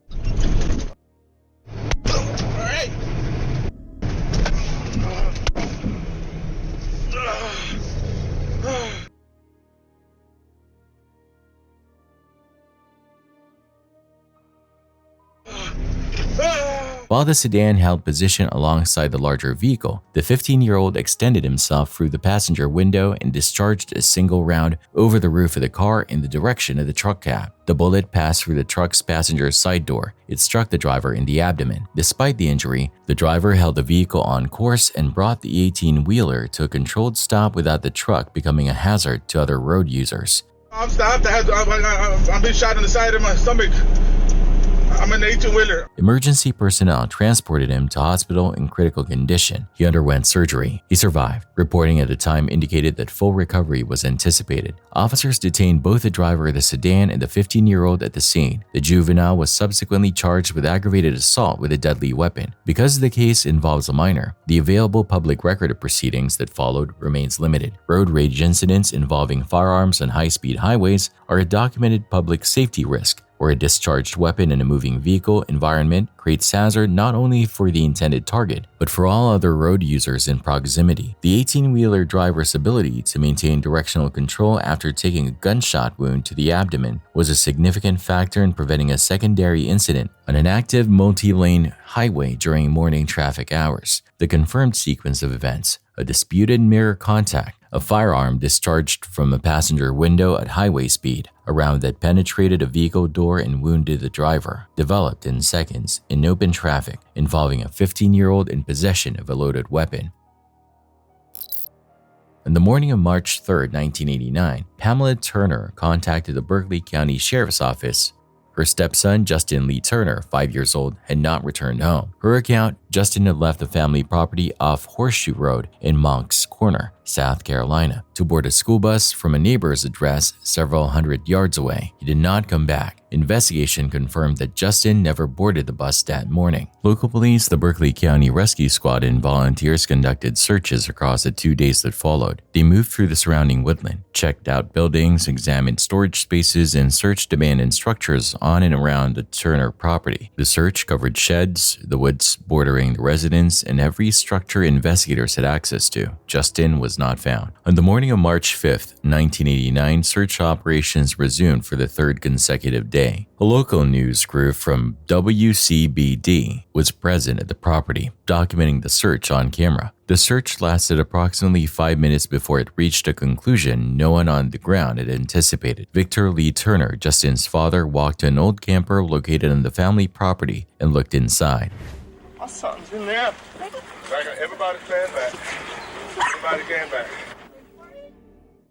While the sedan held position alongside the larger vehicle, the 15-year-old extended himself through the passenger window and discharged a single round over the roof of the car in the direction of the truck cab. The bullet passed through the truck's passenger side door. It struck the driver in the abdomen. Despite the injury, the driver held the vehicle on course and brought the 18-wheeler to a controlled stop without the truck becoming a hazard to other road users. I'm stopped. I'm being shot in the side of my stomach. I'm in the 18-wheeler. Emergency personnel transported him to hospital in critical condition. He underwent surgery. He survived. Reporting at the time indicated that full recovery was anticipated. Officers detained both the driver of the sedan and the 15-year-old at the scene. The juvenile was subsequently charged with aggravated assault with a deadly weapon. Because the case involves a minor, the available public record of proceedings that followed remains limited. Road rage incidents involving firearms on high-speed highways are a documented public safety risk. or a discharged weapon in a moving vehicle environment creates hazard not only for the intended target, but for all other road users in proximity. The 18-wheeler driver's ability to maintain directional control after taking a gunshot wound to the abdomen was a significant factor in preventing a secondary incident on an active multi-lane highway during morning traffic hours. The confirmed sequence of events: a disputed mirror contact, a firearm discharged from a passenger window at highway speed, a round that penetrated a vehicle door and wounded the driver, developed in seconds in open traffic involving a 15-year-old in possession of a loaded weapon. On the morning of March 3, 1989, Pamela Turner contacted the Berkeley County Sheriff's Office. Her stepson, Justin Lee Turner, 5 years old, had not returned home. Her account: Justin had left the family property off Horseshoe Road in Moncks Corner, South Carolina, to board a school bus from a neighbor's address several hundred yards away. He did not come back. Investigation confirmed that Justin never boarded the bus that morning. Local police, the Berkeley County Rescue Squad, and volunteers conducted searches across the 2 days that followed. They moved through the surrounding woodland, checked out buildings, examined storage spaces, and searched abandoned structures on and around the Turner property. The search covered sheds, the woods bordering the residence, and every structure investigators had access to. Justin was not found. On the morning of March 5, 1989, search operations resumed for the third consecutive day. A local news crew from WCBD was present at the property, documenting the search on camera. The search lasted approximately 5 minutes before it reached a conclusion no one on the ground had anticipated. Victor Lee Turner, Justin's father, walked to an old camper located on the family property and looked inside. Oh, something's in there. Everybody stand back. Everybody stand back.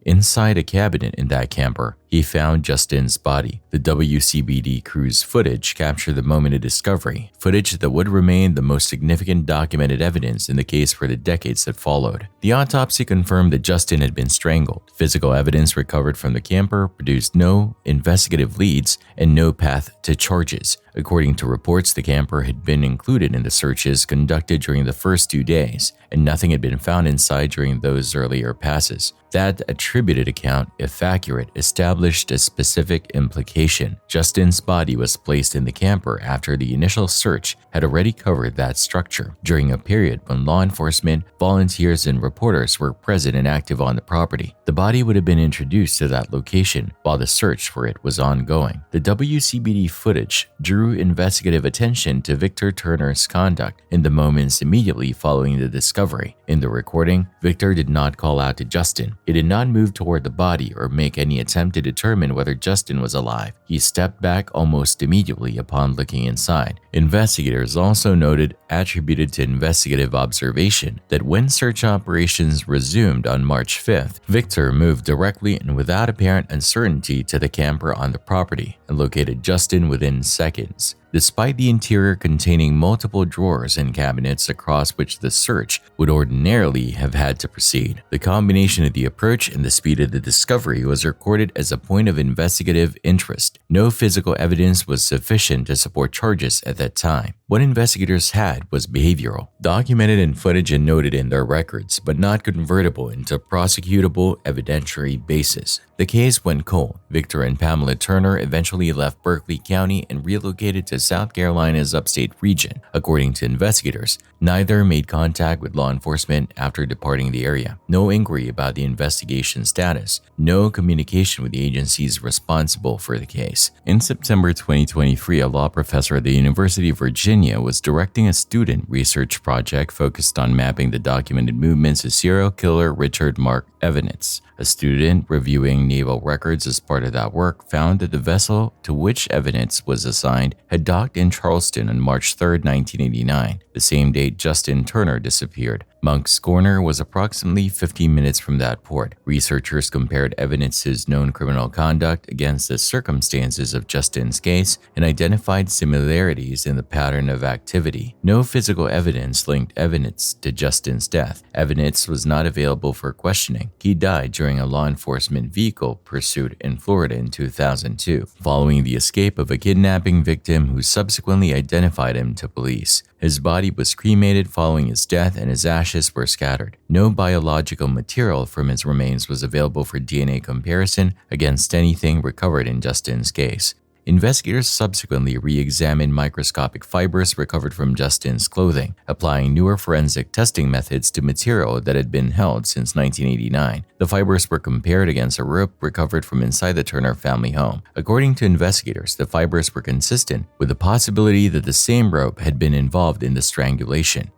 Inside a cabinet in that camper, he found Justin's body. The WCBD crew's footage captured the moment of discovery, footage that would remain the most significant documented evidence in the case for the decades that followed. The autopsy confirmed that Justin had been strangled. Physical evidence recovered from the camper produced no investigative leads and no path to charges. According to reports, the camper had been included in the searches conducted during the first 2 days, and nothing had been found inside during those earlier passes. That attributed account, if accurate, established a specific implication. Justin's body was placed in the camper after the initial search had already covered that structure, during a period when law enforcement, volunteers, and reporters were present and active on the property. The body would have been introduced to that location while the search for it was ongoing. The WCBD footage drew investigative attention to Victor Turner's conduct in the moments immediately following the discovery. In the recording, Victor did not call out to Justin. He did not move toward the body or make any attempt to determine whether Justin was alive. He stepped back almost immediately upon looking inside. Investigators also noted, attributed to investigative observation, that when search operations resumed on March 5th, Victor moved directly and without apparent uncertainty to the camper on the property and located Justin within seconds. Despite the interior containing multiple drawers and cabinets across which the search would ordinarily have had to proceed, the combination of the approach and the speed of the discovery was recorded as a point of investigative interest. No physical evidence was sufficient to support charges at that time. What investigators had was behavioral, documented in footage and noted in their records, but not convertible into prosecutable evidentiary basis. The case went cold. Victor and Pamela Turner eventually left Berkeley County and relocated to South Carolina's upstate region. According to investigators, neither made contact with law enforcement after departing the area. No inquiry about the investigation status. No communication with the agencies responsible for the case. In September 2023, a law professor at the University of Virginia was directing a student research project focused on mapping the documented movements of serial killer Richard Mark Evans. A student reviewing naval records as part of that work found that the vessel to which Evans was assigned had docked in Charleston on March 3, 1989, the same date Justin Turner disappeared. Moncks Corner was approximately 15 minutes from that port. Researchers compared Evans's known criminal conduct against the circumstances of Justin's case and identified similarities in the pattern of activity. No physical evidence linked Evans to Justin's death. Evans was not available for questioning. He died during a law enforcement vehicle pursuit in Florida in 2002, following the escape of a kidnapping victim who subsequently identified him to police. His body was cremated following his death and his ashes were scattered. No biological material from his remains was available for DNA comparison against anything recovered in Justin's case. investigators subsequently re-examined microscopic fibers recovered from Justin's clothing, applying newer forensic testing methods to material that had been held since 1989. The fibers were compared against a rope recovered from inside the Turner family home. According to investigators, the fibers were consistent with the possibility that the same rope had been involved in the strangulation.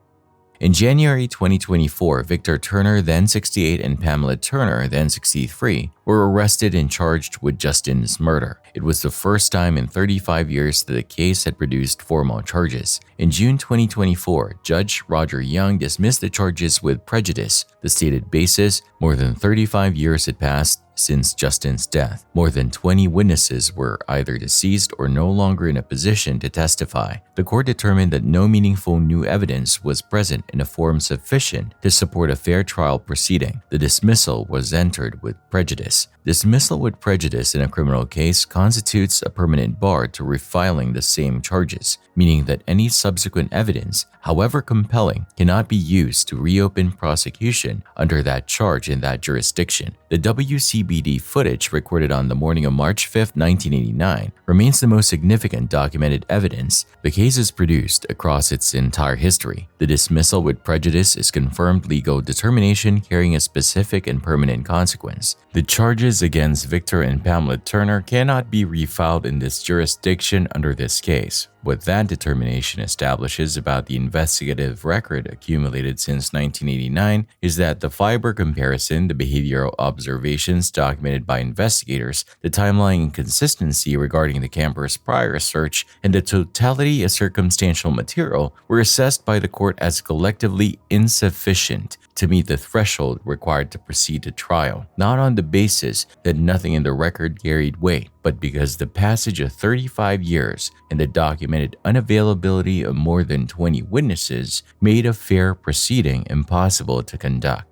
In January 2024, Victor Turner, then 68, and Pamela Turner, then 63, were arrested and charged with Justin's murder. It was the first time in 35 years that the case had produced formal charges. In June 2024, Judge Roger Young dismissed the charges with prejudice. The stated basis: more than 35 years had passed since Justin's death. More than 20 witnesses were either deceased or no longer in a position to testify. The court determined that no meaningful new evidence was present in a form sufficient to support a fair trial proceeding. The dismissal was entered with prejudice. Dismissal with prejudice in a criminal case constitutes a permanent bar to refiling the same charges, meaning that any subsequent evidence, however compelling, cannot be used to reopen prosecution under that charge in that jurisdiction. The WCBD footage recorded on the morning of March 5, 1989, remains the most significant documented evidence the case has produced across its entire history. The dismissal with prejudice is confirmed legal determination carrying a specific and permanent consequence. The charges against Victor and Pamela Turner cannot be refiled in this jurisdiction under this case. What that determination establishes about the investigative record accumulated since 1989 is that the fiber comparison, the behavioral observations documented by investigators, the timeline inconsistency regarding the camper's prior search, and the totality of circumstantial material were assessed by the court as collectively insufficient to meet the threshold required to proceed to trial, not on the basis that nothing in the record carried weight, but because the passage of 35 years and the documented unavailability of more than 20 witnesses made a fair proceeding impossible to conduct.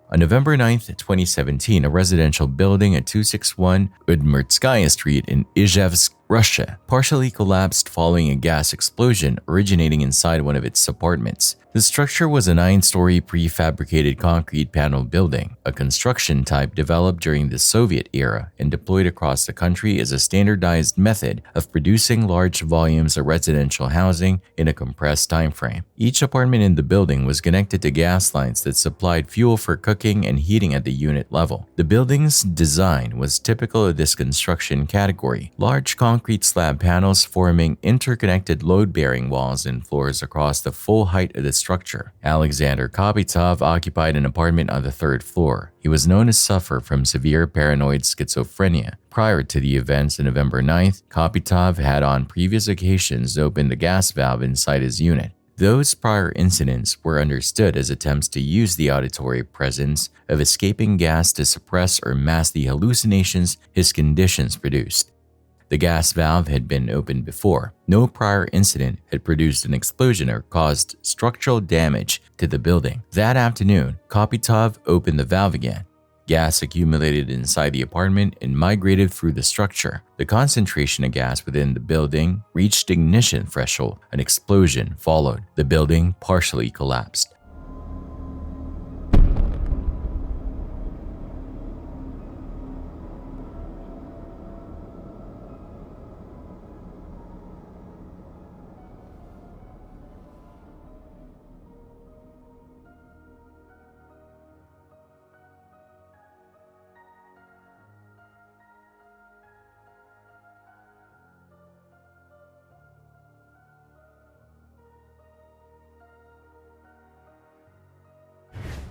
On November 9, 2017, a residential building at 261 Udmurtskaya Street in Izhevsk, Russia, partially collapsed following a gas explosion originating inside one of its apartments. The structure was a 9-story prefabricated concrete panel building, a construction type developed during the Soviet era and deployed across the country as a standardized method of producing large volumes of residential housing in a compressed time frame. Each apartment in the building was connected to gas lines that supplied fuel for cooking and heating at the unit level. The building's design was typical of this construction category: large concrete slab panels forming interconnected load-bearing walls and floors across the full height of the structure. Alexander Kopytov occupied an apartment on the 3rd floor. He was known to suffer from severe paranoid schizophrenia. Prior to the events on November 9th, Kopytov had on previous occasions opened the gas valve inside his unit. Those prior incidents were understood as attempts to use the auditory presence of escaping gas to suppress or mask the hallucinations his conditions produced. The gas valve had been opened before. No prior incident had produced an explosion or caused structural damage to the building. That afternoon, Kopytov opened the valve again. Gas accumulated inside the apartment and migrated through the structure. The concentration of gas within the building reached ignition threshold. An explosion followed. The building partially collapsed.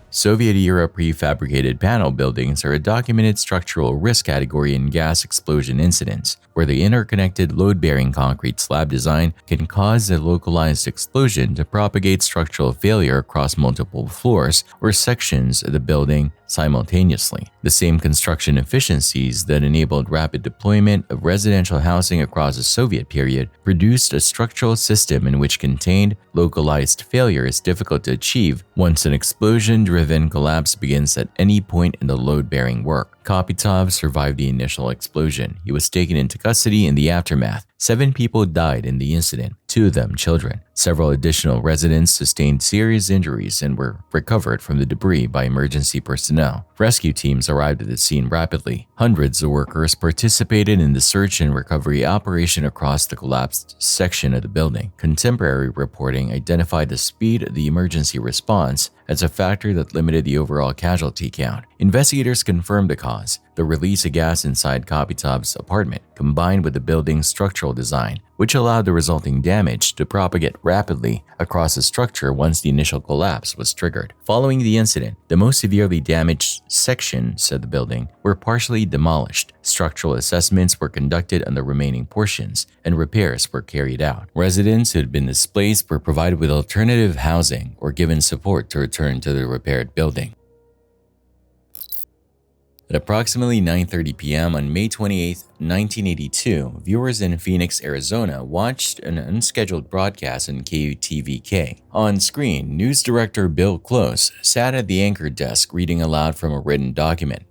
Soviet-era prefabricated panel buildings are a documented structural risk category in gas explosion incidents, where the interconnected load-bearing concrete slab design can cause a localized explosion to propagate structural failure across multiple floors or sections of the building simultaneously. The same construction efficiencies that enabled rapid deployment of residential housing across the Soviet period produced a structural system in which contained, localized failure is difficult to achieve once an explosion-driven collapse begins at any point in the load-bearing work. Kopytov survived the initial explosion. He was taken into custody in the aftermath. 7 people died in the incident. 2 of them children. Several additional residents sustained serious injuries and were recovered from the debris by emergency personnel. Rescue teams arrived at the scene rapidly. Hundreds of workers participated in the search and recovery operation across the collapsed section of the building. Contemporary reporting identified the speed of the emergency response as a factor that limited the overall casualty count. Investigators confirmed the cause: the release of gas inside Kopitov's apartment, combined with the building's structural design, which allowed the resulting damage to propagate rapidly across the structure once the initial collapse was triggered. Following the incident, the most severely damaged sections of the building were partially demolished. Structural assessments were conducted on the remaining portions, and repairs were carried out. Residents who had been displaced were provided with alternative housing or given support to return to the repaired building. At approximately 9:30 p.m. on May 28, 1982, viewers in Phoenix, Arizona watched an unscheduled broadcast on KUTVK. On screen, news director Bill Close sat at the anchor desk reading aloud from a written document.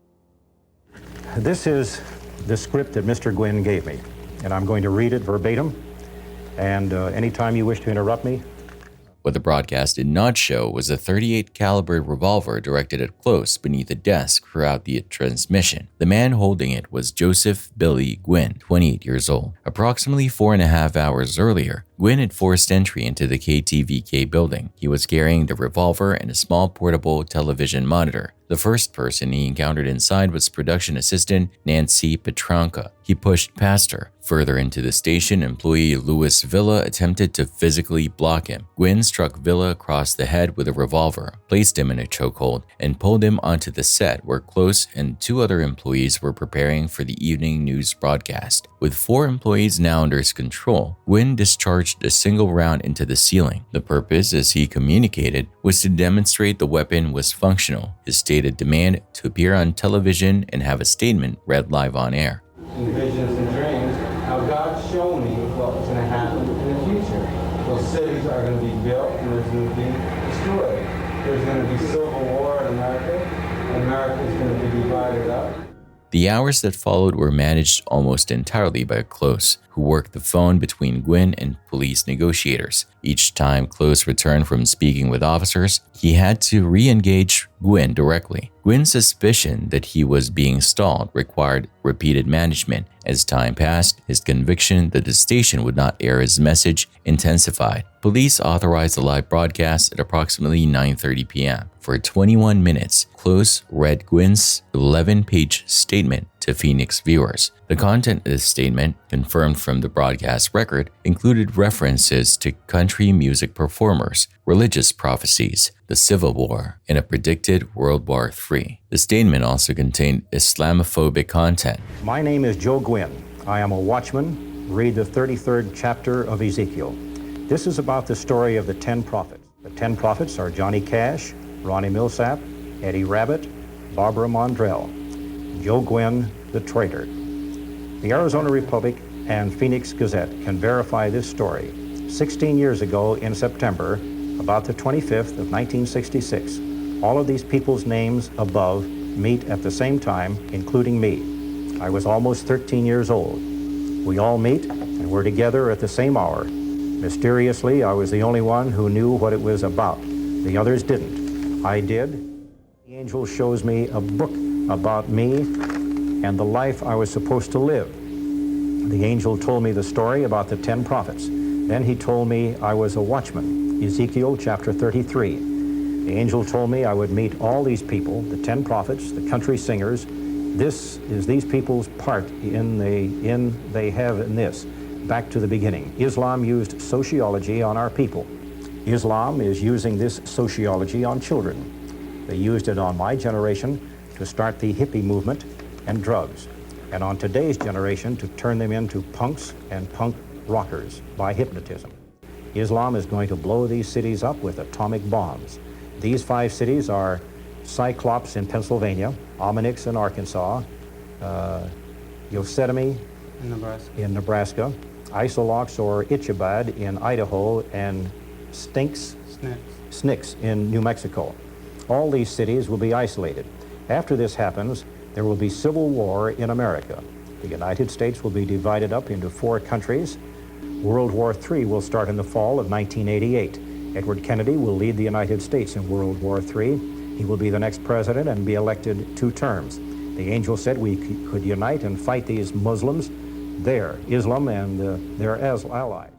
This is the script that Mr. Gwynn gave me, and I'm going to read it verbatim, and anytime you wish to interrupt me. What the broadcast did not show was a .38 caliber revolver directed at Close beneath the desk throughout the transmission. The man holding it was Joseph Billy Gwynn, 28 years old. Approximately 4.5 hours earlier, Gwynn had forced entry into the KTVK building. He was carrying the revolver and a small portable television monitor. The first person he encountered inside was production assistant Nancy Petranka. He pushed past her. Further into the station, employee Louis Villa attempted to physically block him. Gwynn struck Villa across the head with a revolver, placed him in a chokehold, and pulled him onto the set where Close and 2 other employees were preparing for the evening news broadcast. With 4 employees now under his control, Gwynn discharged a single round into the ceiling. The purpose, as he communicated, was to demonstrate the weapon was functional. His stated demand to appear on television and have a statement read live on air. In visions and dreams, how God showed me what was going to happen in the future. Those cities are going to be built and there's going to be destroyed. There's going to be civil war in America. America is going to be divided up. The hours that followed were managed almost entirely by Close, who worked the phone between Gwynn and police negotiators. Each time Close returned from speaking with officers, he had to re-engage Gwynn directly. Gwynn's suspicion that he was being stalled required repeated management. As time passed, his conviction that the station would not air his message intensified. Police authorized the live broadcast at approximately 9:30 p.m. For 21 minutes, Close read Gwynn's 11-page statement to Phoenix viewers. The content of the statement, confirmed from the broadcast record, included references to country music performers, religious prophecies, the Civil War, and a predicted World War III. The statement also contained Islamophobic content. My name is Joe Gwynn. I am a watchman. Read the 33rd chapter of Ezekiel. This is about the story of the 10 prophets. The 10 prophets are Johnny Cash, Ronnie Millsap, Eddie Rabbitt, Barbara Mondrell, Joe Gwynn, the traitor. The Arizona Republic and Phoenix Gazette can verify this story. 16 years ago in September, about the 25th of 1966, all of these people's names above meet at the same time, including me. I was almost 13 years old. We all meet and we're together at the same hour. Mysteriously, I was the only one who knew what it was about. The others didn't. I did. The angel shows me a book about me and the life I was supposed to live. The angel told me the story about the 10 prophets. Then he told me I was a watchman, Ezekiel chapter 33. The angel told me I would meet all these people, the 10 prophets, the country singers. This is these people's part they have in this. Back to the beginning. Islam used sociology on our people. Islam is using this sociology on children. They used it on my generation to start the hippie movement and drugs, and on today's generation to turn them into punks and punk rockers by hypnotism. Islam is going to blow these cities up with atomic bombs. These 5 cities are Cyclops in Pennsylvania, Ominix in Arkansas, Yosemite in Nebraska, Isolox or Itchabad in Idaho, and Snix in New Mexico. All these cities will be isolated. After this happens, there will be civil war in America. The United States will be divided up into 4 countries. World War III will start in the fall of 1988. Edward Kennedy will lead the United States in World War III. He will be the next president and be elected 2 terms. The angel said we could unite and fight these Muslims, Islam, and their allies.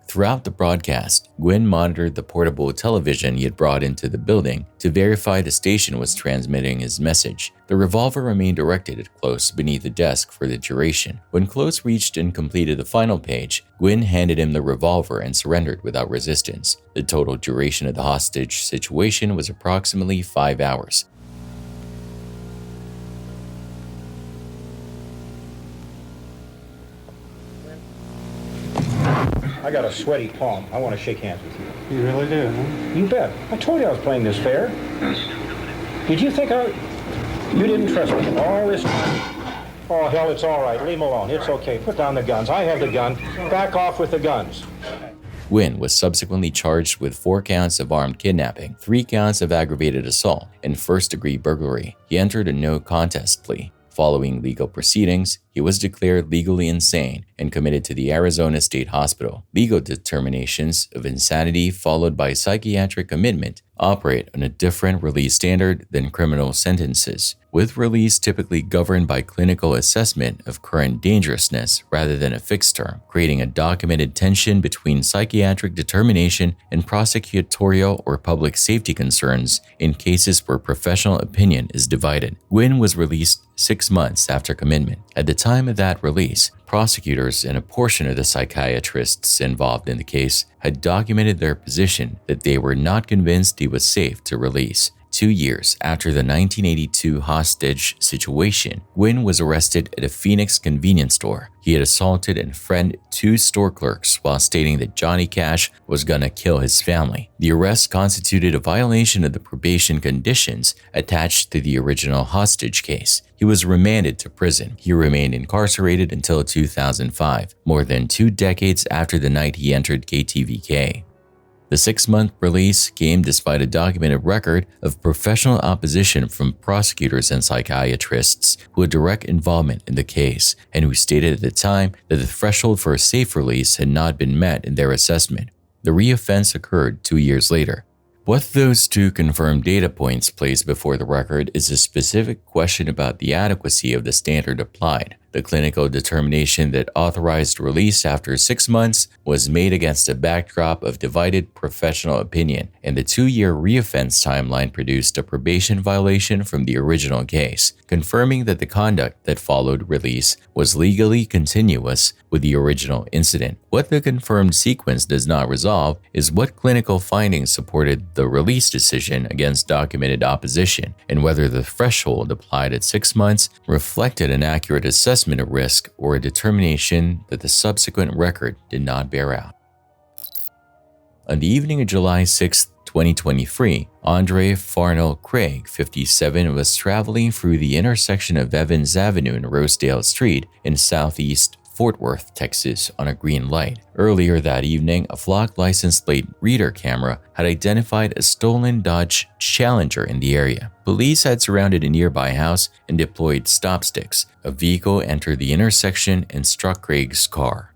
Throughout the broadcast, Gwynn monitored the portable television he had brought into the building to verify the station was transmitting his message. The revolver remained erected close beneath the desk for the duration. When Close reached and completed the final page, Gwynn handed him the revolver and surrendered without resistance. The total duration of the hostage situation was approximately 5 hours. I got a sweaty palm. I want to shake hands with you. You really do, huh? You bet. I told you I was playing this fair. Did you think you didn't trust me all this time? Oh, hell, it's all right. Leave him alone. It's okay. Put down the guns. I have the gun. Back off with the guns. Gwynn was subsequently charged with 4 counts of armed kidnapping, 3 counts of aggravated assault, and first-degree burglary. He entered a no-contest plea. Following legal proceedings, he was declared legally insane and committed to the Arizona State Hospital. Legal determinations of insanity followed by psychiatric commitment operate on a different release standard than criminal sentences, with release typically governed by clinical assessment of current dangerousness rather than a fixed term, creating a documented tension between psychiatric determination and prosecutorial or public safety concerns in cases where professional opinion is divided. Gwynn was released 6 months after commitment. At the time of that release, prosecutors and a portion of the psychiatrists involved in the case had documented their position that they were not convinced he was safe to release. 2 years after the 1982 hostage situation, Gwynn was arrested at a Phoenix convenience store. He had assaulted and threatened 2 store clerks while stating that Johnny Cash was gonna kill his family. The arrest constituted a violation of the probation conditions attached to the original hostage case. He was remanded to prison. He remained incarcerated until 2005, more than 2 decades after the night he entered KTVK. The 6-month release came despite a documented record of professional opposition from prosecutors and psychiatrists who had direct involvement in the case and who stated at the time that the threshold for a safe release had not been met in their assessment. The reoffense occurred 2 years later. What those 2 confirmed data points place before the record is a specific question about the adequacy of the standard applied. The clinical determination that authorized release after 6 months was made against a backdrop of divided professional opinion, and the 2-year reoffense timeline produced a probation violation from the original case, confirming that the conduct that followed release was legally continuous with the original incident. What the confirmed sequence does not resolve is what clinical findings supported the release decision against documented opposition, and whether the threshold applied at 6 months reflected an accurate assessment of risk or a determination that the subsequent record did not bear out. On the evening of July 6, 2023, Andre Farnell Craig, 57, was traveling through the intersection of Evans Avenue and Rosedale Street in southeast Fort Worth, Texas, on a green light. Earlier that evening, a flock license plate reader camera had identified a stolen Dodge Challenger in the area. Police had surrounded a nearby house and deployed stop sticks. A vehicle entered the intersection and struck Craig's car.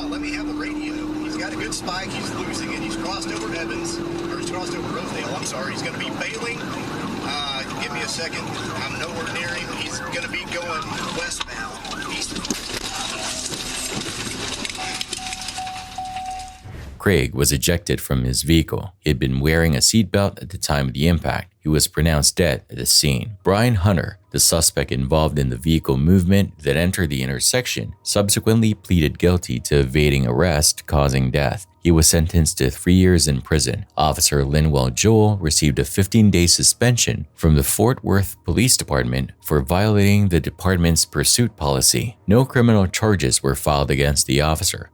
Let me have the radio. He's got a good spike. He's losing it. He's crossed over Evans, or he's crossed over Rosedale. I'm sorry. He's going to be bailing. Give me a second. I'm nowhere near him. He's going to be going westbound. Craig was ejected from his vehicle. He had been wearing a seatbelt at the time of the impact. He was pronounced dead at the scene. Brian Hunter, the suspect involved in the vehicle movement that entered the intersection, subsequently pleaded guilty to evading arrest causing death. He was sentenced to 3 years in prison. Officer Linwell Joel received a 15-day suspension from the Fort Worth Police Department for violating the department's pursuit policy. No criminal charges were filed against the officer.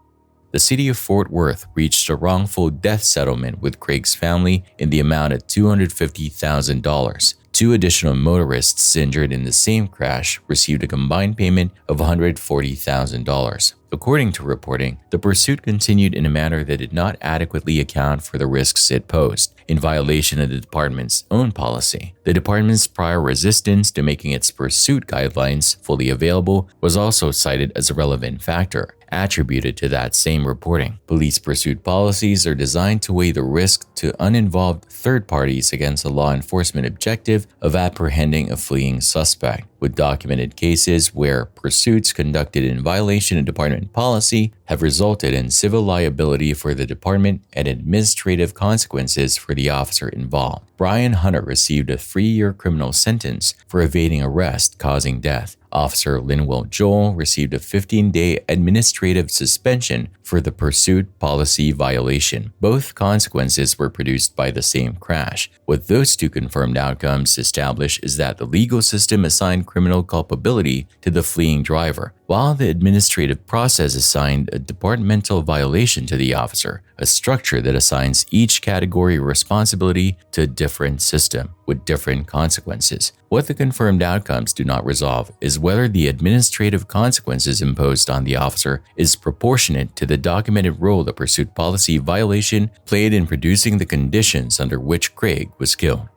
the city of Fort Worth reached a wrongful death settlement with Craig's family in the amount of $250,000. 2 additional motorists injured in the same crash received a combined payment of $140,000. According to reporting, the pursuit continued in a manner that did not adequately account for the risks it posed, in violation of the department's own policy. The department's prior resistance to making its pursuit guidelines fully available was also cited as a relevant factor, attributed to that same reporting. Police pursuit policies are designed to weigh the risk to uninvolved third parties against a law enforcement objective of apprehending a fleeing suspect, with documented cases where pursuits conducted in violation of department policy have resulted in civil liability for the department and administrative consequences for the officer involved. Brian Hunter received a 3-year criminal sentence for evading arrest causing death. Officer Linwell Joel received a 15-day administrative suspension for the pursuit policy violation. Both consequences were produced by the same crash. What those 2 confirmed outcomes establish is that the legal system assigned criminal culpability to the fleeing driver, while the administrative process assigned a departmental violation to the officer, a structure that assigns each category responsibility to a different system with different consequences. What the confirmed outcomes do not resolve is whether the administrative consequences imposed on the officer is proportionate to the documented role the pursuit policy violation played in producing the conditions under which Craig was killed.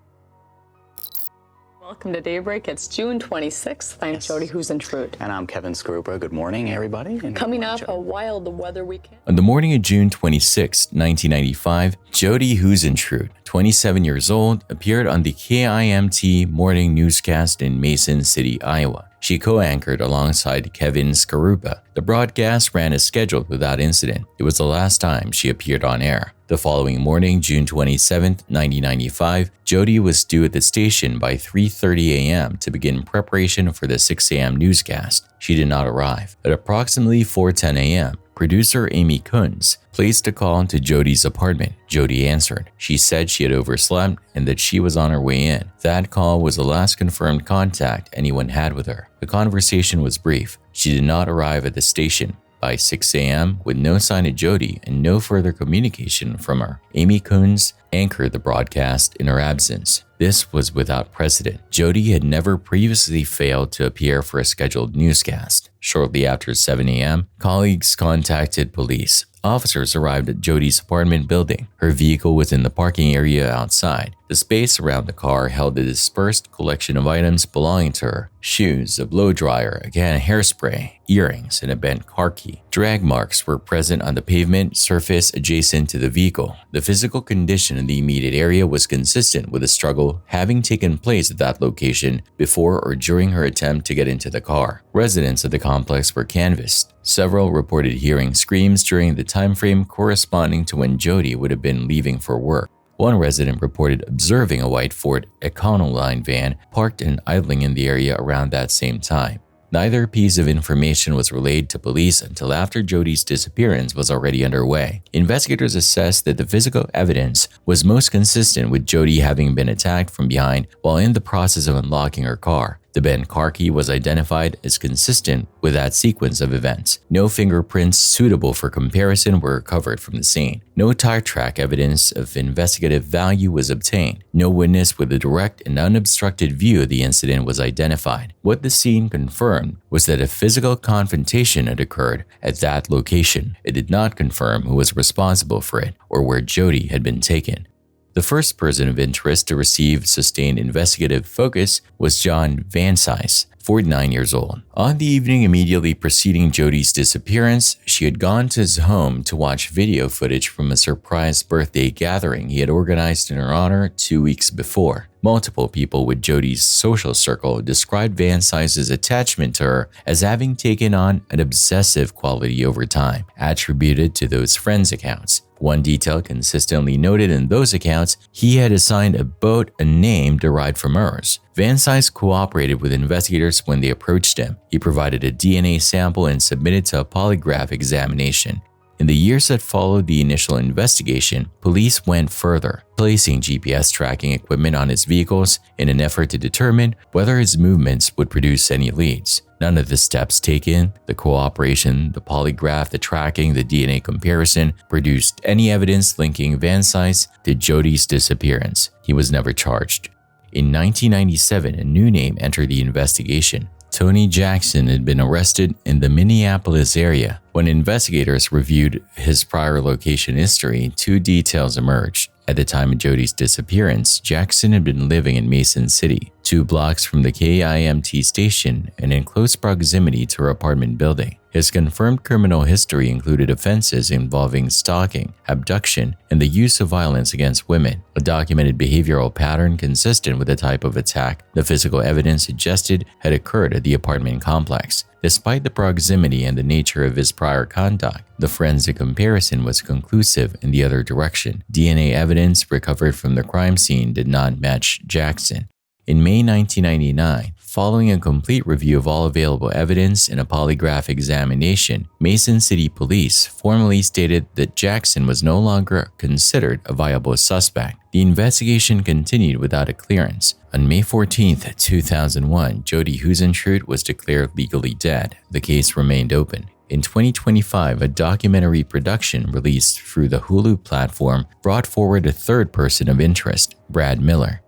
Welcome to Daybreak. It's June 26th. I'm Jody Husentrud. And I'm Kevin Skarupa. Good morning, everybody. And coming up, a wild weather weekend. On the morning of June 26, 1995, Jody Husentrud, 27 years old, appeared on the KIMT morning newscast in Mason City, Iowa. She co-anchored alongside Kevin Skarupa. The broadcast ran as scheduled without incident. It was the last time she appeared on air. The following morning, June 27, 1995, Jody was due at the station by 3:30 a.m. to begin preparation for the 6 a.m. newscast. She did not arrive. At approximately 4:10 a.m., producer Amy Kunz placed a call to Jody's apartment. Jody answered. She said she had overslept and that she was on her way in. That call was the last confirmed contact anyone had with her. The conversation was brief. She did not arrive at the station by 6 a.m. with no sign of Jody and no further communication from her. Amy Kunz anchored the broadcast in her absence. This was without precedent. Jody had never previously failed to appear for a scheduled newscast. Shortly after 7 a.m., colleagues contacted police. Officers arrived at Jody's apartment building. Her vehicle was in the parking area outside. The space around the car held a dispersed collection of items belonging to her: shoes, a blow dryer, a can of hairspray, earrings, and a bent car key. Drag marks were present on the pavement surface adjacent to the vehicle. The physical condition in the immediate area was consistent with a struggle having taken place at that location before or during her attempt to get into the car. Residents of the complex were canvassed. Several reported hearing screams during the time frame corresponding to when Jody would have been leaving for work. One resident reported observing a white Ford Econoline van parked and idling in the area around that same time. Neither piece of information was relayed to police until after Jody's disappearance was already underway. Investigators assessed that the physical evidence was most consistent with Jody having been attacked from behind while in the process of unlocking her car. The bent car key was identified as consistent with that sequence of events. No fingerprints suitable for comparison were recovered from the scene. No tire track evidence of investigative value was obtained. No witness with a direct and unobstructed view of the incident was identified. What the scene confirmed was that a physical confrontation had occurred at that location. It did not confirm who was responsible for it or where Jody had been taken. The first person of interest to receive sustained investigative focus was John Van Cise, 49 years old. On the evening immediately preceding Jody's disappearance, she had gone to his home to watch video footage from a surprise birthday gathering he had organized in her honor 2 weeks before. Multiple people with Jody's social circle described Van Cise's attachment to her as having taken on an obsessive quality over time, attributed to those friends' accounts. One detail consistently noted in those accounts, he had assigned a boat a name derived from hers. Van Cise cooperated with investigators when they approached him. He provided a DNA sample and submitted to a polygraph examination. In the years that followed the initial investigation, police went further, placing GPS tracking equipment on his vehicles in an effort to determine whether his movements would produce any leads. None of the steps taken, the cooperation, the polygraph, the tracking, the DNA comparison, produced any evidence linking Van Cise to Jody's disappearance. He was never charged. In 1997, a new name entered the investigation. Tony Jackson had been arrested in the Minneapolis area. When investigators reviewed his prior location history, two details emerged. At the time of Jody's disappearance, Jackson had been living in Mason City, 2 blocks from the KIMT station and in close proximity to her apartment building. His confirmed criminal history included offenses involving stalking, abduction, and the use of violence against women, a documented behavioral pattern consistent with the type of attack the physical evidence suggested had occurred at the apartment complex. Despite the proximity and the nature of his prior conduct, the forensic comparison was conclusive in the other direction. DNA evidence recovered from the crime scene did not match Jackson. In May 1999, following a complete review of all available evidence and a polygraph examination, Mason City Police formally stated that Jackson was no longer considered a viable suspect. The investigation continued without a clearance. On May 14, 2001, Jody Huisentruit was declared legally dead. The case remained open. In 2025, a documentary production released through the Hulu platform brought forward a third person of interest, Brad Miller.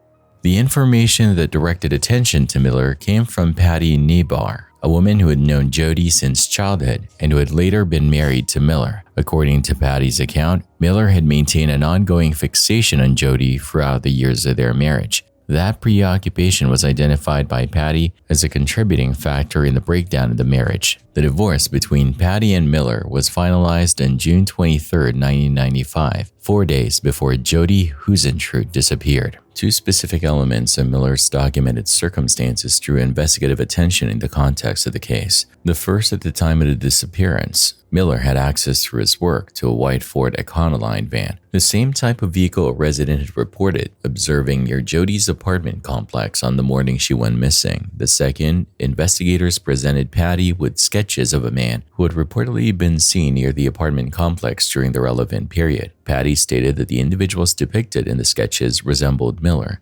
The information that directed attention to Miller came from Patty Nebar, a woman who had known Jody since childhood and who had later been married to Miller. According to Patty's account, Miller had maintained an ongoing fixation on Jody throughout the years of their marriage. That preoccupation was identified by Patty as a contributing factor in the breakdown of the marriage. The divorce between Patty and Miller was finalized on June 23, 1995, 4 days before Jody Huisentruit disappeared. Two specific elements of Miller's documented circumstances drew investigative attention in the context of the case. The first, at the time of the disappearance, Miller had access through his work to a white Ford Econoline van, the same type of vehicle a resident had reported observing near Jody's apartment complex on the morning she went missing. The second, investigators presented Patty with sketches of a man who had reportedly been seen near the apartment complex during the relevant period. Patty stated that the individuals depicted in the sketches resembled Miller.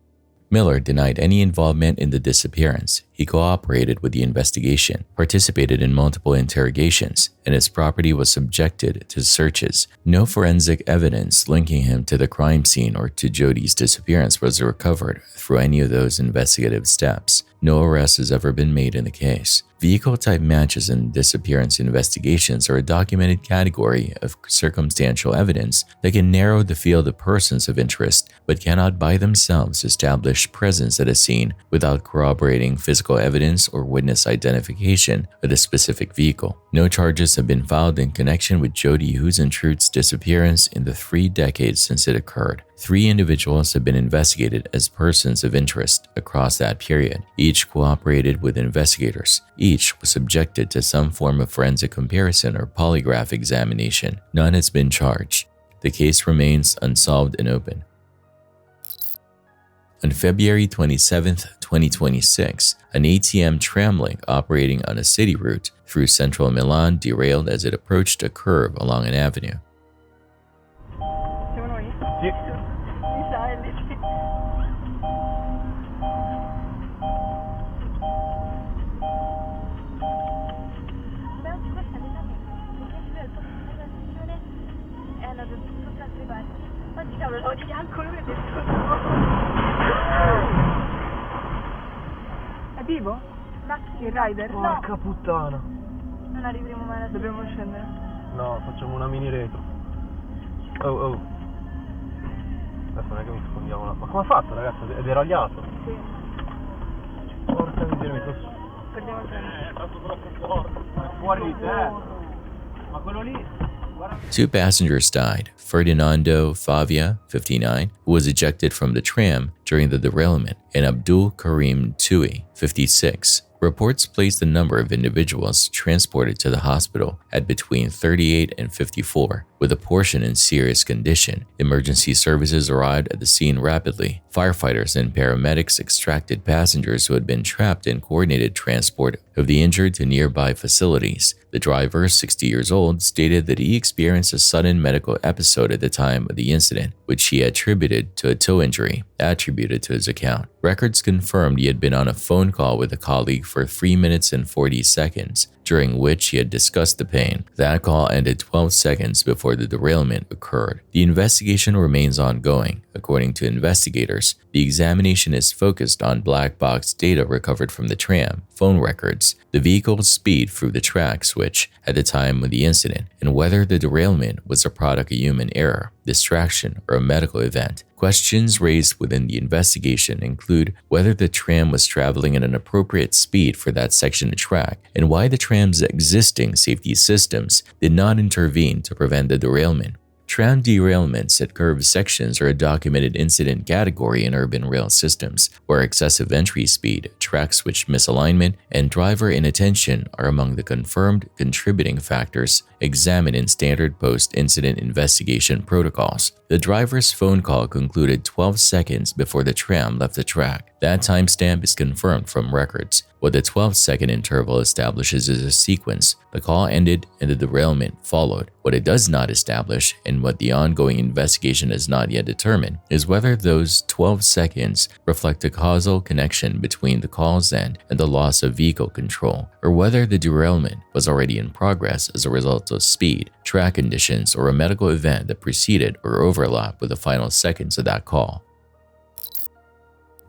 Miller denied any involvement in the disappearance. He cooperated with the investigation, participated in multiple interrogations, and his property was subjected to searches. No forensic evidence linking him to the crime scene or to Jody's disappearance was recovered through any of those investigative steps. No arrest has ever been made in the case. Vehicle type matches in disappearance investigations are a documented category of circumstantial evidence that can narrow the field of persons of interest but cannot by themselves establish presence at a scene without corroborating physical evidence or witness identification of the specific vehicle. No charges have been filed in connection with Jody Huisentruit's disappearance in the 3 decades since it occurred. 3 individuals have been investigated as persons of interest across that period. Each cooperated with investigators. Each was subjected to some form of forensic comparison or polygraph examination. None has been charged. The case remains unsolved and open. On February 27, 2026, an ATM tram link operating on a city route through central Milan derailed as it approached a curve along an avenue. È vivo? Il rider? Porca puttana. Non arriveremo mai alla fine. Dobbiamo scendere? No, facciamo una mini retro. Oh. Adesso non è che mi sfondiamo là. Ma come ha fatto, ragazzi? È deragliato? Sì. Porca miseria, mi sto... Perdiamo il treno. È stato troppo forte. È fuori di testa. Ma quello lì... 2 passengers died, Ferdinando Favia, 59, who was ejected from the tram during the derailment, and Abdul Karim Tui, 56. Reports placed the number of individuals transported to the hospital at between 38 and 54, with a portion in serious condition. Emergency services arrived at the scene rapidly. Firefighters and paramedics extracted passengers who had been trapped in coordinated transport of the injured to nearby facilities. The driver, 60 years old, stated that he experienced a sudden medical episode at the time of the incident, which he attributed to a toe injury, attributed to his account. Records confirmed he had been on a phone call with a colleague for 3 minutes and 40 seconds, during which he had discussed the pain. That call ended 12 seconds before the derailment occurred. The investigation remains ongoing. According to investigators, the examination is focused on black box data recovered from the tram, phone records, the vehicle's speed through the track switch at the time of the incident, and whether the derailment was a product of human error, distraction, or a medical event. Questions raised within the investigation include whether the tram was traveling at an appropriate speed for that section of track, and why the tram's existing safety systems did not intervene to prevent the derailment. Tram derailments at curved sections are a documented incident category in urban rail systems, where excessive entry speed, track switch misalignment, and driver inattention are among the confirmed contributing factors examined in standard post-incident investigation protocols. The driver's phone call concluded 12 seconds before the tram left the track. That timestamp is confirmed from records. What the 12-second interval establishes is a sequence. The call ended and the derailment followed. What it does not establish, and what the ongoing investigation has not yet determined, is whether those 12 seconds reflect a causal connection between the call's end and the loss of vehicle control, or whether the derailment was already in progress as a result of speed, track conditions, or a medical event that preceded or overlapped with the final seconds of that call.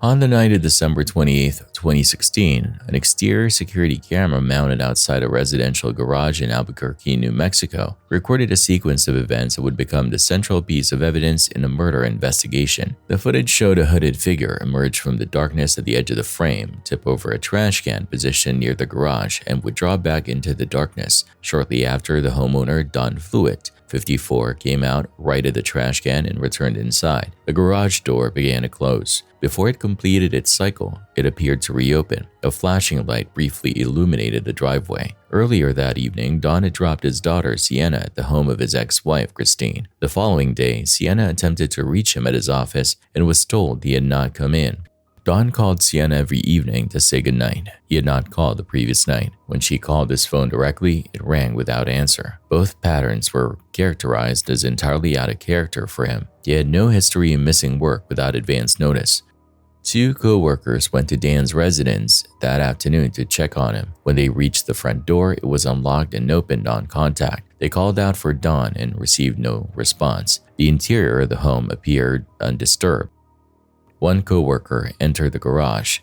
On the night of December 28, 2016, an exterior security camera mounted outside a residential garage in Albuquerque, New Mexico, recorded a sequence of events that would become the central piece of evidence in a murder investigation. The footage showed a hooded figure emerge from the darkness at the edge of the frame, tip over a trash can positioned near the garage, and withdraw back into the darkness. Shortly after, the homeowner, Don Fluitt, 54, came out, righted the trash can, and returned inside. The garage door began to close. Before it completed its cycle, it appeared to reopen. A flashing light briefly illuminated the driveway. Earlier that evening, Don had dropped his daughter, Sienna, at the home of his ex-wife, Christine. The following day, Sienna attempted to reach him at his office and was told he had not come in. Don called Sienna every evening to say goodnight. He had not called the previous night. When she called his phone directly, it rang without answer. Both patterns were characterized as entirely out of character for him. He had no history of missing work without advance notice. Two co-workers went to Dan's residence that afternoon to check on him. When they reached the front door, it was unlocked and opened on contact. They called out for Don and received no response. The interior of the home appeared undisturbed. One co-worker entered the garage.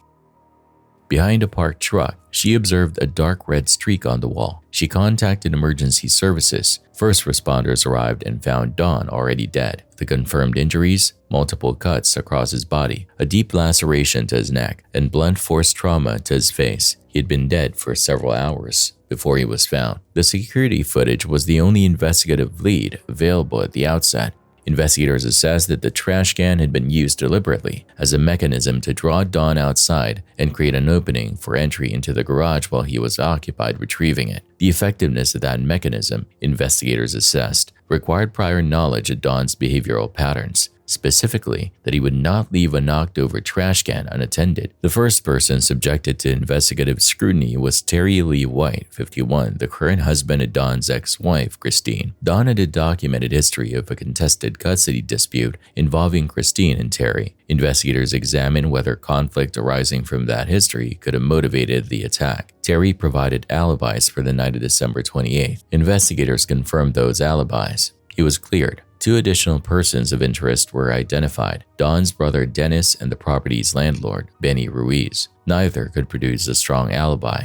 Behind a parked truck, she observed a dark red streak on the wall. She contacted emergency services. First responders arrived and found Don already dead. The confirmed injuries: multiple cuts across his body, a deep laceration to his neck, and blunt force trauma to his face. He had been dead for several hours before he was found. The security footage was the only investigative lead available at the outset. Investigators assessed that the trash can had been used deliberately as a mechanism to draw Don outside and create an opening for entry into the garage while he was occupied retrieving it. The effectiveness of that mechanism, investigators assessed, required prior knowledge of Don's behavioral patterns, specifically that he would not leave a knocked-over trash can unattended. The first person subjected to investigative scrutiny was Terry Lee White, 51, the current husband of Don's ex-wife, Christine. Don had a documented history of a contested custody dispute involving Christine and Terry. Investigators examined whether conflict arising from that history could have motivated the attack. Terry provided alibis for the night of December 28th. Investigators confirmed those alibis. He was cleared. Two additional persons of interest were identified: Don's brother Dennis and the property's landlord, Benny Ruiz. Neither could produce a strong alibi.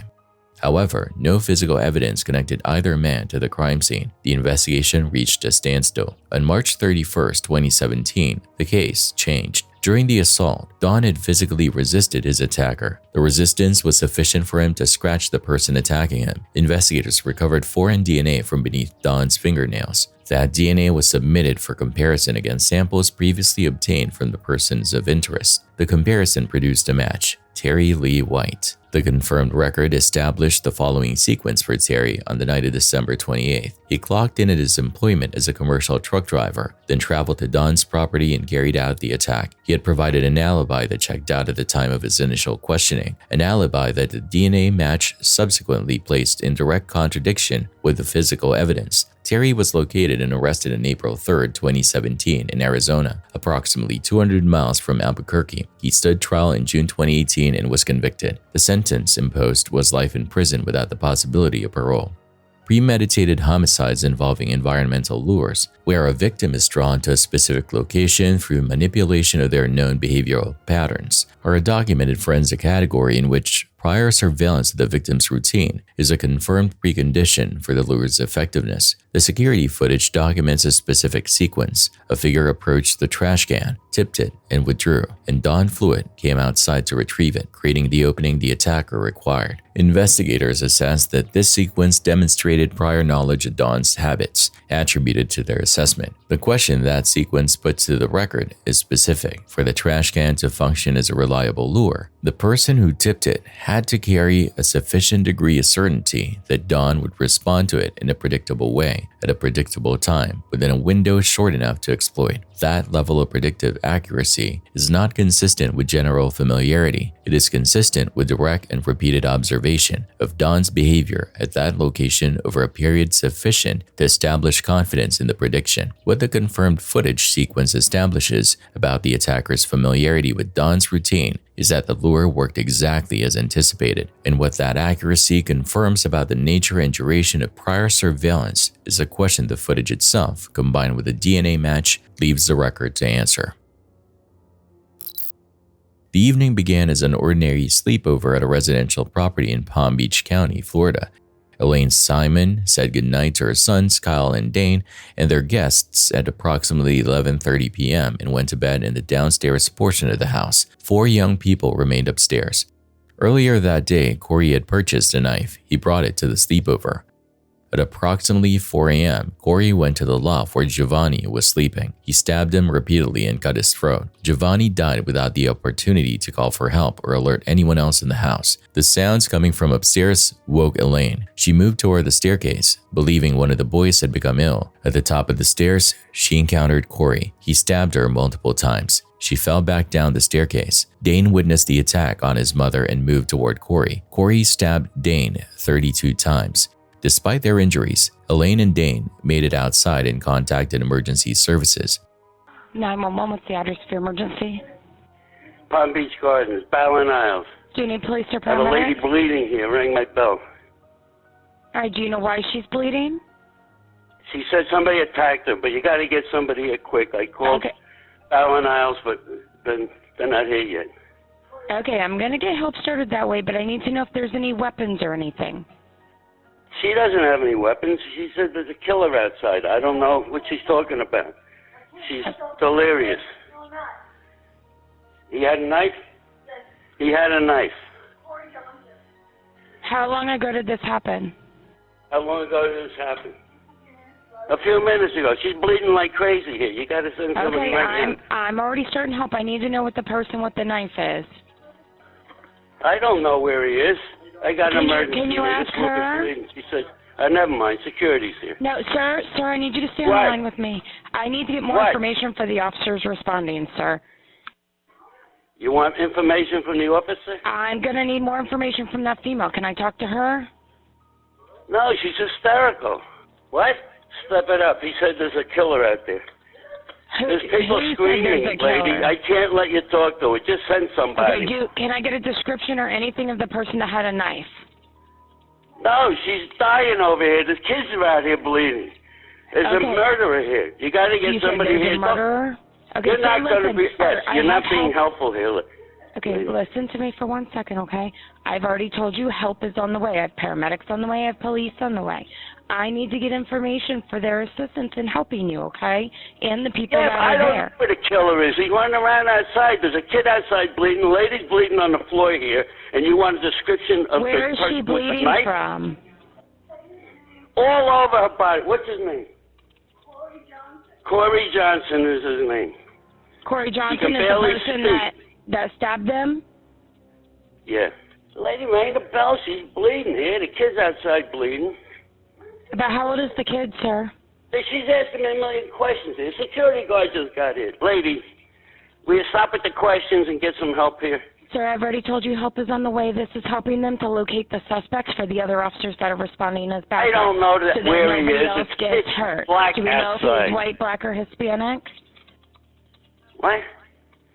However, no physical evidence connected either man to the crime scene. The investigation reached a standstill. On March 31, 2017, the case changed. During the assault, Don had physically resisted his attacker. The resistance was sufficient for him to scratch the person attacking him. Investigators recovered foreign DNA from beneath Don's fingernails. That DNA was submitted for comparison against samples previously obtained from the persons of interest. The comparison produced a match: Terry Lee White. The confirmed record established the following sequence for Terry on the night of December 28th. He clocked in at his employment as a commercial truck driver, then traveled to Don's property and carried out the attack. He had provided an alibi that checked out at the time of his initial questioning, an alibi that the DNA match subsequently placed in direct contradiction with the physical evidence. Terry was located and arrested on April 3, 2017 in Arizona, approximately 200 miles from Albuquerque. He stood trial in June 2018 and was convicted. The sentence imposed was life in prison without the possibility of parole. Premeditated homicides involving environmental lures, where a victim is drawn to a specific location through manipulation of their known behavioral patterns, are a documented forensic category in which prior surveillance of the victim's routine is a confirmed precondition for the lure's effectiveness. The security footage documents a specific sequence. A figure approached the trash can, tipped it, and withdrew, and Don Fluid came outside to retrieve it, creating the opening the attacker required. Investigators assessed that this sequence demonstrated prior knowledge of Don's habits, attributed to their assessment. The question that sequence puts to the record is specific. For the trash can to function as a reliable lure, the person who tipped it had to carry a sufficient degree of certainty that Don would respond to it in a predictable way, at a predictable time, within a window short enough to exploit. That level of predictive accuracy is not consistent with general familiarity. It is consistent with direct and repeated observation of Don's behavior at that location over a period sufficient to establish confidence in the prediction. What the confirmed footage sequence establishes about the attacker's familiarity with Don's routine is that the lure worked exactly as anticipated, and what that accuracy confirms about the nature and duration of prior surveillance is a question the footage itself, combined with a DNA match, leaves the record to answer. The evening began as an ordinary sleepover at a residential property in Palm Beach County, Florida. Elaine Simon said goodnight to her sons, Kyle and Dane, and their guests at approximately 11:30 p.m. and went to bed in the downstairs portion of the house. 4 young people remained upstairs. Earlier that day, Corey had purchased a knife. He brought it to the sleepover. At approximately 4 a.m., Corey went to the loft where Giovanni was sleeping. He stabbed him repeatedly and cut his throat. Giovanni died without the opportunity to call for help or alert anyone else in the house. The sounds coming from upstairs woke Elaine. She moved toward the staircase, believing one of the boys had become ill. At the top of the stairs, she encountered Corey. He stabbed her multiple times. She fell back down the staircase. Dane witnessed the attack on his mother and moved toward Corey. Corey stabbed Dane 32 times. Despite their injuries, Elaine and Dane made it outside and contacted emergency services. 911, what's the address for emergency? Palm Beach Gardens, Ballin Isles. Do you need police or I have a lady paramedics? bleeding here. Ring my bell. All right, do you know why she's bleeding? She said somebody attacked her, but you got to get somebody here quick. I called Ballin Isles, but they're not here yet. Okay, I'm going to get help started that way, but I need to know if there's any weapons or anything. She doesn't have any weapons. She said there's a killer outside. I don't know what she's talking about. She's delirious. He had a knife? He had a knife. How long ago did this happen? How long ago did this happen? A few minutes ago. She's bleeding like crazy here. You got to send somebody right now. I'm already starting to help. I need to know what the person with the knife is. I don't know where he is. I got an emergency. Can you ask her? She said, never mind, security's here. No, sir, I need you to stay on the line with me. I need to get more information for the officers responding, sir. You want information from the officer? I'm going to need more information from that female. Can I talk to her? No, she's hysterical. What? Step it up. He said there's a killer out there. There's people screaming, lady. I can't let you talk to her. Just send somebody. Okay, can I get a description or anything of the person that had a knife? No, she's dying over here. The kids are out here bleeding. There's a murderer here. You got to get somebody here. A murderer? Okay, you're not going to be. You're not being helpful here. Okay, listen to me for 1 second, okay? I've already told you help is on the way. I have paramedics on the way. I have police on the way. I need to get information for their assistance in helping you, okay? And the people that are there. I don't know where the killer is. He's running around outside. There's a kid outside bleeding. The lady's bleeding on the floor here. And you want a description of the person with the knife? Where is she bleeding from? All over her body. What's his name? Corey Johnson is his name. Corey Johnson is the person that stabbed them? Yeah. Lady rang the bell. She's bleeding here. The kid's outside bleeding. About how old is the kid, sir? She's asking me a million questions here. Security guard just got here. Lady, will you stop with the questions and get some help here? Sir, I've already told you help is on the way. This is helping them to locate the suspects for the other officers that are responding as backup. I don't know that so where he is. Else It's gets hurt. black Do we know if outside. he's white, black, or Hispanic? What?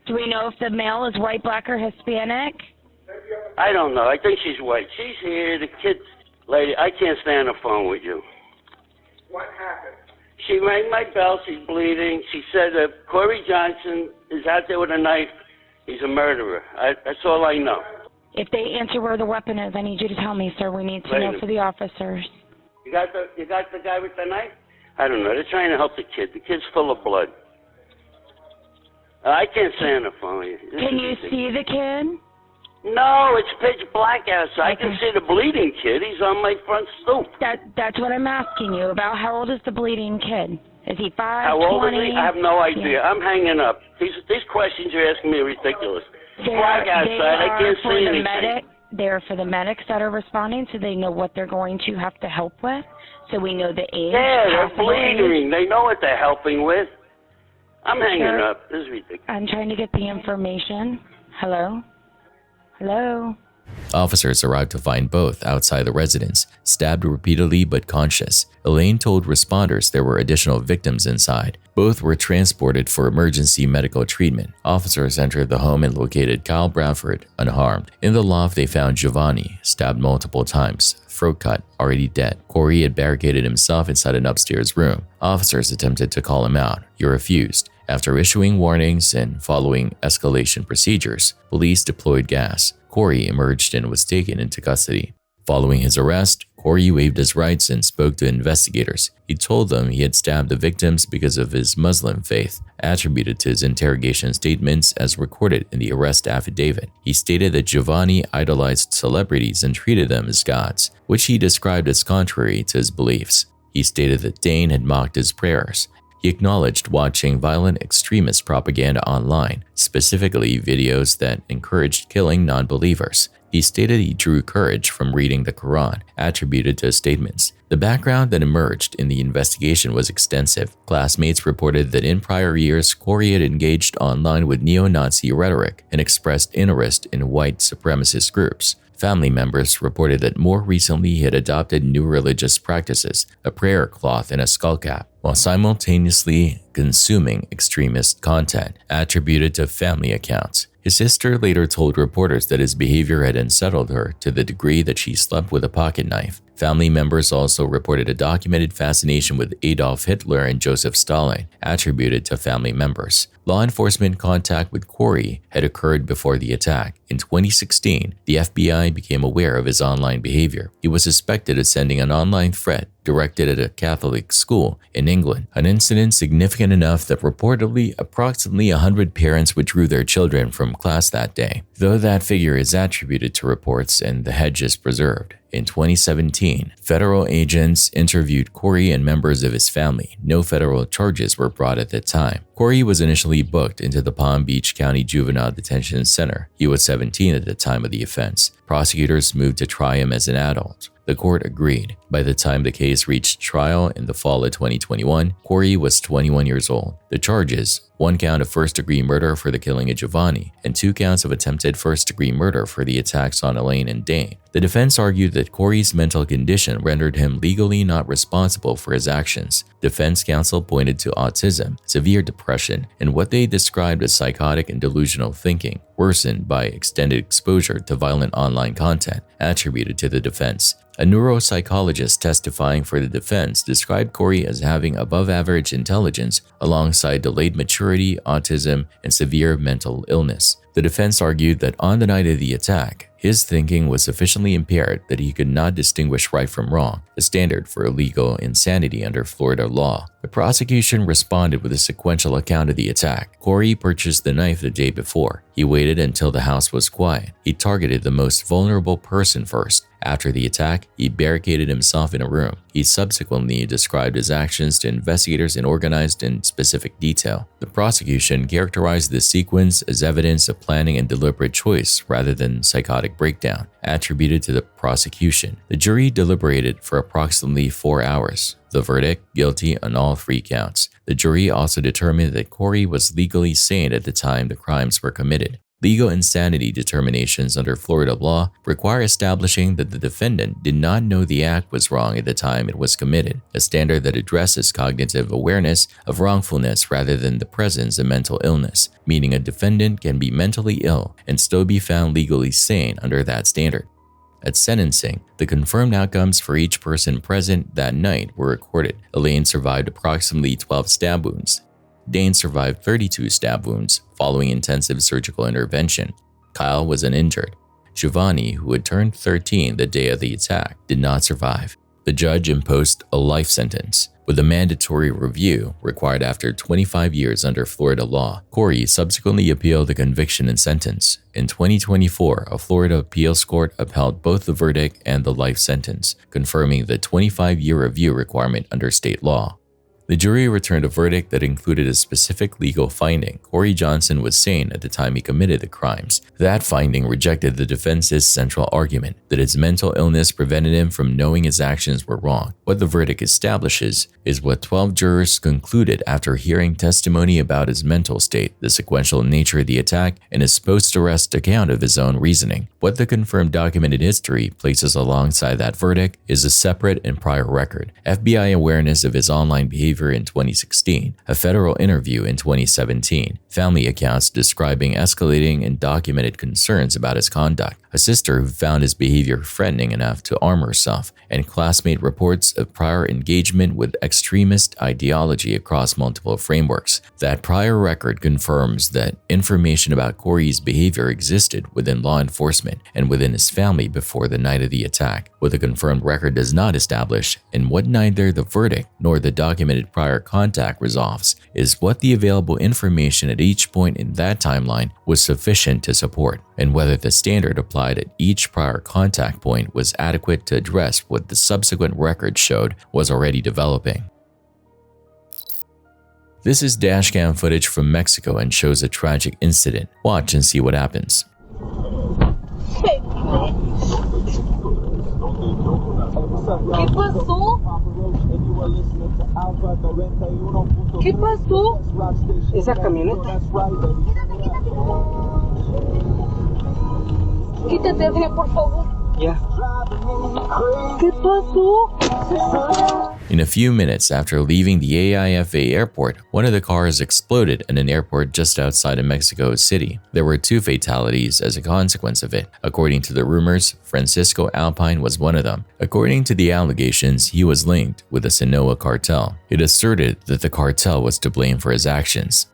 Do we know if the male is white, black, or Hispanic? I don't know. I think she's white. She's here. The kid's... Lady, I can't stay on the phone with you. What happened? She rang my bell. She's bleeding. She said that Corey Johnson is out there with a knife. He's a murderer. That's all I know. If they answer where the weapon is, I need you to tell me, sir. We need to know for the officers. You got the guy with the knife? I don't know. They're trying to help the kid. The kid's full of blood. I can't stay on the phone with you. Can you see the kid? No, it's pitch black outside. I can see the bleeding kid. He's on my front stoop. That's what I'm asking you about. How old is the bleeding kid? Is he 5, How old 20? is he? I have no idea. Yeah. I'm hanging up. These questions you're asking me are ridiculous. It's black outside. I can't see anything. They're for the medics that are responding, so they know what they're going to have to help with. So we know the age. Yeah, they're possible bleeding. age. They know what they're helping with. I'm hanging Sir, up. This is ridiculous. I'm trying to get the information. Hello? Hello? Officers arrived to find both outside the residence, stabbed repeatedly but conscious. Elaine told responders there were additional victims inside. Both were transported for emergency medical treatment. Officers entered the home and located Kyle Bradford unharmed. In the loft, they found Giovanni, stabbed multiple times, throat cut, already dead. Corey had barricaded himself inside an upstairs room. Officers attempted to call him out. He refused. After issuing warnings and following escalation procedures, police deployed gas. Corey emerged and was taken into custody. Following his arrest, Corey waived his rights and spoke to investigators. He told them he had stabbed the victims because of his Muslim faith, attributed to his interrogation statements as recorded in the arrest affidavit. He stated that Giovanni idolized celebrities and treated them as gods, which he described as contrary to his beliefs. He stated that Dane had mocked his prayers. He acknowledged watching violent extremist propaganda online, specifically videos that encouraged killing non-believers. He stated he drew courage from reading the Quran, attributed to his statements. The background that emerged in the investigation was extensive. Classmates reported that in prior years, Corey had engaged online with neo-Nazi rhetoric and expressed interest in white supremacist groups. Family members reported that more recently he had adopted new religious practices, a prayer cloth and a skullcap, while simultaneously consuming extremist content attributed to family accounts. His sister later told reporters that his behavior had unsettled her to the degree that she slept with a pocket knife. Family members also reported a documented fascination with Adolf Hitler and Joseph Stalin, attributed to family members. Law enforcement contact with Corey had occurred before the attack. In 2016, the FBI became aware of his online behavior. He was suspected of sending an online threat directed at a Catholic school in England, an incident significant enough that reportedly approximately 100 parents withdrew their children from class that day, though that figure is attributed to reports and the hedge is preserved. In 2017, federal agents interviewed Corey and members of his family. No federal charges were brought at the time. Corey was initially booked into the Palm Beach County Juvenile Detention Center. He was 17 at the time of the offense. Prosecutors moved to try him as an adult. The court agreed. By the time the case reached trial in the fall of 2021, Corey was 21 years old. The charges: 1 count of first-degree murder for the killing of Giovanni, and 2 counts of attempted first-degree murder for the attacks on Elaine and Dane. The defense argued that Corey's mental condition rendered him legally not responsible for his actions. Defense counsel pointed to autism, severe depression, and what they described as psychotic and delusional thinking, worsened by extended exposure to violent online content, attributed to the defense. A neuropsychologist testifying for the defense described Corey as having above-average intelligence alongside delayed maturity, autism, and severe mental illness. The defense argued that on the night of the attack, his thinking was sufficiently impaired that he could not distinguish right from wrong, the standard for illegal insanity under Florida law. The prosecution responded with a sequential account of the attack. Corey purchased the knife the day before. He waited until the house was quiet. He targeted the most vulnerable person first. After the attack, he barricaded himself in a room. He subsequently described his actions to investigators and organized in specific detail. The prosecution characterized this sequence as evidence of planning and deliberate choice rather than psychotic breakdown, attributed to the prosecution. The jury deliberated for approximately 4 hours. The verdict, guilty on all 3 counts. The jury also determined that Corey was legally sane at the time the crimes were committed. Legal insanity determinations under Florida law require establishing that the defendant did not know the act was wrong at the time it was committed, a standard that addresses cognitive awareness of wrongfulness rather than the presence of mental illness, meaning a defendant can be mentally ill and still be found legally sane under that standard. At sentencing, the confirmed outcomes for each person present that night were recorded. Elaine survived approximately 12 stab wounds. Dane survived 32 stab wounds following intensive surgical intervention. Kyle was uninjured. Giovanni, who had turned 13 the day of the attack, did not survive. The judge imposed a life sentence, with a mandatory review required after 25 years under Florida law. Corey subsequently appealed the conviction and sentence. In 2024, a Florida appeals court upheld both the verdict and the life sentence, confirming the 25-year review requirement under state law. The jury returned a verdict that included a specific legal finding. Corey Johnson was sane at the time he committed the crimes. That finding rejected the defense's central argument that his mental illness prevented him from knowing his actions were wrong. What the verdict establishes is what 12 jurors concluded after hearing testimony about his mental state, the sequential nature of the attack, and his post-arrest account of his own reasoning. What the confirmed documented history places alongside that verdict is a separate and prior record, FBI awareness of his online behavior in 2016, a federal interview in 2017, family accounts describing escalating and documented concerns about his conduct, a sister who found his behavior threatening enough to arm herself, and classmate reports of prior engagement with extremist ideology across multiple frameworks. That prior record confirms that information about Corey's behavior existed within law enforcement and within his family before the night of the attack. What the confirmed record does not establish, and what neither the verdict nor the documented prior contact resolves, is what the available information at each point in that timeline was sufficient to support, and whether the standard applied at each prior contact point was adequate to address what the subsequent record showed was already developing. This is dashcam footage from Mexico and shows a tragic incident. Watch and see what happens. ¿Qué pasó? ¿Qué pasó? Esa camioneta. Quítate, Adrián, por favor. Ya. ¿Qué pasó? In a few minutes after leaving the AIFA airport, one of the cars exploded in an airport just outside of Mexico City. There were 2 fatalities as a consequence of it. According to the rumors, Francisco Alpine was one of them. According to the allegations, he was linked with the Sinaloa cartel. It asserted that the cartel was to blame for his actions.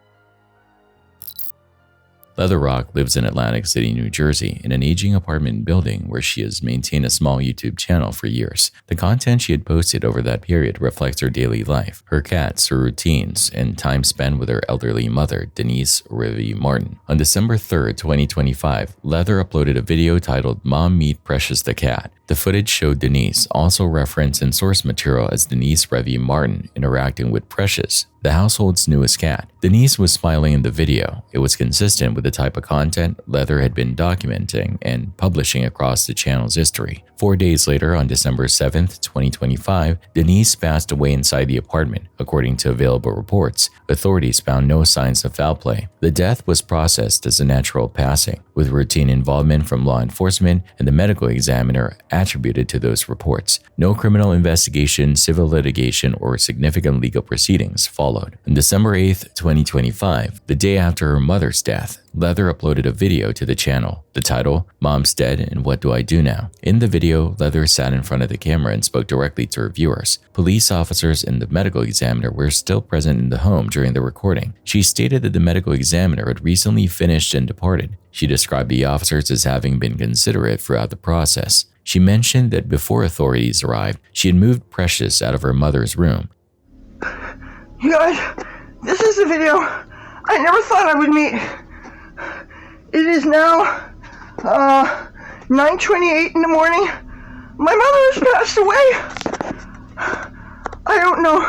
Leather Rock lives in Atlantic City, New Jersey, in an aging apartment building where she has maintained a small YouTube channel for years. The content she had posted over that period reflects her daily life, her cats, her routines, and time spent with her elderly mother, Denise Revy Martin. On December 3, 2025, Leather uploaded a video titled "Mom Meet Precious the Cat." The footage showed Denise, also referenced in source material as Denise Revy Martin, interacting with Precious, the household's newest cat. Denise was smiling in the video. It was consistent with the type of content Leather had been documenting and publishing across the channel's history. 4 days later, on December 7, 2025, Denise passed away inside the apartment. According to available reports, authorities found no signs of foul play. The death was processed as a natural passing, with routine involvement from law enforcement and the medical examiner attributed to those reports. No criminal investigation, civil litigation, or significant legal proceedings followed. On December 8, 2025, the day after her mother's death, Leather uploaded a video to the channel. The title, "Mom's Dead and What Do I Do Now?" In the video, Leather sat in front of the camera and spoke directly to her viewers. Police officers and the medical examiner were still present in the home during the recording. She stated that the medical examiner had recently finished and departed. She described the officers as having been considerate throughout the process. She mentioned that before authorities arrived, she had moved Precious out of her mother's room. You guys, this is the video I never thought I would meet. It is now 9:28 in the morning. My mother has passed away. I don't know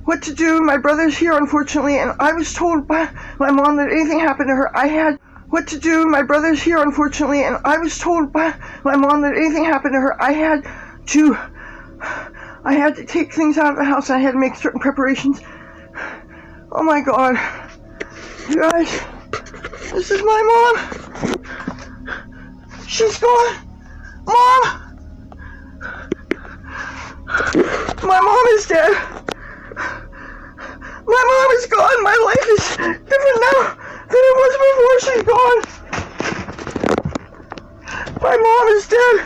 what to do. My brother's here, unfortunately, and I was told by my mom that anything happened to her, I had what to do. My brother's here, unfortunately, and I was told by my mom that anything happened to her, I had to take things out of the house. I had to make certain preparations. Oh my God. You guys, this is my mom. She's gone. Mom! My mom is dead. My mom is gone. My life is different now than it was before she's gone. My mom is dead.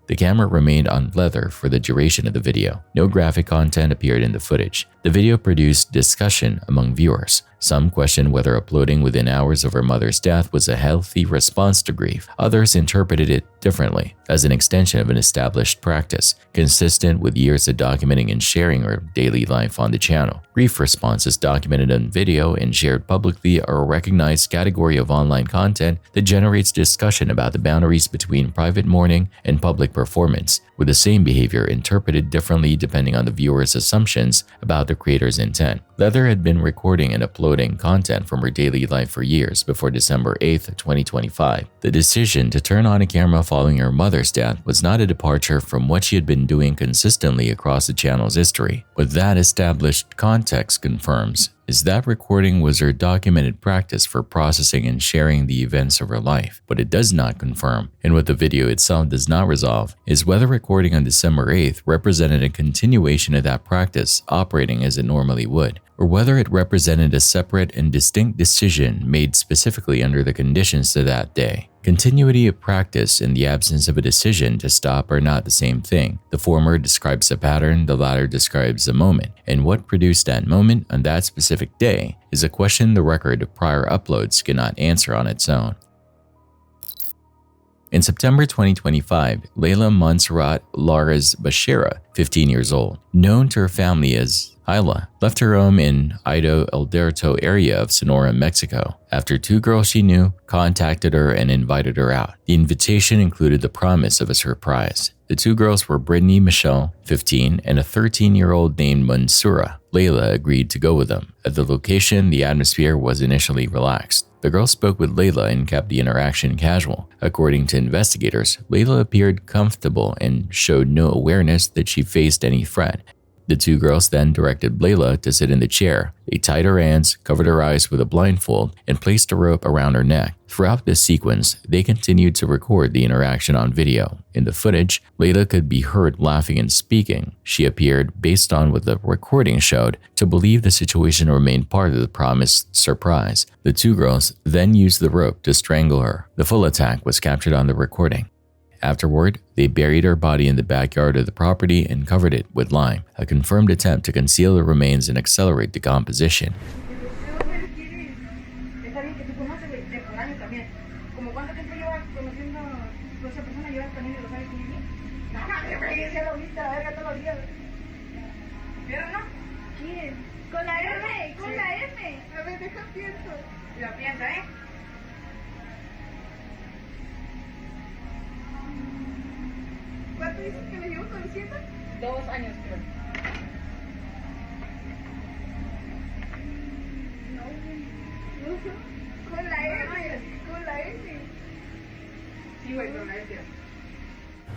The camera remained on leather for the duration of the video. No graphic content appeared in the footage. The video produced discussion among viewers. Some questioned whether uploading within hours of her mother's death was a healthy response to grief. Others interpreted it differently, as an extension of an established practice, consistent with years of documenting and sharing her daily life on the channel. Grief responses documented on video and shared publicly are a recognized category of online content that generates discussion about the boundaries between private mourning and public performance, with the same behavior interpreted differently depending on the viewer's assumptions about the creator's intent. Leather had been recording and uploading content from her daily life for years before December 8, 2025. The decision to turn on a camera following her mother's death was not a departure from what she had been doing consistently across the channel's history. What that established context confirms is that recording was her documented practice for processing and sharing the events of her life. What it does not confirm, and what the video itself does not resolve, is whether recording on December 8th represented a continuation of that practice operating as it normally would, or whether it represented a separate and distinct decision made specifically under the conditions to that day. Continuity of practice and the absence of a decision to stop are not the same thing. The former describes a pattern, the latter describes a moment, and what produced that moment on that specific day is a question the record of prior uploads cannot answer on its own. In September 2025, Layla Montserrat Lares Bashira, 15 years old, known to her family as Isla, left her home in Ido Alberto area of Sonora, Mexico, after two girls she knew contacted her and invited her out. The invitation included the promise of a surprise. The two girls were Brittany Michelle, 15, and a 13-year-old named Mansura. Layla agreed to go with them. At the location, the atmosphere was initially relaxed. The girls spoke with Layla and kept the interaction casual. According to investigators, Layla appeared comfortable and showed no awareness that she faced any threat. The two girls then directed Layla to sit in the chair. They tied her hands, covered her eyes with a blindfold, and placed a rope around her neck. Throughout this sequence, they continued to record the interaction on video. In the footage, Layla could be heard laughing and speaking. She appeared, based on what the recording showed, to believe the situation remained part of the promised surprise. The two girls then used the rope to strangle her. The full attack was captured on the recording. Afterward, they buried her body in the backyard of the property and covered it with lime, a confirmed attempt to conceal the remains and accelerate decomposition. ¿Cuánto dices que me llevo conociendo? 2 años, creo. No, con la M, con la M. Sí, güey, con la M.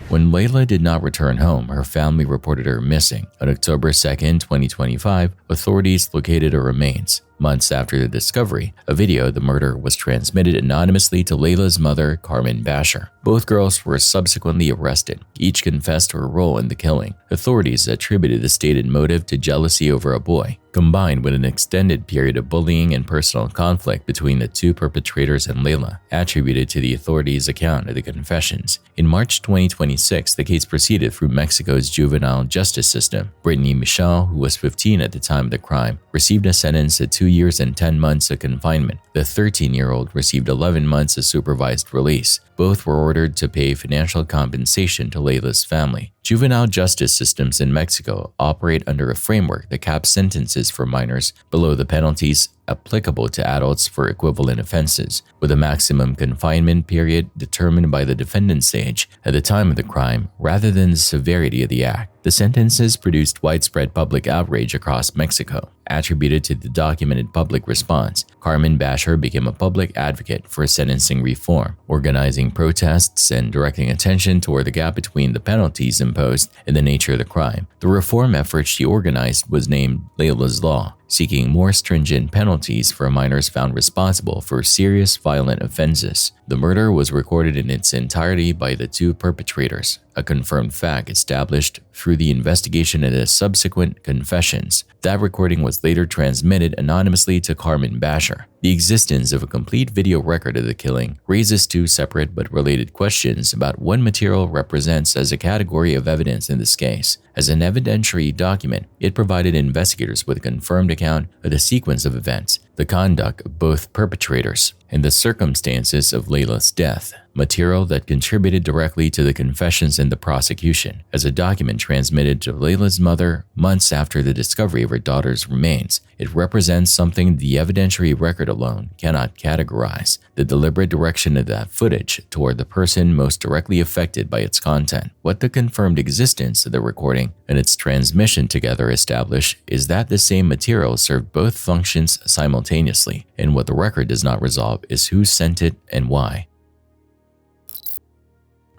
When Layla did not return home, her family reported her missing. On October 2, 2025, authorities located her remains. Months after the discovery, a video of the murder was transmitted anonymously to Layla's mother, Carmen Basher. Both girls were subsequently arrested. Each confessed her role in the killing. Authorities attributed the stated motive to jealousy over a boy, combined with an extended period of bullying and personal conflict between the two perpetrators and Layla, attributed to the authorities' account of the confessions. In March 2026, the case proceeded through Mexico's juvenile justice system. Brittany Michelle, who was 15 at the time of the crime, received a sentence of 2 years and 10 months of confinement. The 13-year-old received 11 months of supervised release. Both were ordered to pay financial compensation to Layla's family. Juvenile justice systems in Mexico operate under a framework that caps sentences for minors below the penalties applicable to adults for equivalent offenses, with a maximum confinement period determined by the defendant's age at the time of the crime rather than the severity of the act. The sentences produced widespread public outrage across Mexico. Attributed to the documented public response, Carmen Basher became a public advocate for sentencing reform, organizing protests and directing attention toward the gap between the penalties imposed and the nature of the crime. The reform effort she organized was named Layla's Law, seeking more stringent penalties for minors found responsible for serious violent offenses. The murder was recorded in its entirety by the two perpetrators, a confirmed fact established through the investigation and the subsequent confessions. That recording was later transmitted anonymously to Carmen Basher. The existence of a complete video record of the killing raises two separate but related questions about what material represents as a category of evidence in this case. As an evidentiary document, it provided investigators with a confirmed account of the sequence of events, the conduct of both perpetrators, and the circumstances of Layla's death, material that contributed directly to the confessions in the prosecution. As a document transmitted to Layla's mother months after the discovery of her daughter's remains, it represents something the evidentiary record alone cannot categorize: the deliberate direction of that footage toward the person most directly affected by its content. What the confirmed existence of the recording and its transmission together establish is that the same material served both functions simultaneously, and what the record does not resolve is who sent it and why.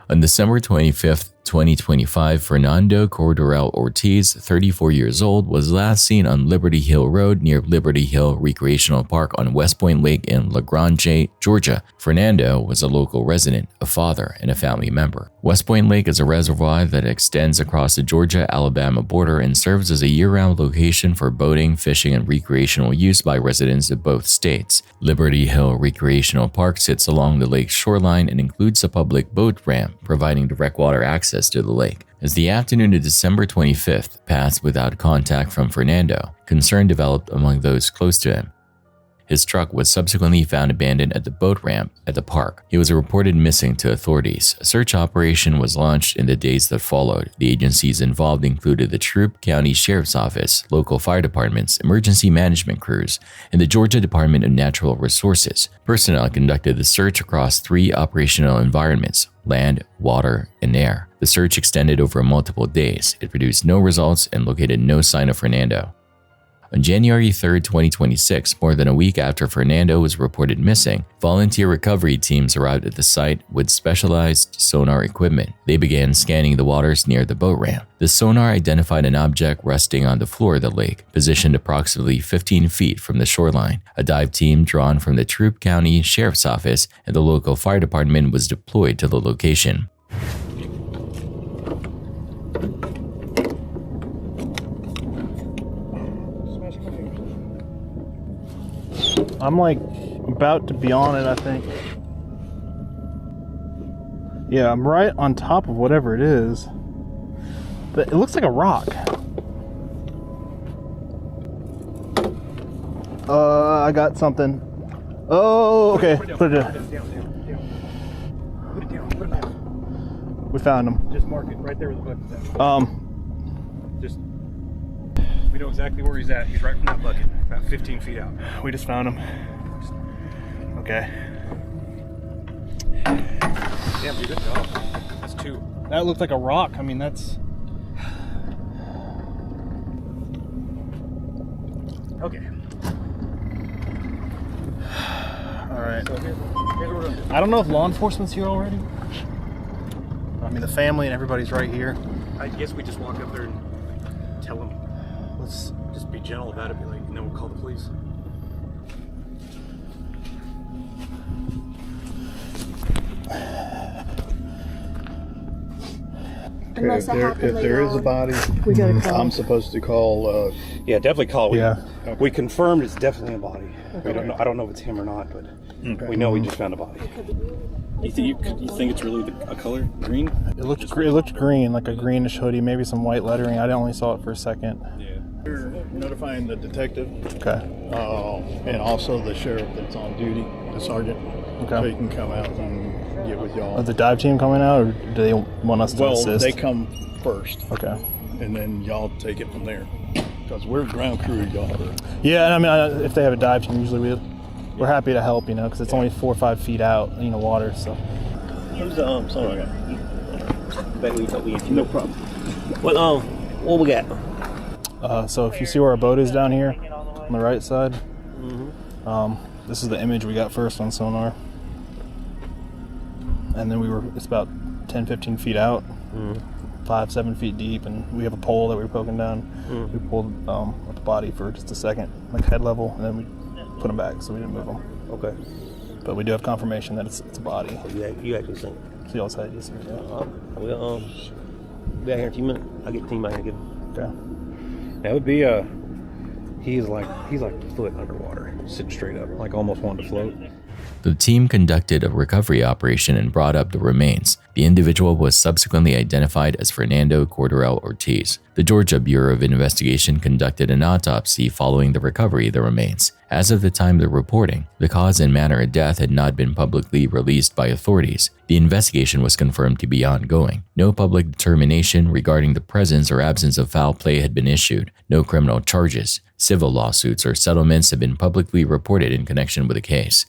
On December 25, 2025, Fernando Corderel Ortiz, 34 years old, was last seen on Liberty Hill Road near Liberty Hill Recreational Park on West Point Lake in La Grande, Georgia. Fernando was a local resident, a father, and a family member. West Point Lake is a reservoir that extends across the Georgia-Alabama border and serves as a year-round location for boating, fishing, and recreational use by residents of both states. Liberty Hill Recreational Park sits along the lake's shoreline and includes a public boat ramp, providing direct water access to the lake. As the afternoon of December 25th passed without contact from Fernando, concern developed among those close to him. His truck was subsequently found abandoned at the boat ramp at the park. He was reported missing to authorities. A search operation was launched in the days that followed. The agencies involved included the Troup County Sheriff's Office, local fire departments, emergency management crews, and the Georgia Department of Natural Resources. Personnel conducted the search across 3 operational environments: land, water, and air. The search extended over multiple days. It produced no results and located no sign of Fernando. On January 3, 2026, more than a week after Fernando was reported missing, volunteer recovery teams arrived at the site with specialized sonar equipment. They began scanning the waters near the boat ramp. The sonar identified an object resting on the floor of the lake, positioned approximately 15 feet from the shoreline. A dive team drawn from the Troup County Sheriff's Office and the local fire department was deployed to the location. I'm like about to be on it, I think. Yeah, I'm right on top of whatever it is. But it looks like a rock. I got something. Oh, okay. Put it down. Put it down. We found him. Just mark it right there where the bucket's at. Just, we know exactly where he's at. He's right from that bucket, about 15 feet out. We just found him. Okay. Damn, dude, good job. That's 2. That looked like a rock. I mean, that's... Okay. Alright. So here's what we're gonna do. I don't know if law enforcement's here already. I mean, the family and everybody's right here. I guess we just walk up there and tell them. Let's just be gentle about it, be like, and then we'll call the police. Unless it happened if there later is a on. body, We gotta call. I'm supposed to call. Yeah, definitely call. Yeah. We confirmed it's definitely a body. We don't know. I don't know if it's him or not, but we know we just found a body. You think it's really a color green? It looked green, like a greenish hoodie, maybe some white lettering. I only saw it for a second. Yeah. We're notifying the detective. Okay. And also the sheriff that's on duty, the sergeant. Okay. So he can come out and get with y'all. Is the dive team coming out, or do they want us to assist? Well, they come first. Okay. And then y'all take it from there. Because we're ground crew, y'all are. Yeah, and I mean, if they have a dive team, usually we're happy to help, because it's only 4 or 5 feet out, water, so. Who's someone I got? Bet we told me. No problem. Well, what we got? So if you see where our boat is down here on the right side, Mm-hmm. This is the image we got first on sonar. And then it's about 10, 15 feet out, 5, 7 feet deep, and we have a pole that we were poking down. We pulled up the body for just a second, like head level, and then we put them back, so we didn't move them. Okay. But we do have confirmation that it's a body. You actually think? So y'all said yes, sir. We'll be out here in a few minutes. I'll get the team out here and get him. That would be he's like a foot underwater, sitting straight up, like almost wanting to float. The team conducted a recovery operation and brought up the remains. The individual was subsequently identified as Fernando Corderel Ortiz. The Georgia Bureau of Investigation conducted an autopsy following the recovery of the remains. As of the time of the reporting, the cause and manner of death had not been publicly released by authorities. The investigation was confirmed to be ongoing. No public determination regarding the presence or absence of foul play had been issued. No criminal charges, civil lawsuits, or settlements have been publicly reported in connection with the case.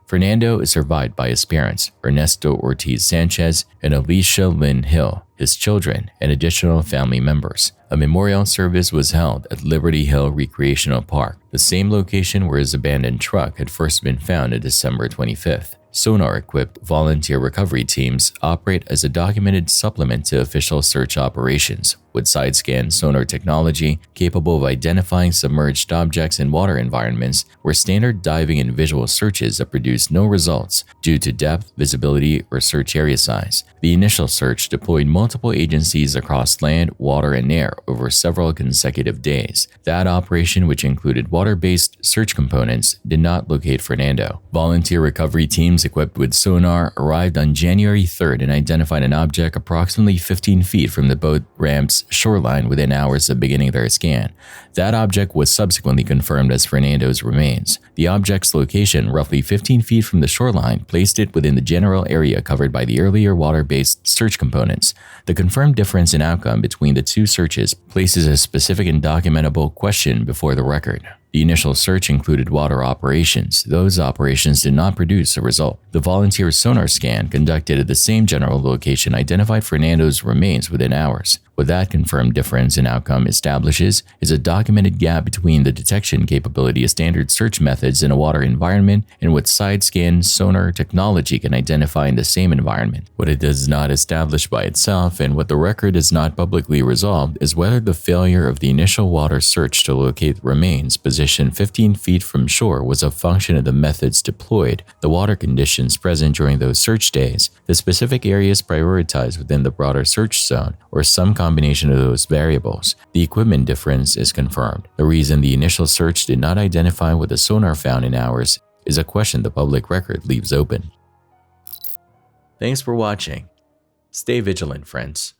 Fernando is survived by his parents, Ernesto Ortiz Sanchez and Alicia Lynn Hill, his children, and additional family members. A memorial service was held at Liberty Hill Recreational Park, the same location where his abandoned truck had first been found on December 25th. Sonar-equipped volunteer recovery teams operate as a documented supplement to official search operations, with side-scan sonar technology capable of identifying submerged objects in water environments where standard diving and visual searches have produced no results due to depth, visibility, or search area size. The initial search deployed multiple agencies across land, water, and air over several consecutive days. That operation, which included water-based search components, did not locate Fernando. Volunteer recovery teams equipped with sonar arrived on January 3rd and identified an object approximately 15 feet from the boat ramp's shoreline within hours of beginning their scan. That object was subsequently confirmed as Fernando's remains. The object's location, roughly 15 feet from the shoreline, placed it within the general area covered by the earlier water-based search components. The confirmed difference in outcome between the two searches places a specific and documentable question before the record. The initial search included water operations. Those operations did not produce a result. The volunteer sonar scan conducted at the same general location identified Fernando's remains within hours. What that confirmed difference in outcome establishes is a documented gap between the detection capability of standard search methods in a water environment and what side-scan sonar technology can identify in the same environment. What it does not establish by itself and what the record has not publicly resolved is whether the failure of the initial water search to locate the remains positioned 15 feet from shore was a function of the methods deployed, the water conditions present during those search days, the specific areas prioritized within the broader search zone, or some combination of those variables. The equipment difference is confirmed. The reason the initial search did not identify what the sonar found in hours is a question the public record leaves open. Thanks for watching. Stay vigilant, friends.